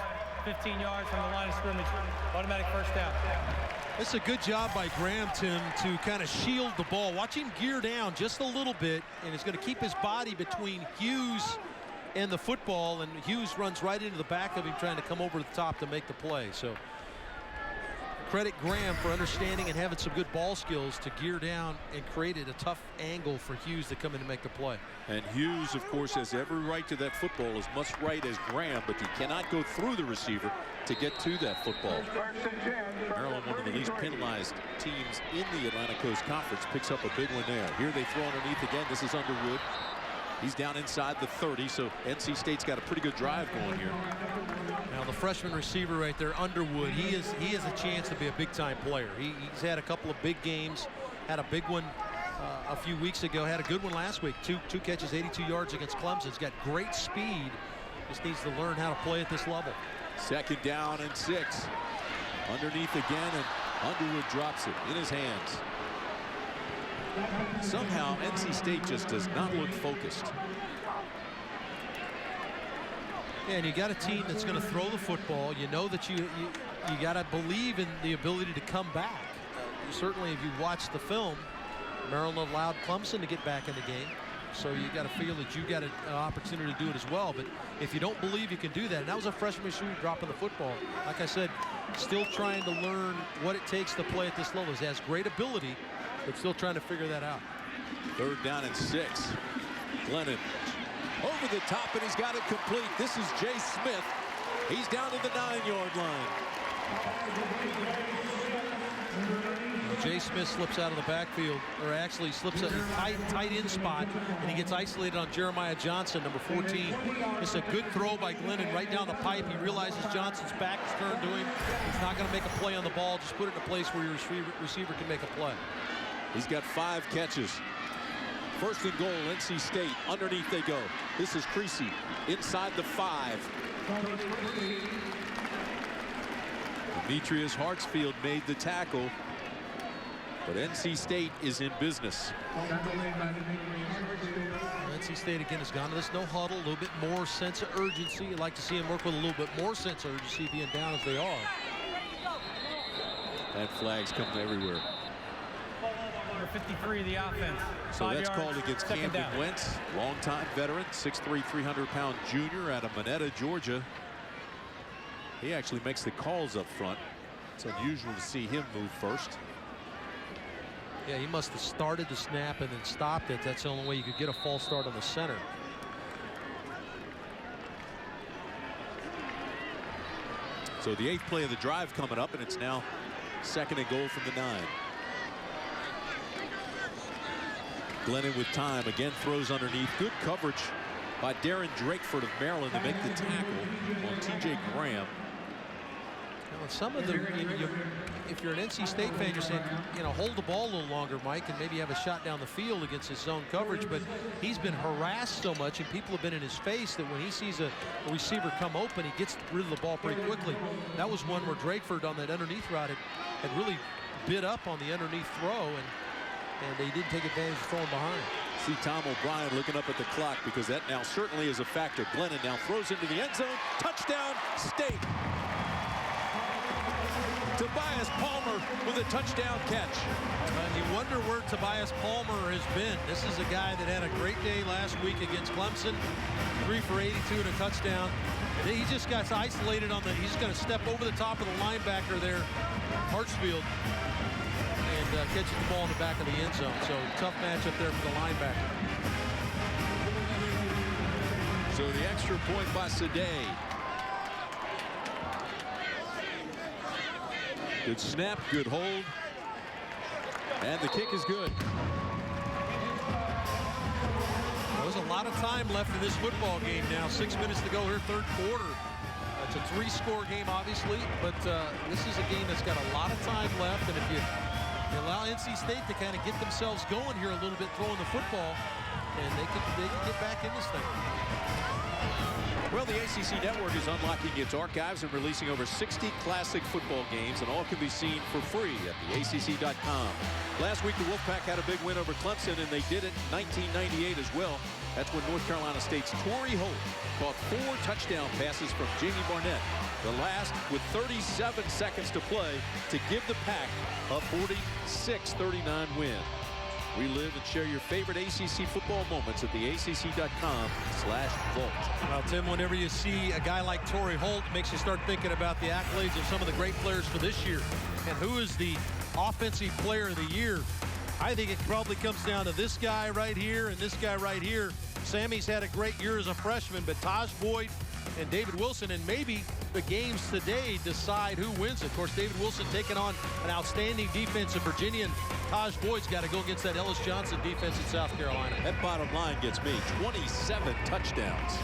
15 yards from the line of scrimmage, automatic first down. It's a good job by Graham, Tim, to kind of shield the ball. Watch him gear down just a little bit, and he's going to keep his body between Hughes and the football, and Hughes runs right into the back of him trying to come over the top to make the play. So credit Graham for understanding and having some good ball skills to gear down and created a tough angle for Hughes to come in and make the play. And Hughes, of course, has every right to that football, as much right as Graham, but he cannot go through the receiver to get to that football. Maryland, one of the least penalized teams in the Atlantic Coast Conference, picks up a big one there. Here they throw underneath again. This is Underwood. He's down inside the 30, so NC State's got a pretty good drive going here. Now the freshman receiver right there, Underwood, he has a chance to be a big-time player. He's had a couple of big games, had a big one a few weeks ago, had a good one last week. Two catches, 82 yards against Clemson. He's got great speed. Just needs to learn how to play at this level. Second down and 6. Underneath again, and Underwood drops it in his hands. Somehow NC State just does not look focused. And you got a team that's going to throw the football. You know that you got to believe in the ability to come back. Certainly, if you watch the film, Maryland allowed Clemson to get back in the game. So you got to feel that you got an opportunity to do it as well. But if you don't believe you can do that, and that was a freshman shooter dropping the football. Like I said, still trying to learn what it takes to play at this level. He has great ability, but still trying to figure that out. 3rd down and 6. Glennon over the top, and he's got it complete. This is Jay Smith. He's down to the 9-yard line. Jay Smith slips out of the backfield, or actually slips at a tight end spot, and he gets isolated on Jeremiah Johnson, number 14. It's a good throw by Glennon right down the pipe. He realizes Johnson's back is turned to him. He's not going to make a play on the ball. Just put it in a place where your receiver can make a play. He's got 5 catches. 1st and goal, NC State. Underneath they go. This is Creasy inside the 5. Demetrius Hartsfield made the tackle, but NC State is in business. NC State again has gone to this no huddle, a little bit more sense of urgency. You'd like to see them work with a little bit more sense of urgency being down as they are. That flag's coming everywhere. Number 53 of the offense. So that's called against Camden Wentz, longtime veteran, 6'3", 300-pound junior out of Monetta, Georgia. He actually makes the calls up front. It's unusual to see him move first. Yeah, he must have started the snap and then stopped it. That's the only way you could get a false start on the center. So the 8th play of the drive coming up, and it's now 2nd and goal from the 9. Glennon with time, again throws underneath. Good coverage by Darren Drakeford of Maryland to make the tackle on T.J. Graham. Now, some of the, if you're an NC State fan, you're saying, hold the ball a little longer, Mike, and maybe have a shot down the field against his zone coverage. But he's been harassed so much, and people have been in his face, that when he sees a receiver come open, he gets rid of the ball pretty quickly. That was one where Drakeford on that underneath route had really bit up on the underneath throw, and they didn't take advantage of throwing behind. See Tom O'Brien looking up at the clock, because that now certainly is a factor. Glennon now throws into the end zone. Touchdown, State. Tobias Palmer with a touchdown catch. You wonder where Tobias Palmer has been. This is a guy that had a great day last week against Clemson. 3 for 82 and a touchdown. And he just got isolated on he's going to step over the top of the linebacker there, Hartsfield, and catches the ball in the back of the end zone. So tough matchup there for the linebacker. So the extra point by Sadeh. Good snap, good hold. And the kick is good. There's a lot of time left in this football game now. 6 minutes to go here, 3rd quarter. It's a 3-score game, obviously, but this is a game that's got a lot of time left. And if you allow NC State to kind of get themselves going here a little bit throwing the football, and they can get back in this thing. Well, the ACC Network is unlocking its archives and releasing over 60 classic football games, and all can be seen for free at theacc.com. Last week, the Wolfpack had a big win over Clemson, and they did it in 1998 as well. That's when North Carolina State's Torrey Holt caught 4 touchdown passes from Jamie Barnett, the last with 37 seconds to play to give the Pack a 46-39 win. Relive and share your favorite ACC football moments at theacc.com/vault. Well, Tim, whenever you see a guy like Torrey Holt, it makes you start thinking about the accolades of some of the great players for this year. And who is the offensive player of the year? I think it probably comes down to this guy right here and this guy right here. Sammy's had a great year as a freshman, but Taj Boyd and David Wilson, and maybe the games today decide who wins it. Of course, David Wilson taking on an outstanding defense in Virginia, and Taj Boyd's got to go against that Ellis Johnson defense in South Carolina. That bottom line gets me 27 touchdowns.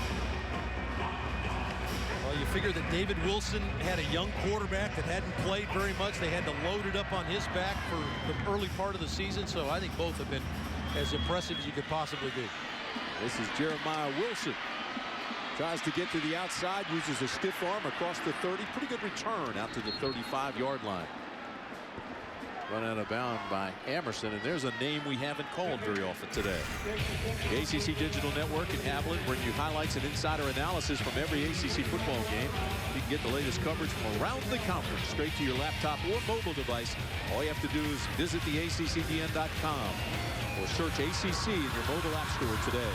Well, you figure that David Wilson had a young quarterback that hadn't played very much. They had to load it up on his back for the early part of the season, so I think both have been as impressive as you could possibly be. This is Jeremiah Wilson. Tries to get to the outside, uses a stiff arm across the 30. Pretty good return out to the 35-yard line. Run out of bounds by Emerson, and there's a name we haven't called very often today. The ACC Digital Network and Haviland bring you highlights and insider analysis from every ACC football game. You can get the latest coverage from around the conference straight to your laptop or mobile device. All you have to do is visit theaccdn.com or search ACC in your mobile app store today.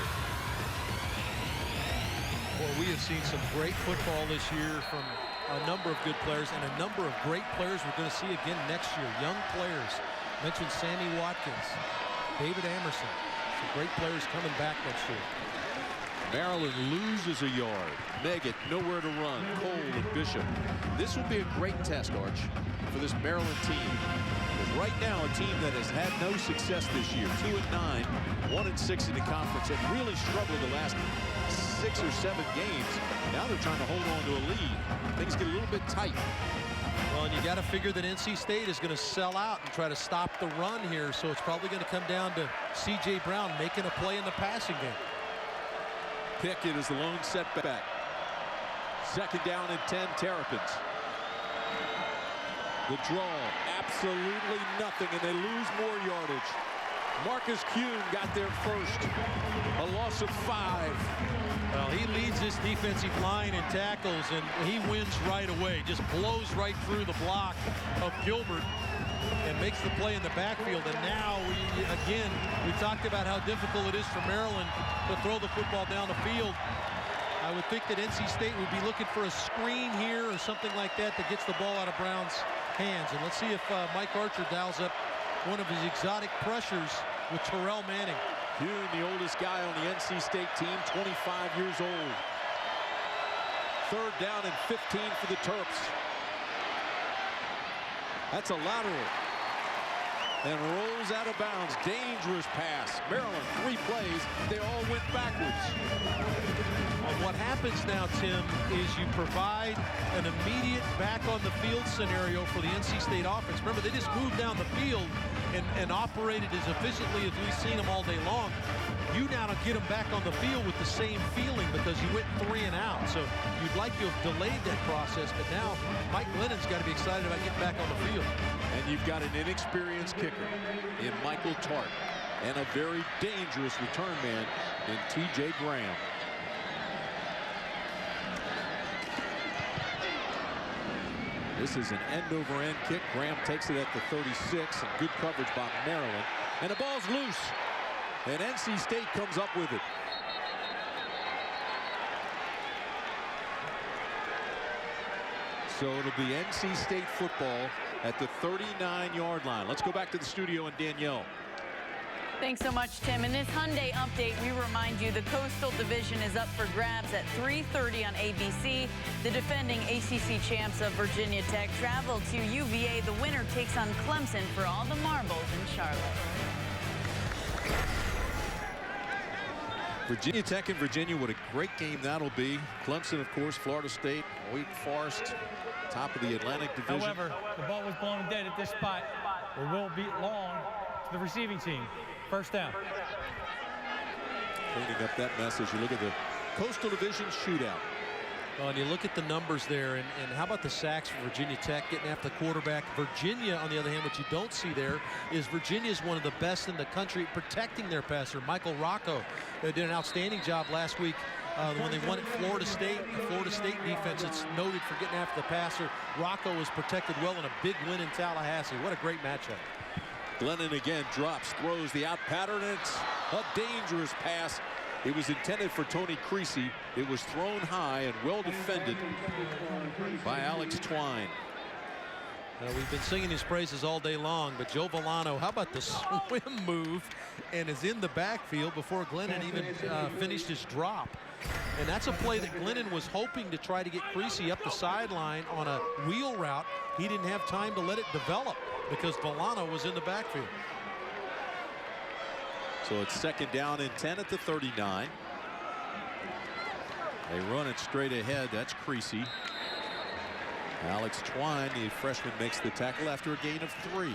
Well, we have seen some great football this year from a number of good players and a number of great players we're going to see again next year. Young players. Mentioned Sammy Watkins, David Emerson. Some great players coming back next year. Maryland loses a yard. Meggett nowhere to run. Cole and Bishop. This will be a great test, Arch, for this Maryland team. Because right now, a team that has had no success this year, 2-9, 1-6 in the conference, and really struggled the last 6 or 7 games. Now they're trying to hold on to a lead. Things get a little bit tight. Well, and you got to figure that NC State is going to sell out and try to stop the run here. So it's probably going to come down to C.J. Brown making a play in the passing game. Pickett is the lone setback. 2nd down and 10, Terrapins. The draw, absolutely nothing, and they lose more yardage. Marcus Kuhn got there first. A loss of 5. Well, he leads this defensive line in tackles, and he wins right away. Just blows right through the block of Gilbert and makes the play in the backfield. And now, we talked about how difficult it is for Maryland to throw the football down the field. I would think that NC State would be looking for a screen here or something like that that gets the ball out of Brown's hands. And let's see if Mike Archer dials up one of his exotic pressures with Terrell Manning. Kuhn, the oldest guy on the NC State team, 25 years old. 3rd down and 15 for the Terps. That's a lateral. And rolls out of bounds. Dangerous pass. Maryland, 3 plays. They all went backwards. And what happens now, Tim, is you provide an immediate back-on-the-field scenario for the NC State offense. Remember, they just moved down the field and operated as efficiently as we've seen them all day long. You now get them back on the field with the same feeling because you went 3 and out. So you'd like to have delayed that process, but now Mike Glennon's got to be excited about getting back on the field. And you've got an inexperienced kicker in Michael Tart and a very dangerous return man in T.J. Graham. This is an end-over-end kick. Graham takes it at the 36, and good coverage by Maryland. And the ball's loose, and NC State comes up with it. So it'll be NC State football at the 39-yard line. Let's go back to the studio and Danielle. Thanks so much, Tim. In this Hyundai update, we remind you the Coastal Division is up for grabs at 3:30 on ABC. The defending ACC champs of Virginia Tech travel to UVA. The winner takes on Clemson for all the marbles in Charlotte. Virginia Tech and Virginia, what a great game that'll be. Clemson, of course, Florida State, Wake Forest, top of the Atlantic Division. However, the ball was blown dead at this spot. It will be long to the receiving team. 1st down. Cleaning up that mess as you look at the Coastal Division shootout. Well, and you look at the numbers there, and how about the sacks for Virginia Tech getting after the quarterback. Virginia, on the other hand, what you don't see there is Virginia is one of the best in the country protecting their passer. Michael Rocco did an outstanding job last week when they won at Florida State. The Florida State defense, it's noted for getting after the passer. Rocco was protected well in a big win in Tallahassee. What a great matchup. Glennon again drops, throws the out pattern, and it's a dangerous pass. It was intended for Tony Creasy. It was thrown high and well defended by Alex Twine. We've been singing his praises all day long, but Joe Villano, how about the swim move, and is in the backfield before Glennon even finished his drop. And that's a play that Glennon was hoping to try to get Creasy up the sideline on a wheel route. He didn't have time to let it develop because Villano was in the backfield. So it's 2nd down and 10 at the 39. They run it straight ahead. That's Creasy. Alex Twine, the freshman, makes the tackle after a gain of 3.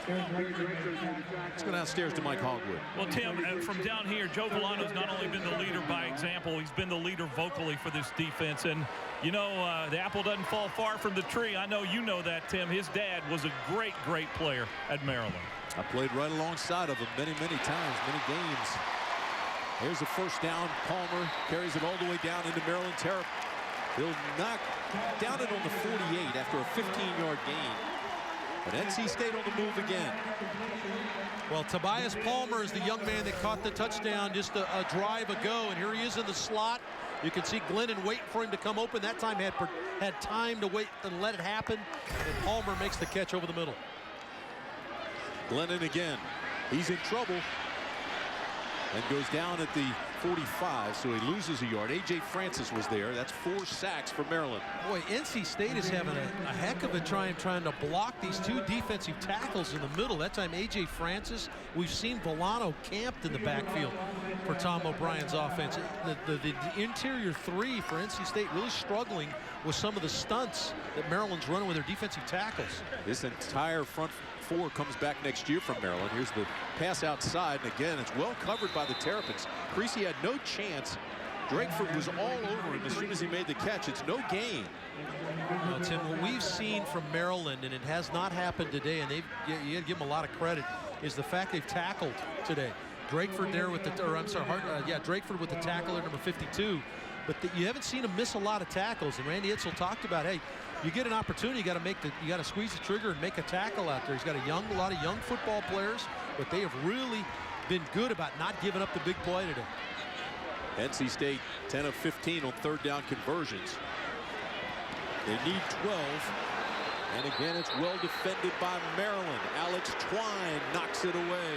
Let's go downstairs to Mike Hogwood. Well, Tim, from down here, Joe Villano's not only been the leader by example, example. He's been the leader vocally for this defense. And, you know, the apple doesn't fall far from the tree. I know you know that, Tim. His dad was a great, great player at Maryland. I played right alongside of him many, many times, many games. Here's the first down. Palmer carries it all the way down into Maryland territory. He'll knock down it on the 48 after a 15-yard gain. But NC State on the move again. Well, Tobias Palmer is the young man that caught the touchdown just a drive ago, and here he is in the slot. You can see Glennon waiting for him to come open. That time had time to wait and let it happen, and Palmer makes the catch over the middle. Glennon again. He's in trouble and goes down at the 45, so he loses a yard. A.J. Francis was there. That's 4 sacks for Maryland. Boy, NC State is having a heck of a trying to block these 2 defensive tackles in the middle. That time, A.J. Francis. We've seen Volano camped in the backfield for Tom O'Brien's offense. The interior 3 for NC State really struggling with some of the stunts that Maryland's running with their defensive tackles. This entire front 4 comes back next year from Maryland. Here's the pass outside, and again, it's well covered by the Terrapins. Creasy had no chance. Drakeford was all over him as soon as he made the catch. It's no gain. Well, Tim, what we've seen from Maryland, and it has not happened today, and you got to give them a lot of credit, is the fact they've tackled today. Drakeford there with the, Drakeford with the tackle at number 52. But you haven't seen him miss a lot of tackles. And Randy Edsall talked about, hey, you get an opportunity, you got to squeeze the trigger and make a tackle out there. He's got a lot of young football players, but they have really been good about not giving up the big play today. NC State 10 of 15 on 3rd down conversions. They need 12. And again, it's well defended by Maryland. Alex Twine knocks it away.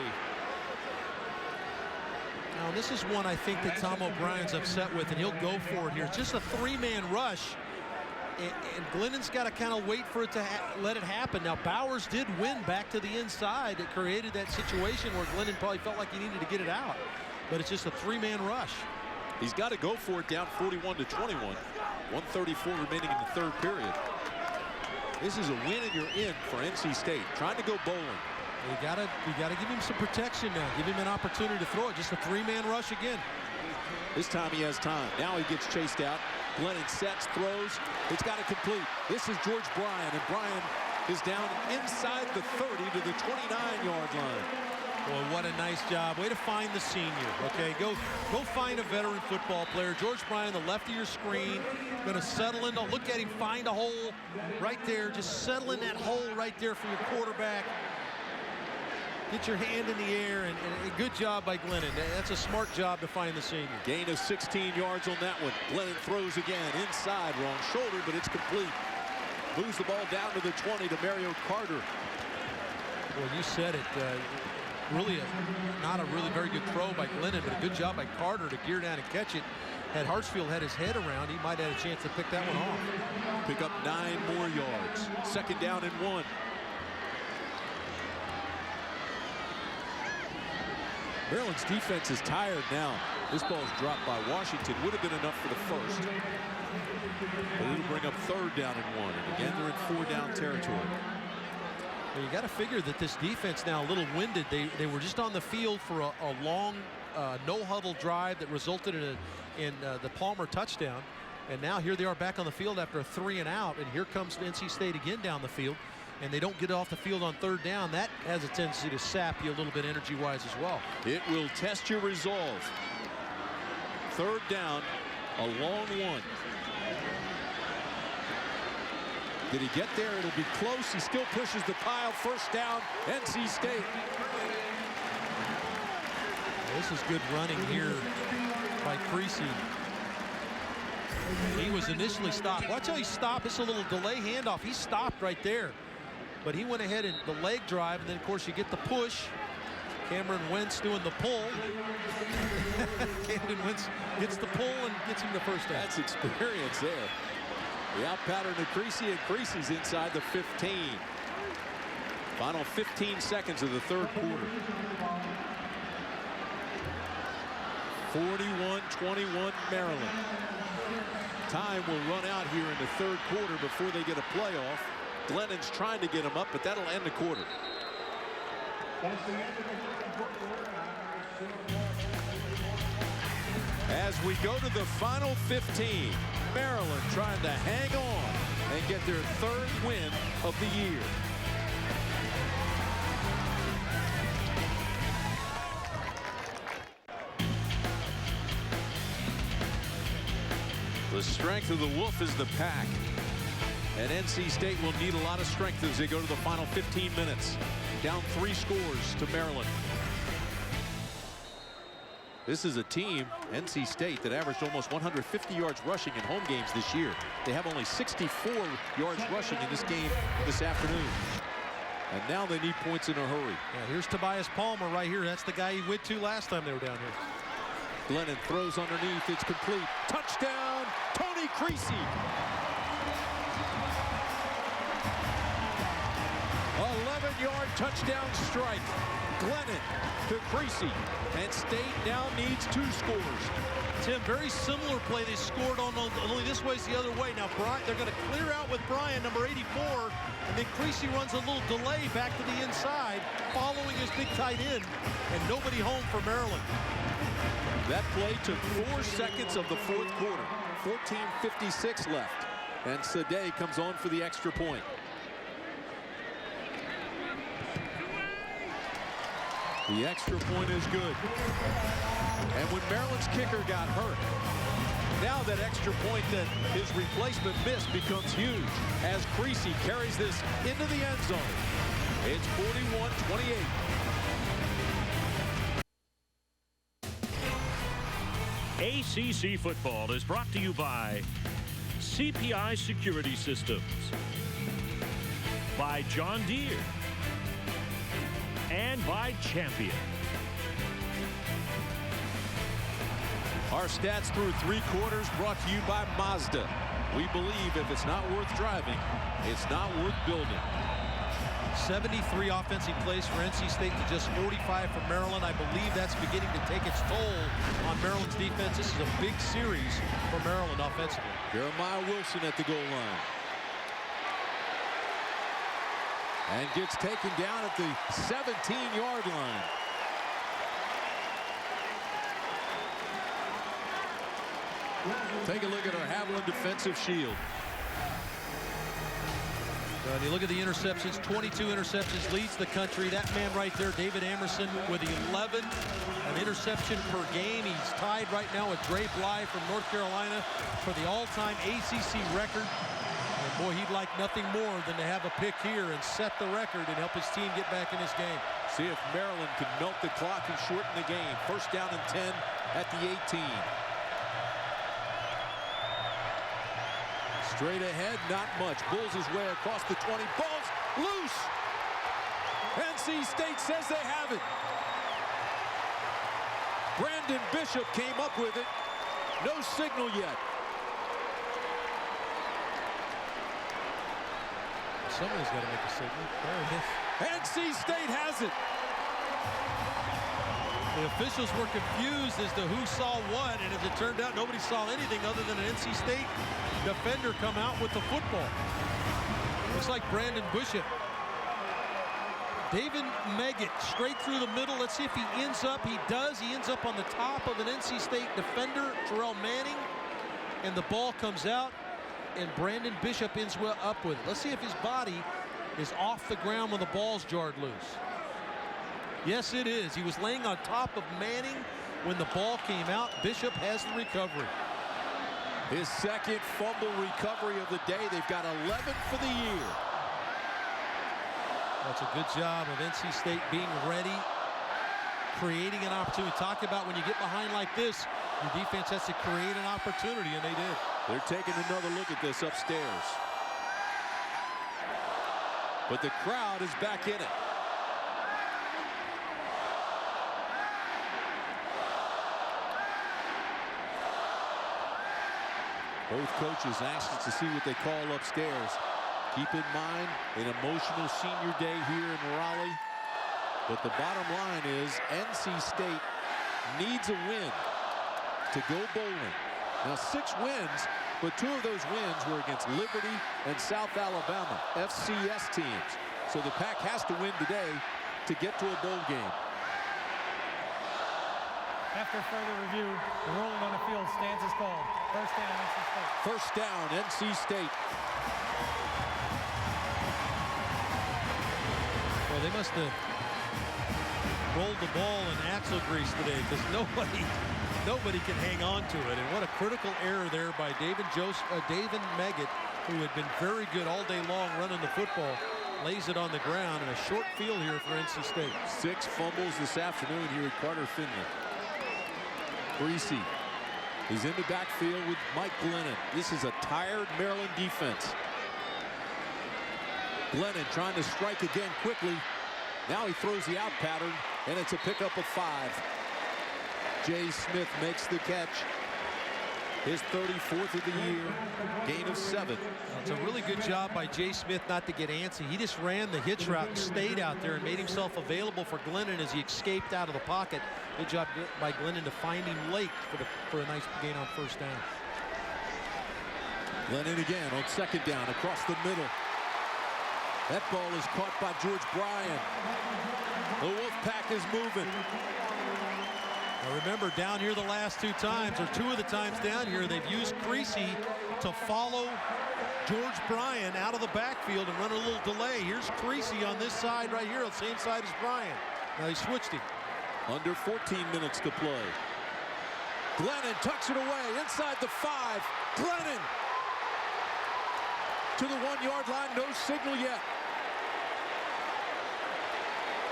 Now, this is one I think that Tom O'Brien's upset with, and he'll go for it here. It's just a 3-man rush, and Glennon's got to kind of wait for it to let it happen. Now, Bowers did win back to the inside. It created that situation where Glennon probably felt like he needed to get it out, but it's just a 3-man rush. He's got to go for it down 41-21. 1:34 remaining in the 3rd period. This is a win and you're in for NC State. Trying to go bowling. You gotta give him some protection now. Give him an opportunity to throw it. Just a 3-man rush again. This time he has time. Now he gets chased out. Glennon sets, throws. It's got to complete. This is George Bryan, and Bryan is down inside the 30 to the 29-yard line. Boy, what a nice job. Way to find the senior. Okay, go find a veteran football player. George Bryan, the left of your screen, going to settle in. Look at him find a hole right there. Just settle in that hole right there for your quarterback. Get your hand in the air, and a good job by Glennon. That's a smart job to find the senior. Gain of 16 yards on that one. Glennon throws again. Inside, wrong shoulder, but it's complete. Moves the ball down to the 20 to Mario Carter. Well, you said it. Really, not a really very good throw by Glennon, but a good job by Carter to gear down and catch it. Had Hartsfield had his head around, he might have had a chance to pick that one off. Pick up 9 more yards. 2nd down and 1. Maryland's defense is tired now. This ball's dropped by Washington. Would have been enough for the first. But it'll bring up 3rd down and 1. And again, they're in 4-down territory. Well, you got to figure that this defense now a little winded. They were just on the field for a long no-huddle drive that resulted in the Palmer touchdown. And now here they are back on the field after a 3-and-out. And here comes NC State again down the field. And they don't get off the field on 3rd down. That has a tendency to sap you a little bit energy-wise as well. It will test your resolve. 3rd down, a long one. Did he get there? It'll be close. He still pushes the pile. 1st down, NC State. This is good running here by Creasy. He was initially stopped. Watch how he stopped. It's a little delay handoff. He stopped right there. But he went ahead and the leg drive, and then, of course, you get the push. Cameron Wentz doing the pull. Camden Wentz gets the pull and gets him the 1st down. That's experience there. The out pattern to Creasy, and Creasy's inside the 15. Final 15 seconds of the 3rd quarter. 41-21 Maryland. Time will run out here in the 3rd quarter before they get a playoff. Glennon's trying to get him up, but that'll end the quarter. As we go to the final 15, Maryland trying to hang on and get their 3rd win of the year. The strength of the Wolf is the pack. And NC State will need a lot of strength as they go to the final 15 minutes. Down 3 scores to Maryland. This is a team, NC State, that averaged almost 150 yards rushing in home games this year. They have only 64 yards rushing in this game this afternoon. And now they need points in a hurry. Yeah, here's Tobias Palmer right here. That's the guy he went to last time they were down here. Glennon throws underneath. It's complete. Touchdown, Tony Creasy. 11-yard touchdown strike. Glennon to Creasy. And State now needs 2 scores. Tim, very similar play. They scored on only this way's the other way. Now, they're going to clear out with Bryan, number 84. And then Creasy runs a little delay back to the inside, following his big tight end. And nobody home for Maryland. That play took 4 seconds of the 4th quarter. 14:56 left. And Sade comes on for the extra point. The extra point is good. And when Maryland's kicker got hurt, now that extra point that his replacement missed becomes huge as Creasy carries this into the end zone. It's 41-28. ACC football is brought to you by CPI Security Systems, by John Deere, and by Champion. Our stats through 3 quarters brought to you by Mazda. We believe if it's not worth driving, it's not worth building. 73 offensive plays for NC State to just 45 for Maryland. I believe that's beginning to take its toll on Maryland's defense. This is a big series for Maryland offensively. Jeremiah Wilson at the goal line. And gets taken down at the 17-yard line. Take a look at our Haviland defensive shield. And you look at the interceptions, 22 interceptions, leads the country. That man right there, David Amerson, with 11, an interception per game. He's tied right now with Dre Bly from North Carolina for the all-time ACC record. And boy, he'd like nothing more than to have a pick here and set the record and help his team get back in this game. See if Maryland can melt the clock and shorten the game. 1st down and 10 at the 18. Straight ahead, not much. Bulls his way across the 20. Ball's loose. NC State says they have it. Brandon Bishop came up with it. No signal yet. Somebody's got to make a signal. There it is. NC State has it. The officials were confused as to who saw what, and as it turned out, nobody saw anything other than an NC State defender come out with the football. Looks like Brandon Bishop. David Meggett straight through the middle. Let's see if he ends up. He does. He ends up on the top of an NC State defender, Terrell Manning, and the ball comes out, and Brandon Bishop ends up with it. Let's see if his body is off the ground when the ball's jarred loose. Yes, it is. He was laying on top of Manning when the ball came out. Bishop has the recovery. His 2nd fumble recovery of the day. They've got 11 for the year. That's a good job of NC State being ready, creating an opportunity. Talk about when you get behind like this, your defense has to create an opportunity, and they did. They're taking another look at this upstairs. But the crowd is back in it. Both coaches anxious to see what they call upstairs. Keep in mind, an emotional senior day here in Raleigh. But the bottom line is NC State needs a win to go bowling. Now 6 wins, but 2 of those wins were against Liberty and South Alabama, FCS teams. So the Pack has to win today to get to a bowl game. After further review, the ruling on the field stands as called. First down, NC State. First down, NC State. Well, they must have rolled the ball in axle grease today because nobody can hang on to it. And what a critical error there by David Meggett, who had been very good all day long running the football. Lays it on the ground, and a short field here for NC State. 6 fumbles this afternoon here at Carter-Finley. Greasy is in the backfield with Mike Glennon. This is a tired Maryland defense. Glennon trying to strike again quickly. Now he throws the out pattern, and it's a pickup of 5. Jay Smith makes the catch. His 34th of the year, gain of 7. It's a really good job by Jay Smith not to get antsy. He just ran the hitch route and stayed out there and made himself available for Glennon as he escaped out of the pocket. Good job by Glennon to find him late for a nice gain on first down. Glennon again on second down across the middle. That ball is caught by George Bryan. The Wolfpack is moving. Now remember, down here the last 2 times, or 2 of the times down here, they've used Creasy to follow George Bryan out of the backfield and run a little delay. Here's Creasy on this side right here, on the same side as Bryan. Now he switched him. Under 14 minutes to play. Glennon tucks it away inside the 5. Glennon to the 1-yard line. No signal yet.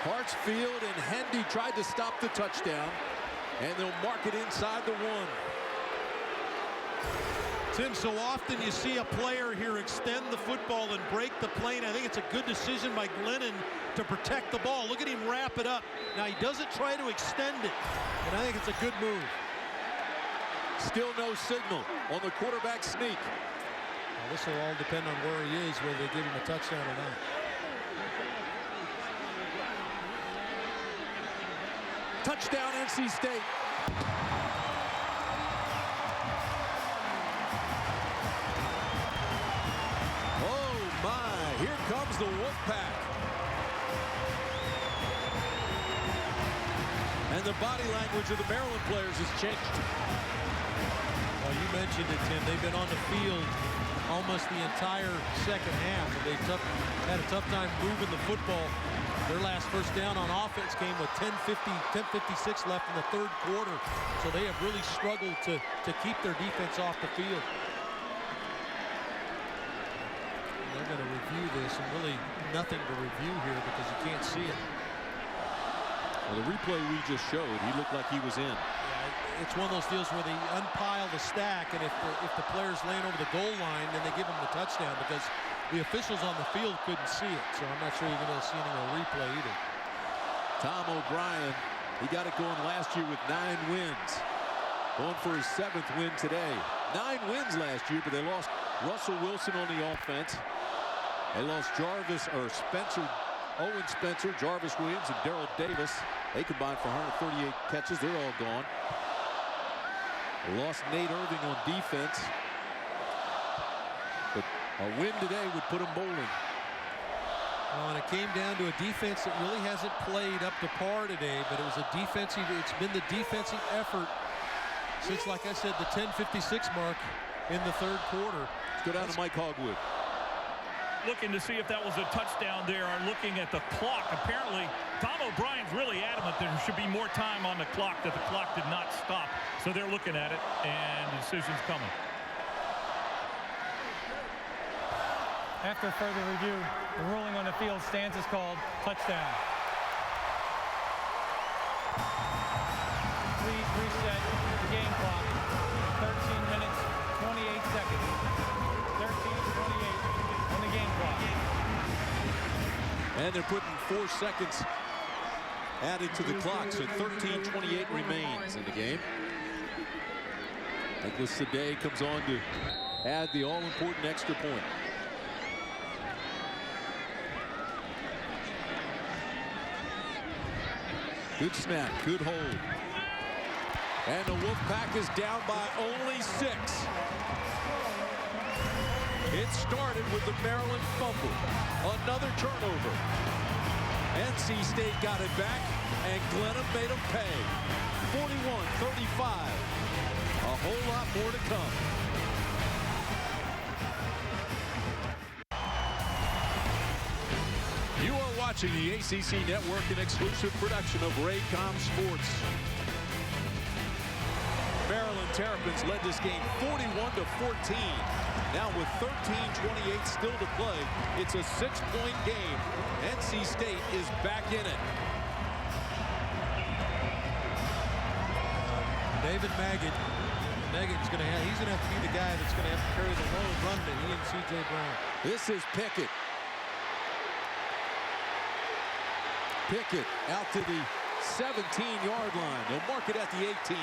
Hartsfield and Hendy tried to stop the touchdown, and they'll mark it inside the 1. Tim, so often you see a player here extend the football and break the plane. I think it's a good decision by Glennon to protect the ball. Look at him wrap it up. Now he doesn't try to extend it, and I think it's a good move. Still no signal on the quarterback sneak. Well, this will all depend on where he is, whether they give him a touchdown or not. Touchdown, NC State. Oh, my. Here comes the Wolfpack. And the body language of the Maryland players has changed. Well, you mentioned it, Tim. They've been on the field almost the entire second half. They had a tough time moving the football. Their last first down on offense came with 10:56 left in the 3rd quarter. So they have really struggled to keep their defense off the field. And they're going to review this, and really nothing to review here because you can't see it. Well, the replay we just showed, he looked like he was in. Yeah, it's one of those deals where they unpile the stack, and if the player's laying over the goal line, then they give him the touchdown because the officials on the field couldn't see it. So I'm not sure you're going to see any more replay either. Tom O'Brien, he got it going last year with 9 wins. Going for his 7th win today. 9 wins last year, but they lost Russell Wilson on the offense. They lost Owen Spencer, Jarvis Williams, and Darrell Davis. They combined for 138 catches. They're all gone. They lost Nate Irving on defense. But a win today would put them bowling. Well, and it came down to a defense that really hasn't played up to par today, but it was it's been the defensive effort since, like I said, the 10:56 mark in the 3rd quarter. Let's go down to Mike Hogwood. Looking to see if that was a touchdown there, or looking at the clock. Apparently, Tom O'Brien's really adamant there should be more time on the clock, that the clock did not stop. So they're looking at it, and the decision's coming. After further review, the ruling on the field stands as called. Touchdown. Please reset the game clock. 13 minutes, 28 seconds. 13:28 on the game clock. And they're putting 4 seconds added to the clock, so 13:28 remains in the game. Nicholas Sade comes on to add the all-important extra point. Good snap, good hold. And the Wolfpack is down by only 6. It started with the Maryland fumble. Another turnover. NC State got it back, and Glenham made them pay. 41-35. A whole lot more to come. You are watching the ACC Network, an exclusive production of Raycom Sports. Maryland Terrapins led this game 41-14. Now with 13:28 still to play, it's a 6-point game. NC State is back in it. David Maggott. Maggott's going to have, he's going to have to be the guy that's going to have to carry the load, run to he and C.J. Brown. This is Pickett. Pickett out to the 17-yard line. They'll mark it at the 18.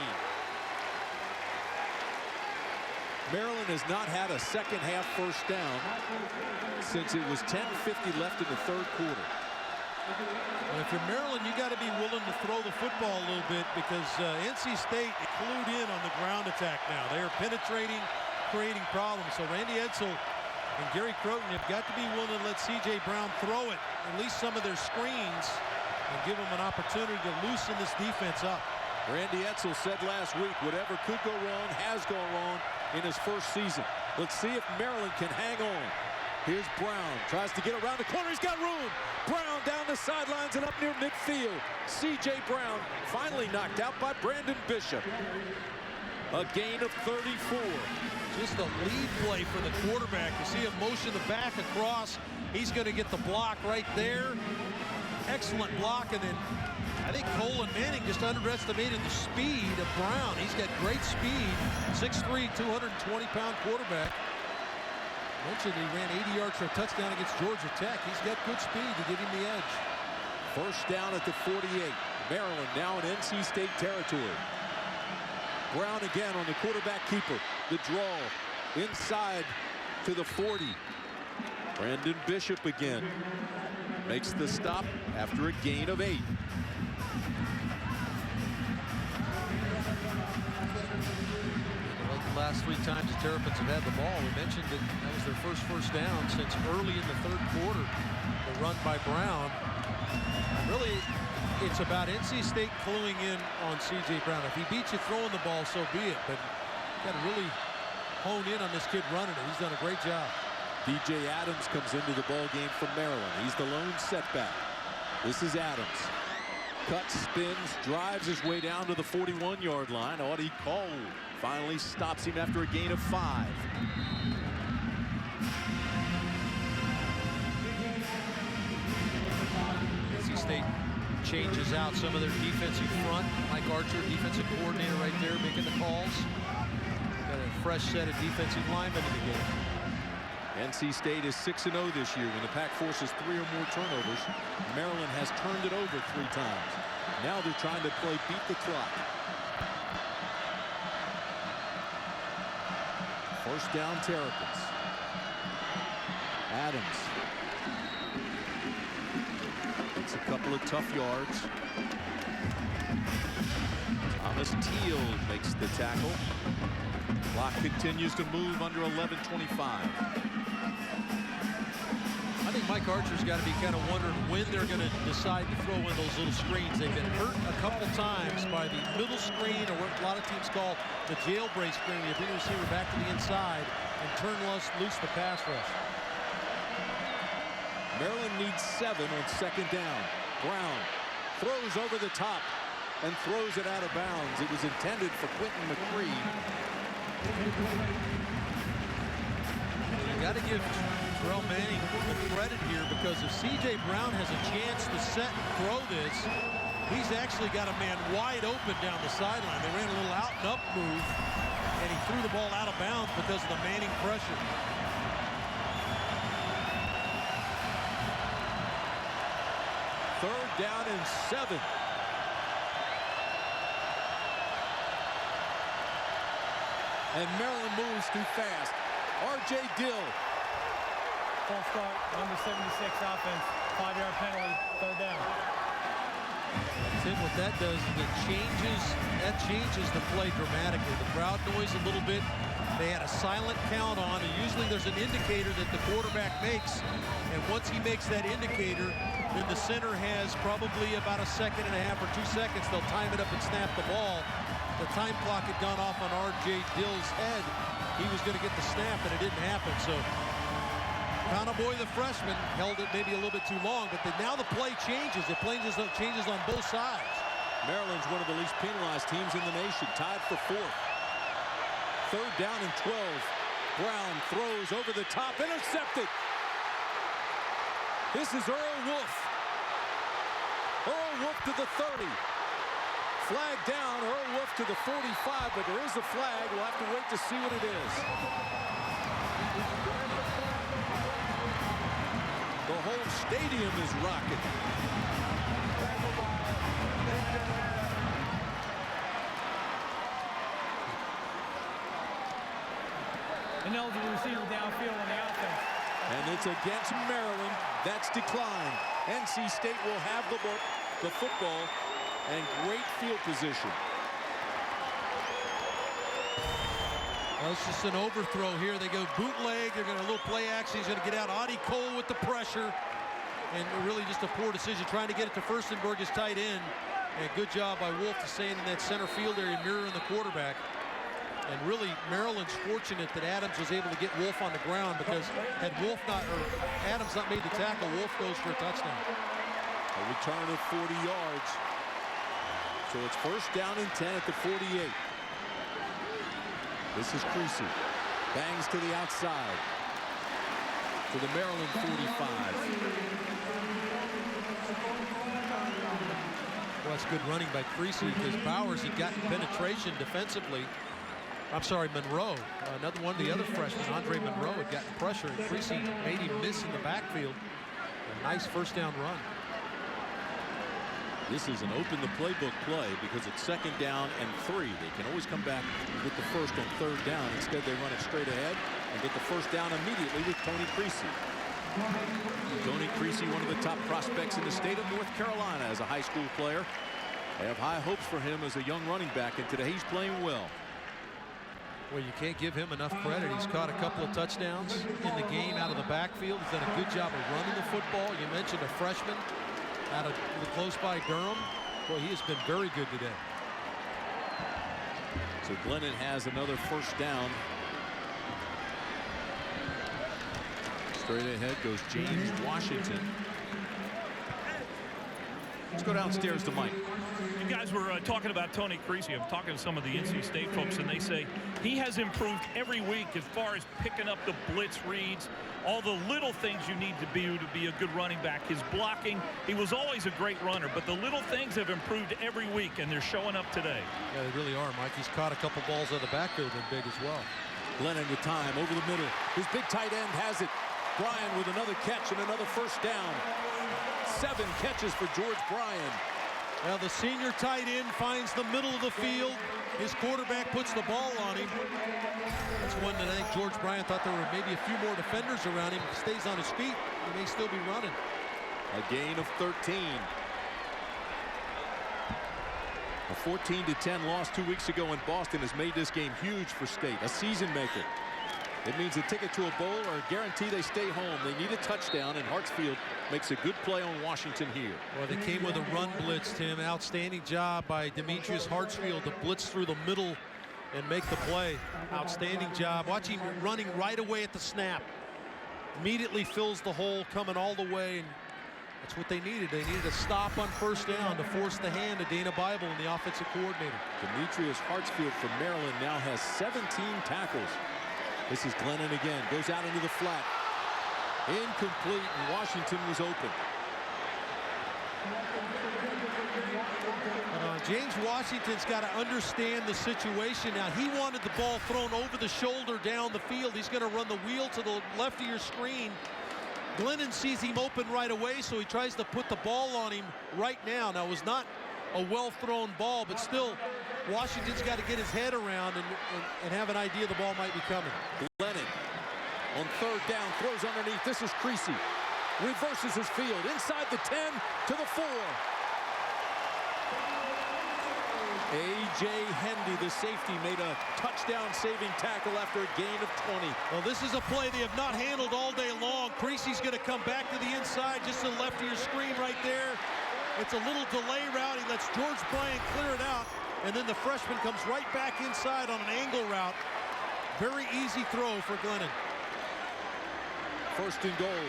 Maryland has not had a second-half first down since it was 10:50 left in the third quarter. Well, if you're Maryland, you got to be willing to throw the football a little bit because NC State clued in on the ground attack now. They are penetrating, creating problems. So Randy Edsall and Gary Croton have got to be willing to let C.J. Brown throw it, at least some of their screens, and give them an opportunity to loosen this defense up. Randy Edsall said last week, whatever could go wrong has gone wrong in his first season. Let's see if Maryland can hang on. Here's Brown, tries to get around the corner, he's got room. Brown down the sidelines and up near midfield. C.J. Brown finally knocked out by Brandon Bishop. A gain of 34. Just a lead play for the quarterback. You see him motion the back across. He's going to get the block right there. Excellent block, and then I think Colin Manning just underestimated the speed of Brown. He's got great speed. 6'3", 220-pound quarterback. Mentioned he ran 80 yards for a touchdown against Georgia Tech. He's got good speed to give him the edge. First down at the 48. Maryland now in NC State territory. Brown again on the quarterback keeper. The draw inside to the 40. Brandon Bishop again makes the stop after a gain of 8. The last 3 times the Terrapins have had the ball, we mentioned that that was their first down since early in the third quarter. The run by Brown. And really, it's about NC State cluing in on C.J. Brown. If he beats you throwing the ball, so be it. But you got to really hone in on this kid running it. He's done a great job. DJ Adams comes into the ball game from Maryland. He's the lone setback. This is Adams. Cuts, spins, drives his way down to the 41-yard line. Audie Cole finally stops him after a gain of 5. NC State changes out some of their defensive front. Mike Archer, defensive coordinator right there, making the calls. Got a fresh set of defensive linemen in the game. NC State is 6-0 this year. When the Pack forces 3 or more turnovers, Maryland has turned it over 3 times. Now they're trying to play beat the clock. First down, Terrapins. Adams. It's a couple of tough yards. Thomas Teal makes the tackle. Clock continues to move under 11:25. I think Mike Archer's got to be kind of wondering when they're going to decide to throw in those little screens. They've been hurt a couple times by the middle screen, or what a lot of teams call the jailbreak screen. You bring the receiver back to the inside and turn loose the pass rush. Maryland needs 7 on second down. Brown throws over the top and throws it out of bounds. It was intended for Quentin McCree. You got to give Terrell Manning the credit here, because if C.J. Brown has a chance to set and throw this, he's actually got a man wide open down the sideline. They ran a little out and up move, and he threw the ball out of bounds because of the Manning pressure. Third down and 7. And Maryland moves too fast. R.J. Dill. False start, number 76 offense, 5-yard penalty, third down. Tim, what that does is that changes the play dramatically. The crowd noise a little bit. They had a silent count on, and usually there's an indicator that the quarterback makes, and once he makes that indicator, then the center has probably about 1.5 seconds or 2 seconds. They'll time it up and snap the ball. The time clock had gone off on R.J. Dill's head. He was going to get the snap, and it didn't happen. So Conaboy, the freshman, held it maybe a little bit too long, but now the play changes. It changes on both sides. Maryland's one of the least penalized teams in the nation, tied for 4th. 3rd down and 12. Brown throws over the top, intercepted. This is Earl Wolf. Earl Wolf to the 30. Flag down, Earl Wolf to the 45, but there is a flag. We'll have to wait to see what it is. The whole stadium is rocking. Ineligible receiver downfield on the offense. And it's against Maryland. That's declined. NC State will have the football and great field position. Well, it's just an overthrow here. They go bootleg. They're going to a little play action. He's going to get out. Audie Cole with the pressure. And really just a poor decision trying to get it to Furstenberg, his tight end. And good job by Wolf to stay in that center field area, mirroring the quarterback. And really, Maryland's fortunate that Adams was able to get Wolf on the ground, because had Adams not made the tackle, Wolf goes for a touchdown. A return of 40 yards. So it's 1st down and 10 at the 48. This is Creasy. Bangs to the outside. To the Maryland 45. Well, that's good running by Creasy, because Bowers had gotten penetration defensively. I'm sorry, Monroe. Another one of the other freshmen, Andre Monroe, had gotten pressure, and Creasy made him miss in the backfield. A nice 1st down run. This is an open the playbook play, because it's 2nd down and 3. They can always come back with the 1st and 3rd down. Instead, they run it straight ahead and get the 1st down immediately with Tony Creasy. Tony Creasy, one of the top prospects in the state of North Carolina as a high school player. They have high hopes for him as a young running back, and today he's playing well. Well, you can't give him enough credit. He's caught a couple of touchdowns in the game out of the backfield. He's done a good job of running the football. You mentioned a freshman out of close by Durham. Boy, he has been very good today. So Glennon has another 1st down. Straight ahead goes James Washington. Let's go downstairs to Mike. You guys were talking about Tony Creasy. I'm talking to some of the NC State folks, and they say he has improved every week as far as picking up the blitz reads, all the little things you need to be a good running back. His blocking, he was always a great runner, but the little things have improved every week, and they're showing up today. Yeah, they really are, Mike. He's caught a couple balls out of the backfield and big as well. Glennon with time over the middle. His big tight end has it. Bryan with another catch and another 1st down. 7 catches for George Bryan. Now the senior tight end finds the middle of the field. His quarterback puts the ball on him. That's one that I think George Bryan thought there were maybe a few more defenders around him. If he stays on his feet, he may still be running. A gain of 13. A 14-10 loss 2 weeks ago in Boston has made this game huge for State. A season maker. It means a ticket to a bowl or a guarantee they stay home. They need a touchdown, and Hartsfield makes a good play on Washington here. Well, they came with a run blitz, Tim. Outstanding job by Demetrius Hartsfield to blitz through the middle and make the play. Outstanding job. Watch him running right away at the snap. Immediately fills the hole, coming all the way, and that's what they needed. They needed a stop on 1st down to force the hand of Dana Bible and the offensive coordinator. Demetrius Hartsfield from Maryland now has 17 tackles. This is Glennon again. Goes out into the flat. Incomplete, and Washington was open. James Washington's got to understand the situation now. He wanted the ball thrown over the shoulder down the field. He's going to run the wheel to the left of your screen. Glennon sees him open right away, so he tries to put the ball on him right now. Now, it was not a well-thrown ball, but still, Washington's got to get his head around and have an idea the ball might be coming. Glennon on 3rd down, throws underneath. This is Creasy. Reverses his field. Inside the 10 to the 4. A.J. Hendy, the safety, made a touchdown-saving tackle after a gain of 20. Well, this is a play they have not handled all day long. Creasy's going to come back to the inside, just to the left of your screen right there. It's a little delay route. He lets George Bryant clear it out, and then the freshman comes right back inside on an angle route. Very easy throw for Glennon. First and goal.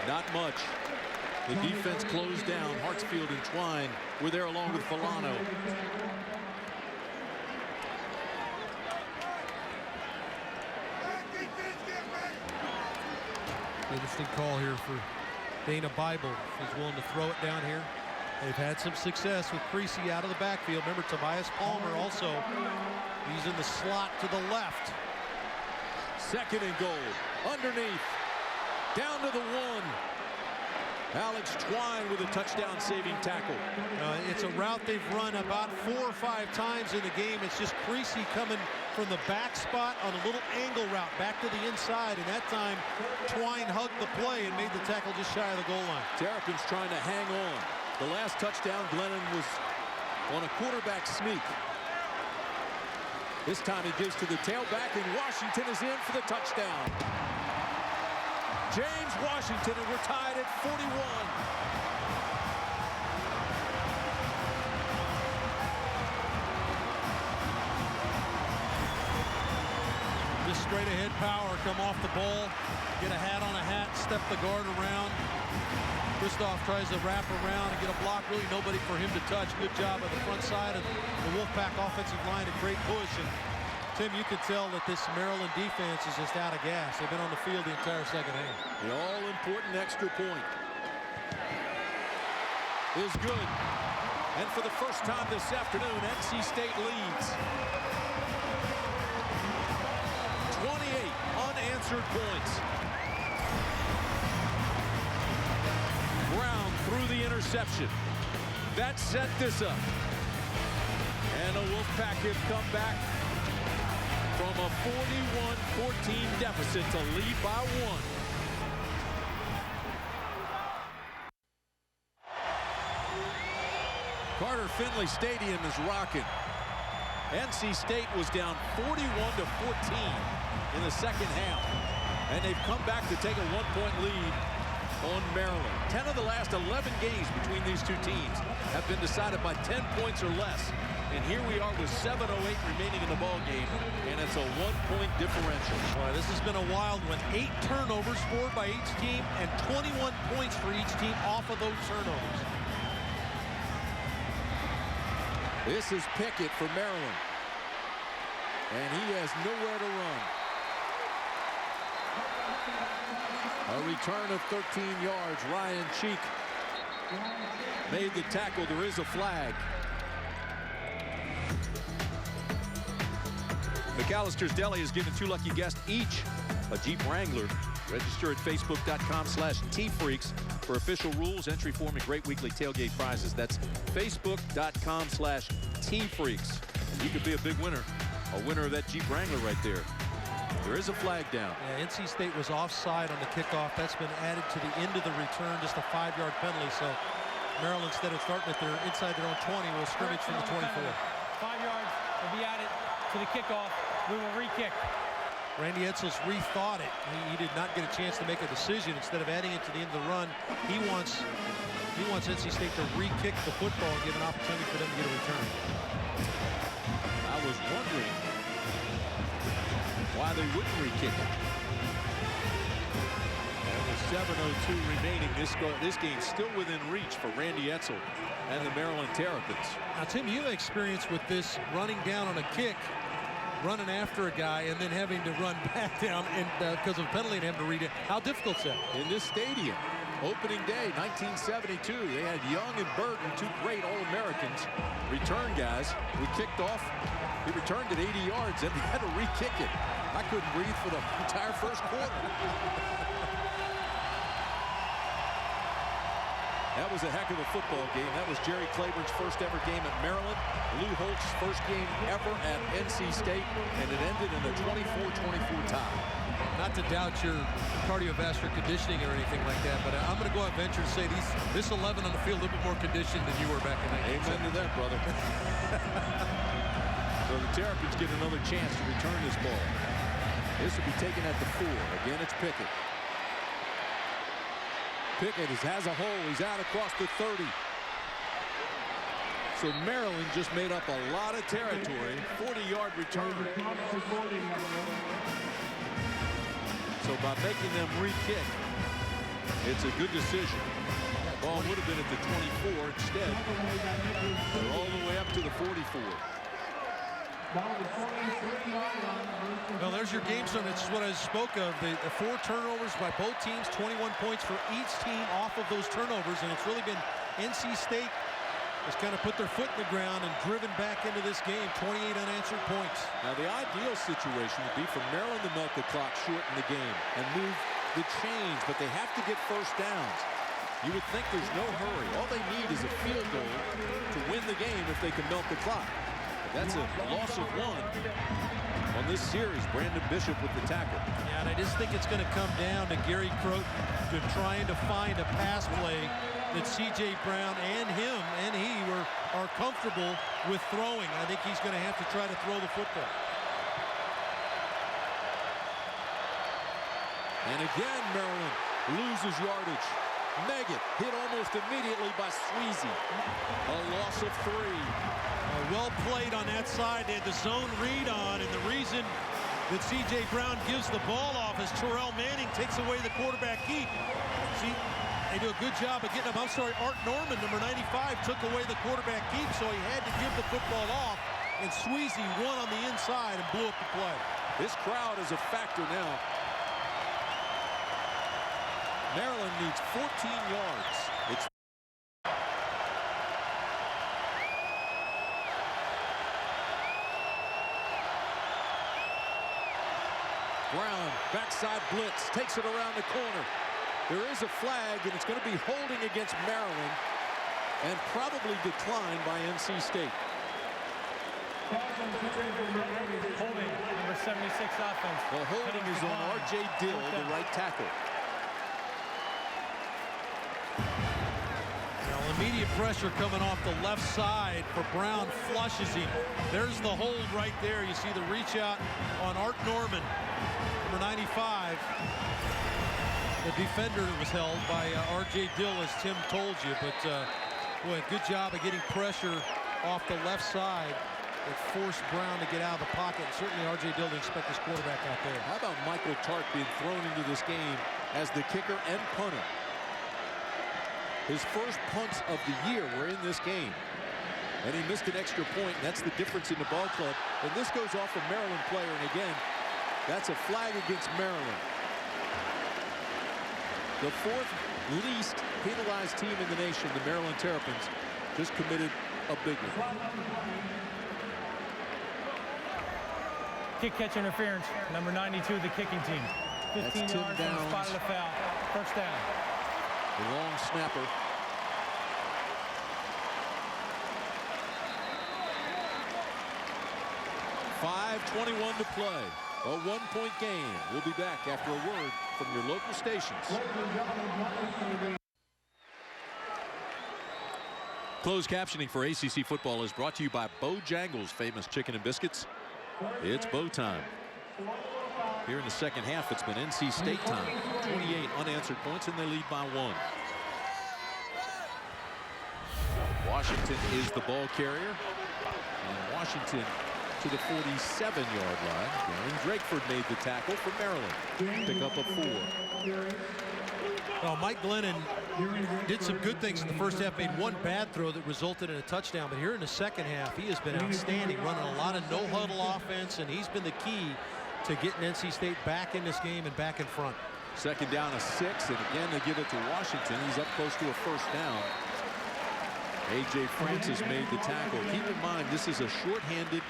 Not much. The defense closed down. Hartsfield and Twine were there along with Filano. Interesting call here for Dana Bible. He's willing to throw it down here. They've had some success with Creasy out of the backfield. Remember, Tobias Palmer also, he's in the slot to the left. Second and goal. Underneath. Down to the 1. Alex Twine with a touchdown-saving tackle. It's a route they've run about 4 or 5 times in the game. It's just Creasy coming from the back spot on a little angle route back to the inside, and that time Twine hugged the play and made the tackle just shy of the goal line. Terrapins trying to hang on. The last touchdown, Glennon was on a quarterback sneak. This time he gives to the tailback, and Washington is in for the touchdown. James Washington, and we're tied at 41. Just straight ahead power, come off the ball, get a hat on a hat, step the guard around. Kristoff tries to wrap around and get a block. Really nobody for him to touch. Good job at the front side of the Wolfpack offensive line. A great push. And Tim, you can tell that this Maryland defense is just out of gas. They've been on the field the entire second half. The all-important extra point is good. And for the first time this afternoon, NC State leads. 28 unanswered points. Brown threw the interception. That set this up. And the Wolfpack have come back from a 41-14 deficit to lead by 1. Carter-Finley Stadium is rocking. NC State was down 41-14 in the second half, and they've come back to take a 1-point lead on Maryland. 10 of the last 11 games between these two teams have been decided by 10 points or less. And here we are with 7:08 remaining in the ball game, and it's a 1-point differential. Boy, this has been a wild one. 8 turnovers scored by each team, and 21 points for each team off of those turnovers. This is Pickett for Maryland, and he has nowhere to run. A return of 13 yards. Ryan Cheek made the tackle. There is a flag. McAllister's Deli has given 2 lucky guests each a Jeep Wrangler. Register at facebook.com/TFreaks for official rules, entry form, and great weekly tailgate prizes. That's facebook.com/TFreaks. You could be a big winner. A winner of that Jeep Wrangler right there. There is a flag down. Yeah, NC State was offside on the kickoff. That's been added to the end of the return, just a 5-yard penalty. So Maryland, instead of starting at their inside their own 20, will scrimmage from the 24. 5 yards will be added to the kickoff. We will re-kick. Randy Edsall's rethought it. He did not get a chance to make a decision. Instead of adding it to the end of the run, he wants NC State to re-kick the football and give an opportunity for them to get a return. I was wondering why they wouldn't re-kick it. And with 7:02 remaining, this game's still within reach for Randy Edsall and the Maryland Terrapins. Now, Tim, you have experience with this, running down on a kick, running after a guy, and then having to run back down and because of a penalty and having to read it. How difficult is that? In this stadium, opening day, 1972, they had Young and Burton, 2 great All-Americans, return guys. We kicked off. He returned at 80 yards, and we had to re-kick it. I couldn't breathe for the entire first quarter. That was a heck of a football game. That was Jerry Claiborne's first ever game at Maryland. Lou Holtz's first game ever at NC State, and it ended in a 24-24 tie. Not to doubt your cardiovascular conditioning or anything like that, but I'm going to go out and venture and say this 11 on the field a little bit more conditioned than you were back in 1970. Amen to that, brother. So the Terrapins get another chance to return this ball. This will be taken at the 4. Again, it's Pickett. Pickett has a hole. He's out across the 30. So Maryland just made up a lot of territory. 40-yard return. So by making them re-kick, it's a good decision. The ball would have been at the 24 instead. They're all the way up to the 44. Well, there's your game summary. This is what I spoke of. The 4 turnovers by both teams, 21 points for each team off of those turnovers, and it's really been NC State has kind of put their foot in the ground and driven back into this game. 28 unanswered points. Now, the ideal situation would be for Maryland to milk the clock, shorten the game, and move the chains, but they have to get first downs. You would think there's no hurry. All they need is a field goal to win the game if they can milk the clock. That's a loss of 1 on this series. Brandon Bishop with the tackle. Yeah, and I just think it's going to come down to Gary Croton trying to find a pass play that C.J. Brown and him and he are comfortable with throwing. I think he's going to have to try to throw the football. And again, Maryland loses yardage. Meggett hit almost immediately by Sweezy. A loss of 3. Well played on that side. They had the zone read on, and the reason that C.J. Brown gives the ball off is Terrell Manning takes away the quarterback keep. See, they do a good job of getting him. I'm sorry, Art Norman, number 95, took away the quarterback keep, so he had to give the football off, and Sweezy won on the inside and blew up the play. This crowd is a factor now. Maryland needs 14 yards. It's Brown, backside blitz, takes it around the corner. There is a flag, and it's going to be holding against Maryland and probably declined by NC State. Holding, number 76 offense. The holding is on R.J. Dill, the right tackle. Immediate pressure coming off the left side for Brown, flushes him. There's the hold right there. You see the reach out on Art Norman, number 95. The defender was held by R.J. Dill, as Tim told you. But boy, good job of getting pressure off the left side. It forced Brown to get out of the pocket. And certainly R.J. Dill didn't expect his quarterback out there. How about Michael Tartt being thrown into this game as the kicker and punter? His first punts of the year were in this game. And he missed an extra point, and that's the difference in the ball club. And this goes off a Maryland player, and again, that's a flag against Maryland. The 4th least penalized team in the nation, the Maryland Terrapins, just committed a big one. Kick catch interference, number 92, the kicking team. 15 yards from the spot of the foul. First down. The long snapper. .5:21 to play. A 1-point game. We'll be back after a word from your local stations. Closed captioning for ACC football is brought to you by Bojangles' famous chicken and biscuits. It's bow time. Here in the second half, it's been NC State time. 28 unanswered points, and they lead by 1. Washington is the ball carrier. And Washington to the 47-yard line. Darren Drakeford made the tackle for Maryland. Pick up a 4. Well, Mike Glennon did some good things in the first half, made one bad throw that resulted in a touchdown. But here in the second half, he has been outstanding, running a lot of no-huddle offense, and he's been the key to getting NC State back in this game and back in front. Second down a 6, and again they give it to Washington. He's up close to a first down. A.J. Francis made the tackle. Keep in mind, this is a shorthanded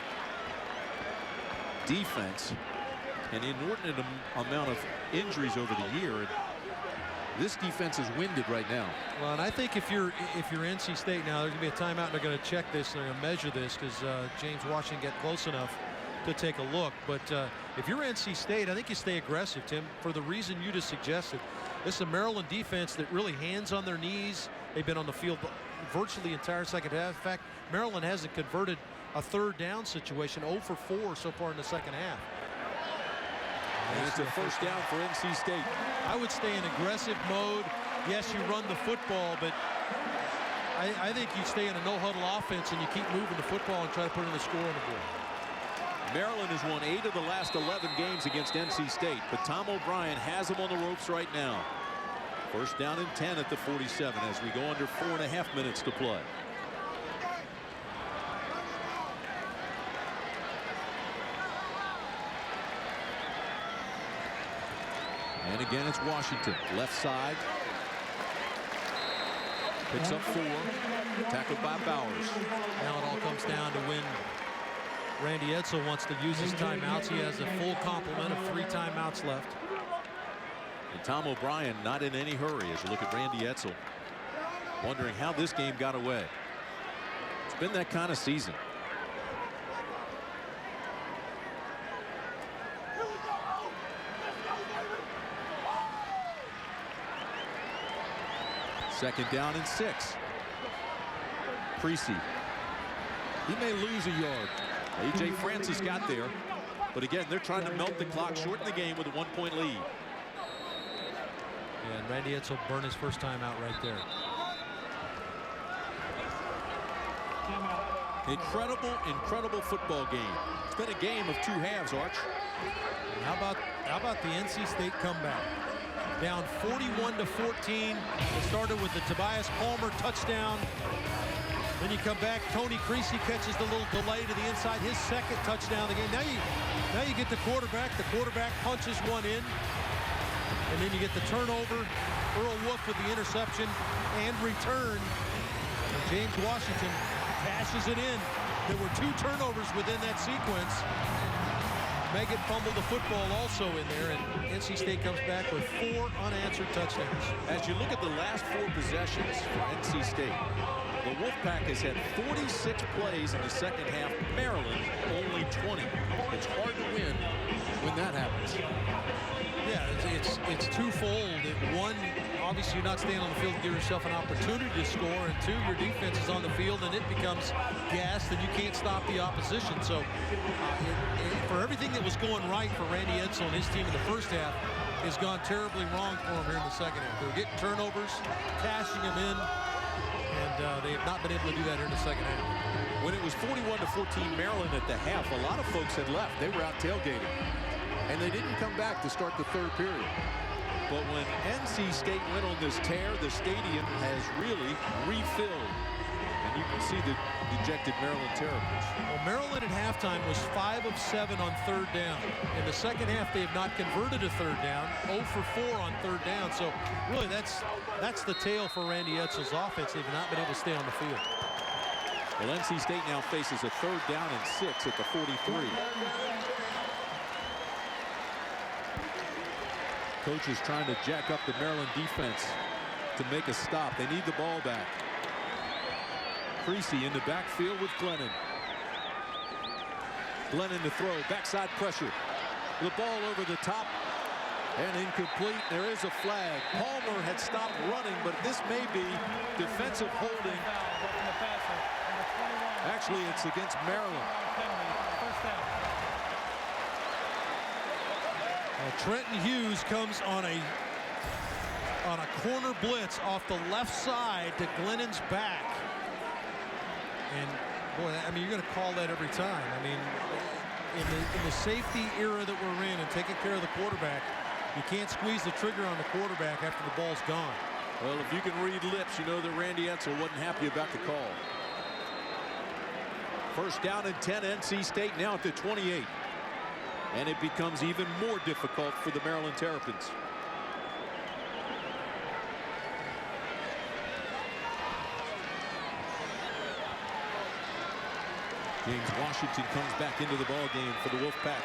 defense, an inordinate amount of injuries over the year. This defense is winded right now. Well, and I think if you're NC State now, there's going to be a timeout. They're going to check this. They're going to measure this because James Washington got close enough to take a look. But if you're NC State, I think you stay aggressive, Tim, for the reason you just suggested. This is a Maryland defense that really hands on their knees. They've been on the field virtually the entire second half. In fact, Maryland hasn't converted a third down situation, 0 for 4 so far in the second half. And it's a first down for NC State. I would stay in aggressive mode. Yes, you run the football, but I think you stay in a no-huddle offense and you keep moving the football and try to put in a score on the board. Maryland has won 8 of the last 11 games against NC State, but Tom O'Brien has them on the ropes right now. First down and 10 at the 47 as we go under 4.5 minutes to play. And again, it's Washington. Left side. Picks up 4. Tackled by Bowers. Now it all comes down to when Randy Edsall wants to use his timeouts. He has a full complement of 3 timeouts left. And Tom O'Brien not in any hurry as you look at Randy Edsall. Wondering how this game got away. It's been that kind of season. Second down and 6. Creasy. He may lose a yard. A.J. Francis got there. But again, they're trying to melt the clock, shorten the game with a 1-point lead. Yeah, and Randy Edsall burned his first time out right there. Incredible football game. It's been a game of 2 halves, Arch. And how about the NC State comeback? Down 41-14. It started with the Tobias Palmer touchdown. Then you come back. Tony Creasy catches the little delay to the inside. His second touchdown of the game. Now you get the quarterback. The quarterback punches one in. And then you get the turnover. Earl Wolf with the interception and return. And James Washington cashes it in. There were 2 turnovers within that sequence. Megan fumbled the football also in there, and NC State comes back with 4 unanswered touchdowns. As you look at the last 4 possessions for NC State, the Wolfpack has had 46 plays in the second half. Maryland only 20. It's hard to win when that happens. Yeah, it's twofold. One, obviously you're not staying on the field to give yourself an opportunity to score, and 2, your defense is on the field and it becomes gassed and you can't stop the opposition. So for everything that was going right for Randy Edsall and his team in the first half has gone terribly wrong for him here in the second half. They're getting turnovers, cashing them in, and they have not been able to do that here in the second half. When it was 41-14 Maryland at the half, a lot of folks had left. They were out tailgating. And they didn't come back to start the 3rd period. But when NC State went on this tear, the stadium has really refilled. And you can see the dejected Maryland Terrapins. Well, Maryland at halftime was 5 of 7 on 3rd down. In the second half, they have not converted a 3rd down, 0 for 4 on 3rd down. So really, that's the tale for Randy Edsall's offense. They've not been able to stay on the field. Well, NC State now faces a 3rd down and 6 at the 43. Coach is trying to jack up the Maryland defense to make a stop. They need the ball back. Creasy in the backfield with Glennon. Glennon to throw. Backside pressure. The ball over the top. And incomplete. There is a flag. Palmer had stopped running, but this may be defensive holding. Actually, it's against Maryland. Trenton Hughes comes on a corner blitz off the left side to Glennon's back. And boy, I mean, you're going to call that every time. I mean, in the safety era that we're in and taking care of the quarterback, you can't squeeze the trigger on the quarterback after the ball's gone. Well, if you can read lips, you know that Randy Edsall wasn't happy about the call. First down and 10, NC State now at the 28. And it becomes even more difficult for the Maryland Terrapins. James Washington comes back into the ball game for the Wolfpack.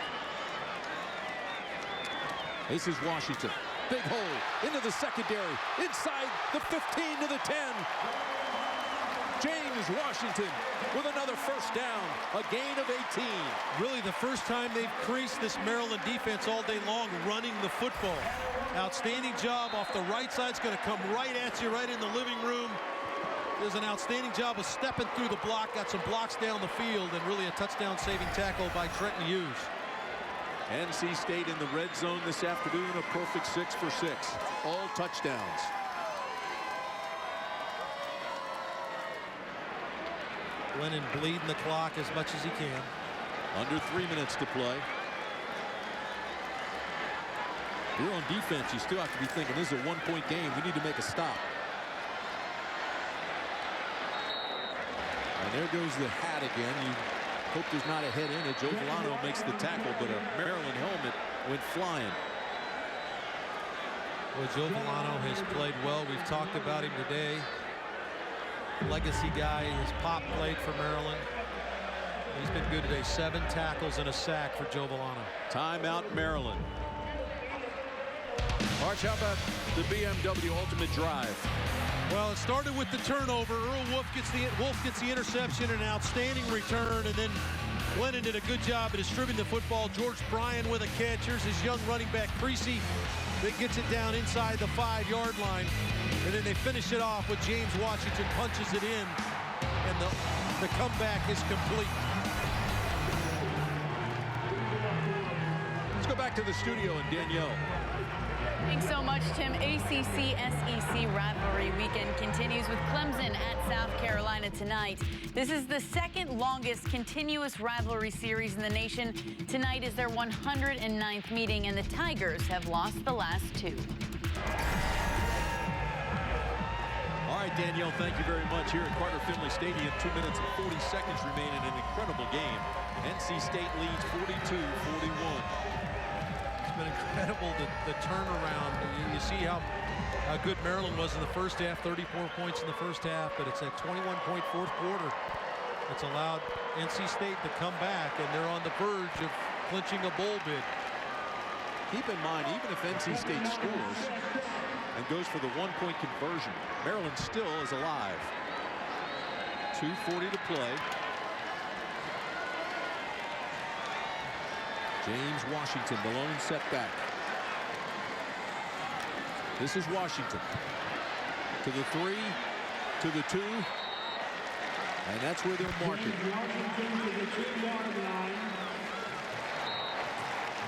This is Washington. big hole into the secondary, inside the 15 to the 10. James Washington with another first down, a gain of 18. Really the first time they've creased this Maryland defense all day long running the football. Outstanding job off the right side. It's going to come right at you, right in the living room. Does an outstanding job of stepping through the block, got some blocks down the field, and really a touchdown-saving tackle by Trenton Hughes. NC State in the red zone this afternoon, a perfect 6 for 6. All touchdowns. Glennon bleeding the clock as much as he can. Under 3 minutes to play. If you're on defense, you still have to be thinking this is a one-point game. We need to make a stop. And there goes the hat again. You hope there's not a head in it. Joe Villano makes the tackle, but a Maryland helmet went flying. Well, Joe Villano has played well. We've talked about him today. Legacy guy. His pop played for Maryland. He's been good today. 7 tackles and a sack for Joe Villano. Timeout, Maryland. Arch, how about the BMW Ultimate Drive? Well, it started with the turnover. Earl Wolf gets the interception, an outstanding return, and then Glennon did a good job of distributing the football. George Bryan with a catch. Here's his young running back, Creasy, that gets it down inside the 5-yard line. And then they finish it off with James Washington punches it in, and the comeback is complete. Let's go back to the studio and Danielle. Thanks so much, Tim. ACC-SEC rivalry weekend continues with Clemson at South Carolina tonight. This is the second longest continuous rivalry series in the nation. Tonight is their 109th meeting, and the Tigers have lost the last 2. All right, Danielle, thank you very much. Here at Carter-Finley Stadium, 2 minutes and 40 seconds remain in an incredible game. NC State leads 42-41. Incredible the turnaround. You see how good Maryland was in the first half, 34 points in the first half, but it's a 21-point fourth quarter that's allowed NC State to come back, and they're on the verge of clinching a bowl bid. Keep in mind, even if NC State scores and goes for the 1-point conversion, Maryland still is alive. 2:40 to play. James Washington, the lone setback. This is Washington. To the 3, to the 2. And that's where they're marking.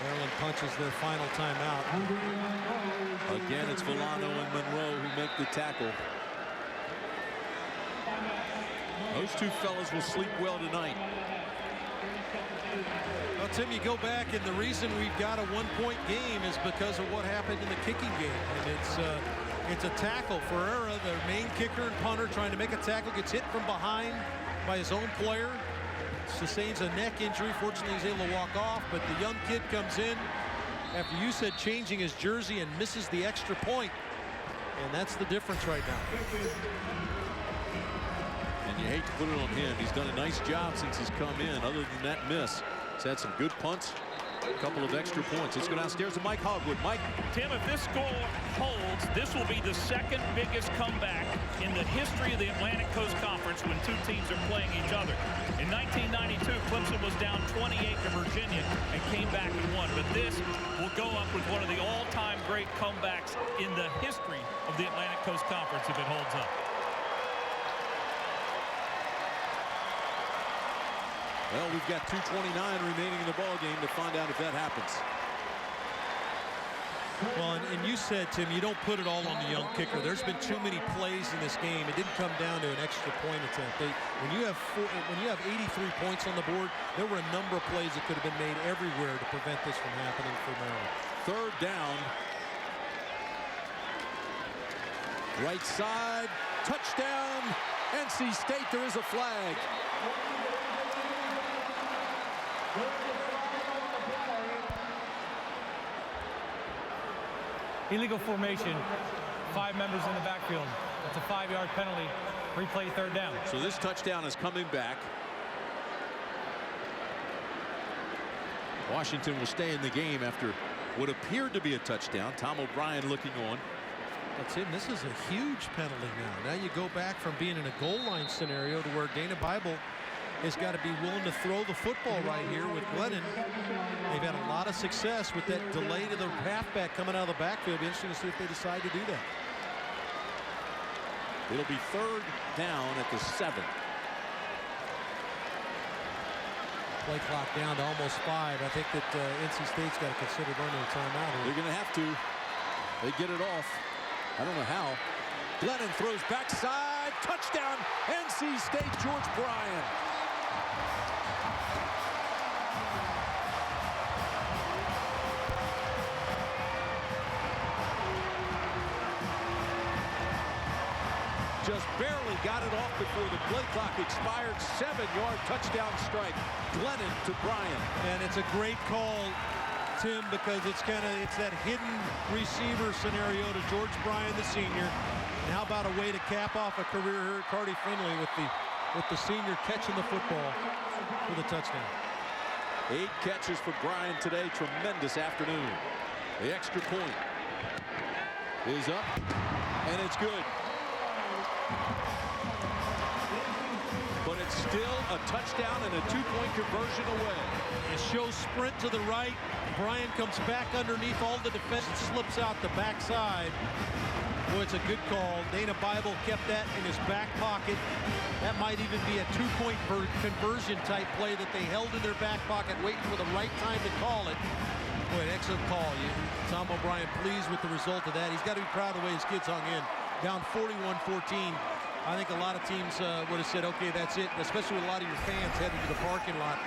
Maryland punches their final timeout. Again, it's Villano and Monroe who make the tackle. Those two fellas will sleep well tonight. Well, Tim, you go back, and the reason we've got a 1-point game is because of what happened in the kicking game. And it's a tackle. Ferreira, their main kicker and punter, trying to make a tackle, gets hit from behind by his own player. Sustains a neck injury. Fortunately, he's able to walk off, but the young kid comes in after you said changing his jersey and misses the extra point. And that's the difference right now. And you hate to put it on him. He's done a nice job since he's come in. Other than that miss, he's had some good punts, a couple of extra points. Let's go downstairs to Mike Hogwood. Mike. Tim, if this score holds, this will be the second biggest comeback in the history of the Atlantic Coast Conference when two teams are playing each other. In 1992, Clemson was down 28 to Virginia and came back and won. But this will go up with one of the all-time great comebacks in the history of the Atlantic Coast Conference if it holds up. Well, we've got 2:29 remaining in the ball game to find out if that happens. Well, and you said, Tim, you don't put it all on the young kicker. There's been too many plays in this game. It didn't come down to an extra point attempt. When you have 83 points on the board, there were a number of plays that could have been made everywhere to prevent this from happening for Maryland. Third down. Right side, touchdown, NC State. There is a flag. Illegal formation, 5 members in the backfield. That's a 5-yard penalty. Replay third down. So this touchdown is coming back. Washington will stay in the game after what appeared to be a touchdown. Tom O'Brien looking on. That's it. This is a huge penalty now. Now you go back from being in a goal line scenario to where Dana Bible has got to be willing to throw the football right here with Glennon. They've had a lot of success with that delay to the halfback coming out of the backfield. It'll be interesting to see if they decide to do that. It'll be 3rd down at the 7. Play clock down to almost 5. I think that NC State's got to consider running a timeout here. They're going to have to. They get it off. I don't know how. Glennon throws backside. Touchdown, NC State, George Bryan. Just barely got it off before the play clock expired. 7-yard touchdown strike. Glennon to Bryan. And it's a great call, Tim, because it's that hidden receiver scenario to George Bryan, the senior. And how about a way to cap off a career here at Carter-Finley with the senior catching the football for the touchdown. 8 catches for Bryan today. Tremendous afternoon. The extra point is up, and it's good. But it's still a touchdown and a 2-point conversion away. It shows sprint to the right. Bryan comes back underneath all the defense and slips out the backside. Boy, it's a good call. Dana Bible kept that in his back pocket. That might even be a 2-point conversion type play that they held in their back pocket, waiting for the right time to call it. Boy, an excellent call. Tom O'Brien pleased with the result of that. He's got to be proud of the way his kids hung in. Down 41-14. I think a lot of teams would have said, okay, that's it, especially with a lot of your fans heading to the parking lot.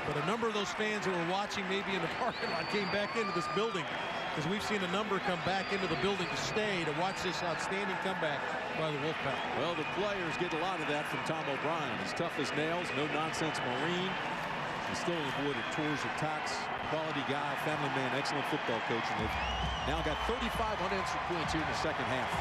But a number of those fans who were watching maybe in the parking lot came back into this building, because we've seen a number come back into the building to stay to watch this outstanding comeback by the Wolfpack. Well, the players get a lot of that from Tom O'Brien. He's tough as nails, no-nonsense Marine. He's still avoided tours of tax, quality guy, family man, excellent football coach. And they've now got 35 unanswered points here in the second half.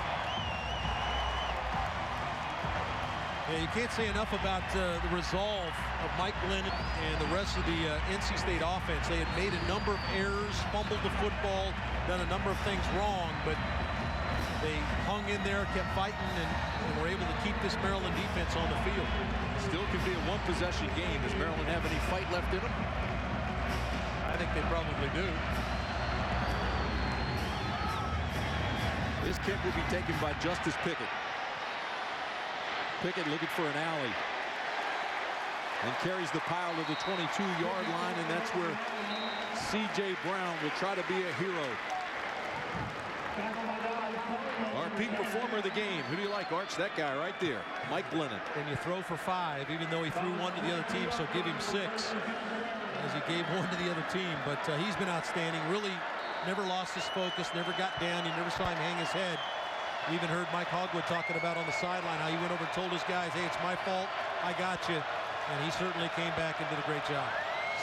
Yeah, you can't say enough about the resolve of Mike Glennon and the rest of the NC State offense. They had made a number of errors, fumbled the football, done a number of things wrong, but they hung in there, kept fighting, and were able to keep this Maryland defense on the field. Still can be a one-possession game. Does Maryland have any fight left in them? I think they probably do. This kick will be taken by Justice Pickett. Pickett looking for an alley and carries the pile to the 22-yard line, and that's where C.J. Brown will try to be a hero. Our peak performer of the game. Who do you like, Arch? That guy right there, Mike Glennon. And you throw for 5, even though he threw 1 to the other team, so give him 6 as he gave 1 to the other team. But he's been outstanding. Really never lost his focus, never got down. You never saw him hang his head. You even heard Mike Hogwood talking about on the sideline how he went over and told his guys, hey, it's my fault, I got you. And he certainly came back and did a great job.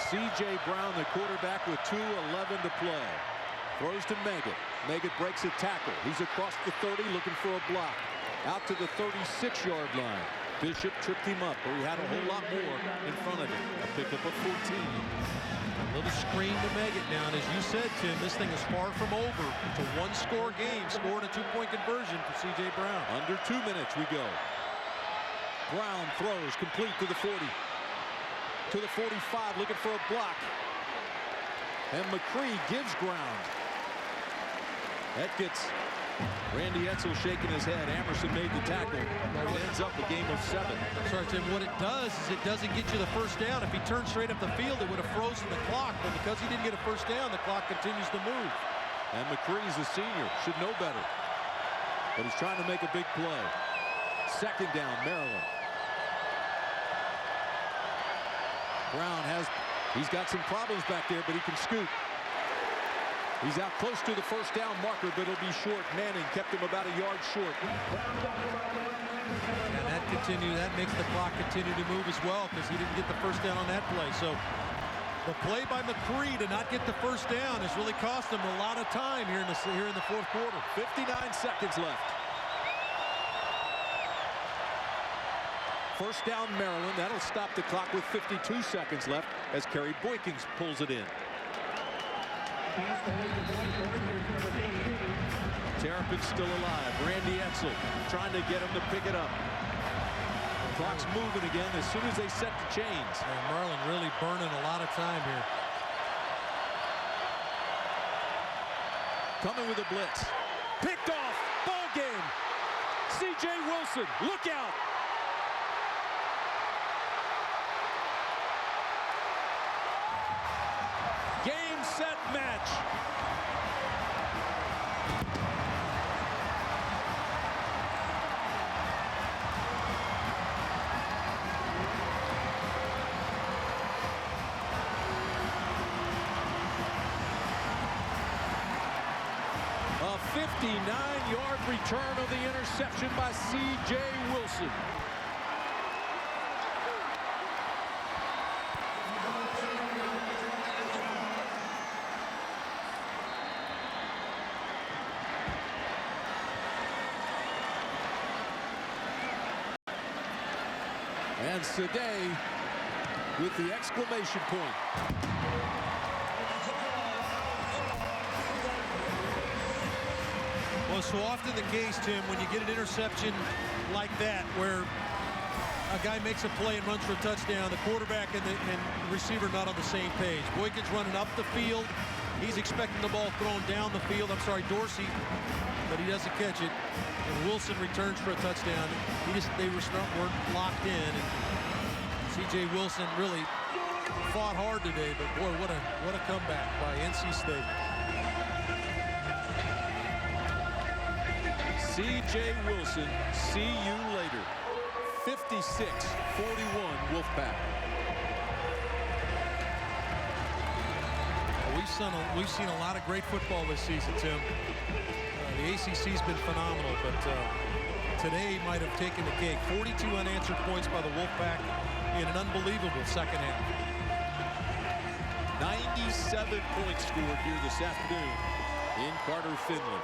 C.J. Brown, the quarterback, with 2:11 to play. Throws to Meggett. Meggett breaks a tackle. He's across the 30 looking for a block. Out to the 36-yard line. Bishop tripped him up, but he had a whole lot more in front of him. A pickup of 14. A little screen to Meggett now, and as you said, Tim, this thing is far from over. It's a 1-score game, scoring a 2-point conversion for C.J. Brown. Under 2 minutes we go. Brown throws complete to the 40. To the 45, looking for a block. And McCree gives ground. That gets Randy Edsall shaking his head. Amerson made the tackle. It ends up a game of 7. Sorry, Tim. What it does is it doesn't get you the first down. If he turned straight up the field, it would have frozen the clock. But because he didn't get a first down, the clock continues to move. And McCree's a senior. Should know better. But he's trying to make a big play. 2nd down, Maryland. Brown he's got some problems back there, but he can scoot. He's out close to the first down marker, but it'll be short. Manning kept him about a yard short. And that makes the clock continue to move as well, because he didn't get the first down on that play. So the play by McCree to not get the first down has really cost him a lot of time here in the 4th quarter. 59 seconds left. First down, Maryland. That'll stop the clock with 52 seconds left as Kerry Boykins pulls it in. Terrapins still alive. Randy Edsel trying to get him to pick it up. Clock's moving again as soon as they set the chains. And Maryland really burning a lot of time here. Coming with a blitz. Picked off. Ball game. C.J. Wilson. Look out. Game, set, match. A 59-yard return of the interception by C.J. Wilson. And Sade with the exclamation point. Well, so often the case, Tim, when you get an interception like that, where a guy makes a play and runs for a touchdown, the quarterback and the receiver not on the same page. Boykin's running up the field. He's expecting the ball thrown down the field. I'm sorry, Dorsey, but he doesn't catch it. And Wilson returns for a touchdown. They weren't locked in. And C.J. Wilson really fought hard today, but boy, what a comeback by NC State. C.J. Wilson, see you later. 56-41 Wolfpack. We've seen a lot of great football this season, Tim. The ACC's been phenomenal, but today might have taken the cake. 42 unanswered points by the Wolfpack in an unbelievable second half. 97 points scored here this afternoon in Carter-Finley.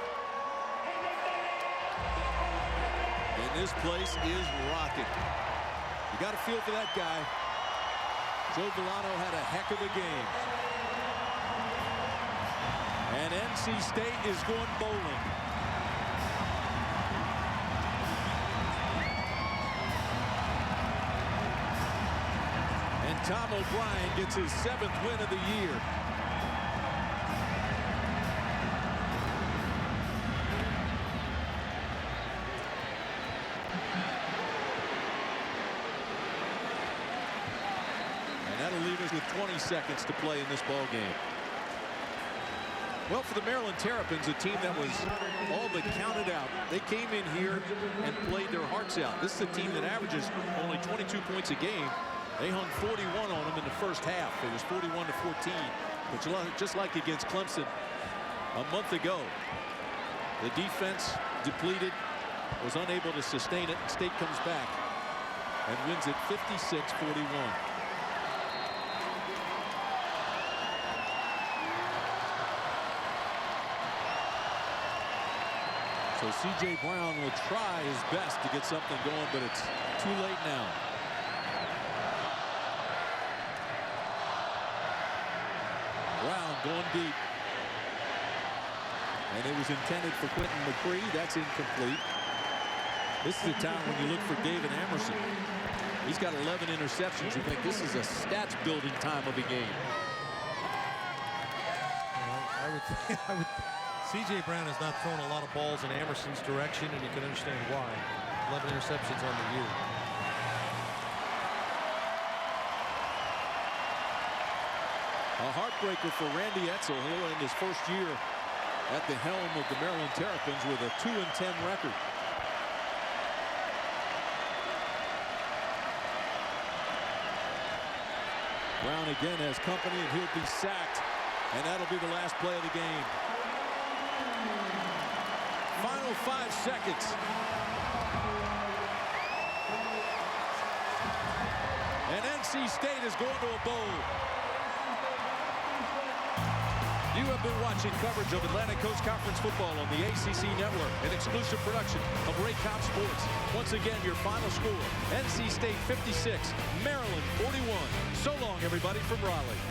And this place is rocking. You got a feel for that guy. Joe Villano had a heck of a game. And NC State is going bowling. And Tom O'Brien gets his 7th win of the year. With 20 seconds to play in this ball game. Well, for the Maryland Terrapins, a team that was all but counted out. They came in here and played their hearts out. This is a team that averages only 22 points a game. They hung 41 on them in the first half. It was 41-14. But just like against Clemson a month ago, the defense depleted, was unable to sustain it. State comes back and wins it 56-41. So C.J. Brown will try his best to get something going, but it's too late now. Brown going deep. And it was intended for Quentin McCree. That's incomplete. This is the time when you look for David Amerson. He's got 11 interceptions. You think this is a stats building time of the game. Well, C.J. Brown has not thrown a lot of balls in Amerson's direction, and you can understand why. 11 interceptions on the year. A heartbreker for Randy Edsel. He'll end his first year at the helm of the Maryland Terrapins with a 2-10 record. Brown again has company, and he'll be sacked, and that'll be the last play of the game. Final 5 seconds. And NC State is going to a bowl. You have been watching coverage of Atlantic Coast Conference football on the ACC Network, an exclusive production of Raycom Sports. Once again, your final score, NC State 56, Maryland 41. So long, everybody, from Raleigh.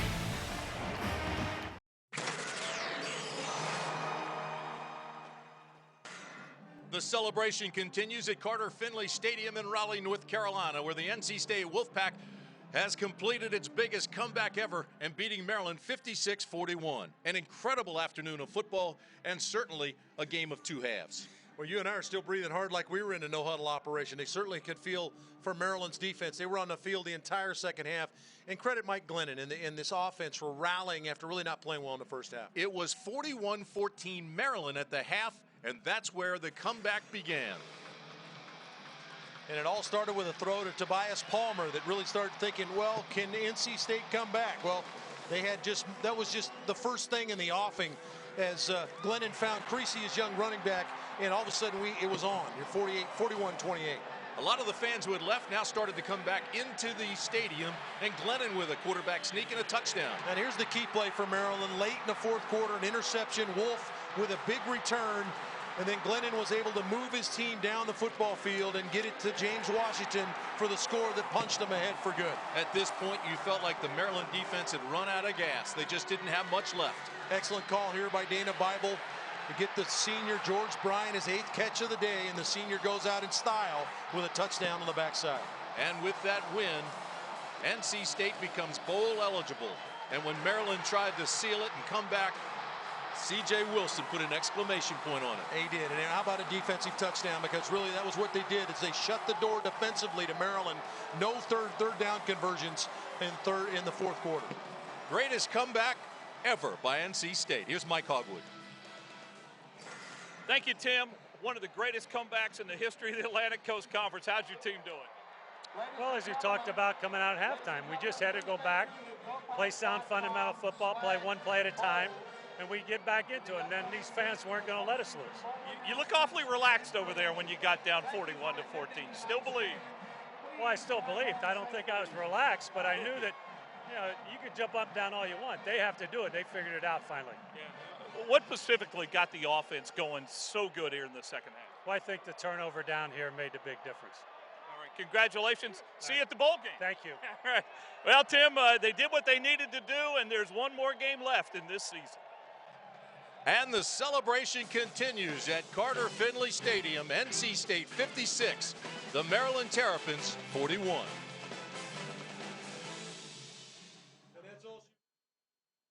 The celebration continues at Carter-Finley Stadium in Raleigh, North Carolina, where the NC State Wolfpack has completed its biggest comeback ever and beating Maryland 56-41. An incredible afternoon of football and certainly a game of two halves. Well, you and I are still breathing hard like we were in a no-huddle operation. They certainly could feel for Maryland's defense. They were on the field the entire second half. And credit Mike Glennon and this offense for rallying after really not playing well in the first half. It was 41-14 Maryland at the half, and that's where the comeback began. And it all started with a throw to Tobias Palmer that really started thinking, well, can NC State come back? Well, that was just the first thing in the offing as Glennon found Creasy, his young running back, and all of a sudden it was on. You're 41-28. A lot of the fans who had left now started to come back into the stadium, and Glennon with a quarterback sneak and a touchdown. And here's the key play for Maryland late in the fourth quarter, an interception. Wolf with a big return, and then Glennon was able to move his team down the football field and get it to James Washington for the score that punched them ahead for good. At this point, you felt like the Maryland defense had run out of gas. They just didn't have much left. Excellent call here by Dana Bible to get the senior George Bryan his 8th catch of the day, and the senior goes out in style with a touchdown on the backside. And with that win, NC State becomes bowl eligible. And when Maryland tried to seal it and come back, C.J. Wilson put an exclamation point on it. He did. And how about a defensive touchdown? Because really that was what they did, is they shut the door defensively to Maryland. No third down conversions in the fourth quarter. Greatest comeback ever by NC State. Here's Mike Hogwood. Thank you, Tim. One of the greatest comebacks in the history of the Atlantic Coast Conference. How's your team doing? Well, as you talked about coming out at halftime, we just had to go back, play sound fundamental football, play one play at a time, and we get back into it. And then these fans weren't going to let us lose. You look awfully relaxed over there when you got down 41-14. Still believe? Well, I still believed. I don't think I was relaxed, but I knew that, you could jump up and down all you want. They have to do it. They figured it out finally. Yeah. What specifically got the offense going so good here in the second half? Well, I think the turnover down here made a big difference. All right, congratulations. See you at the bowl game. Thank you. All right. Well, Tim, they did what they needed to do, and there's one more game left in this season. And the celebration continues at Carter-Finley Stadium. NC State 56, the Maryland Terrapins 41.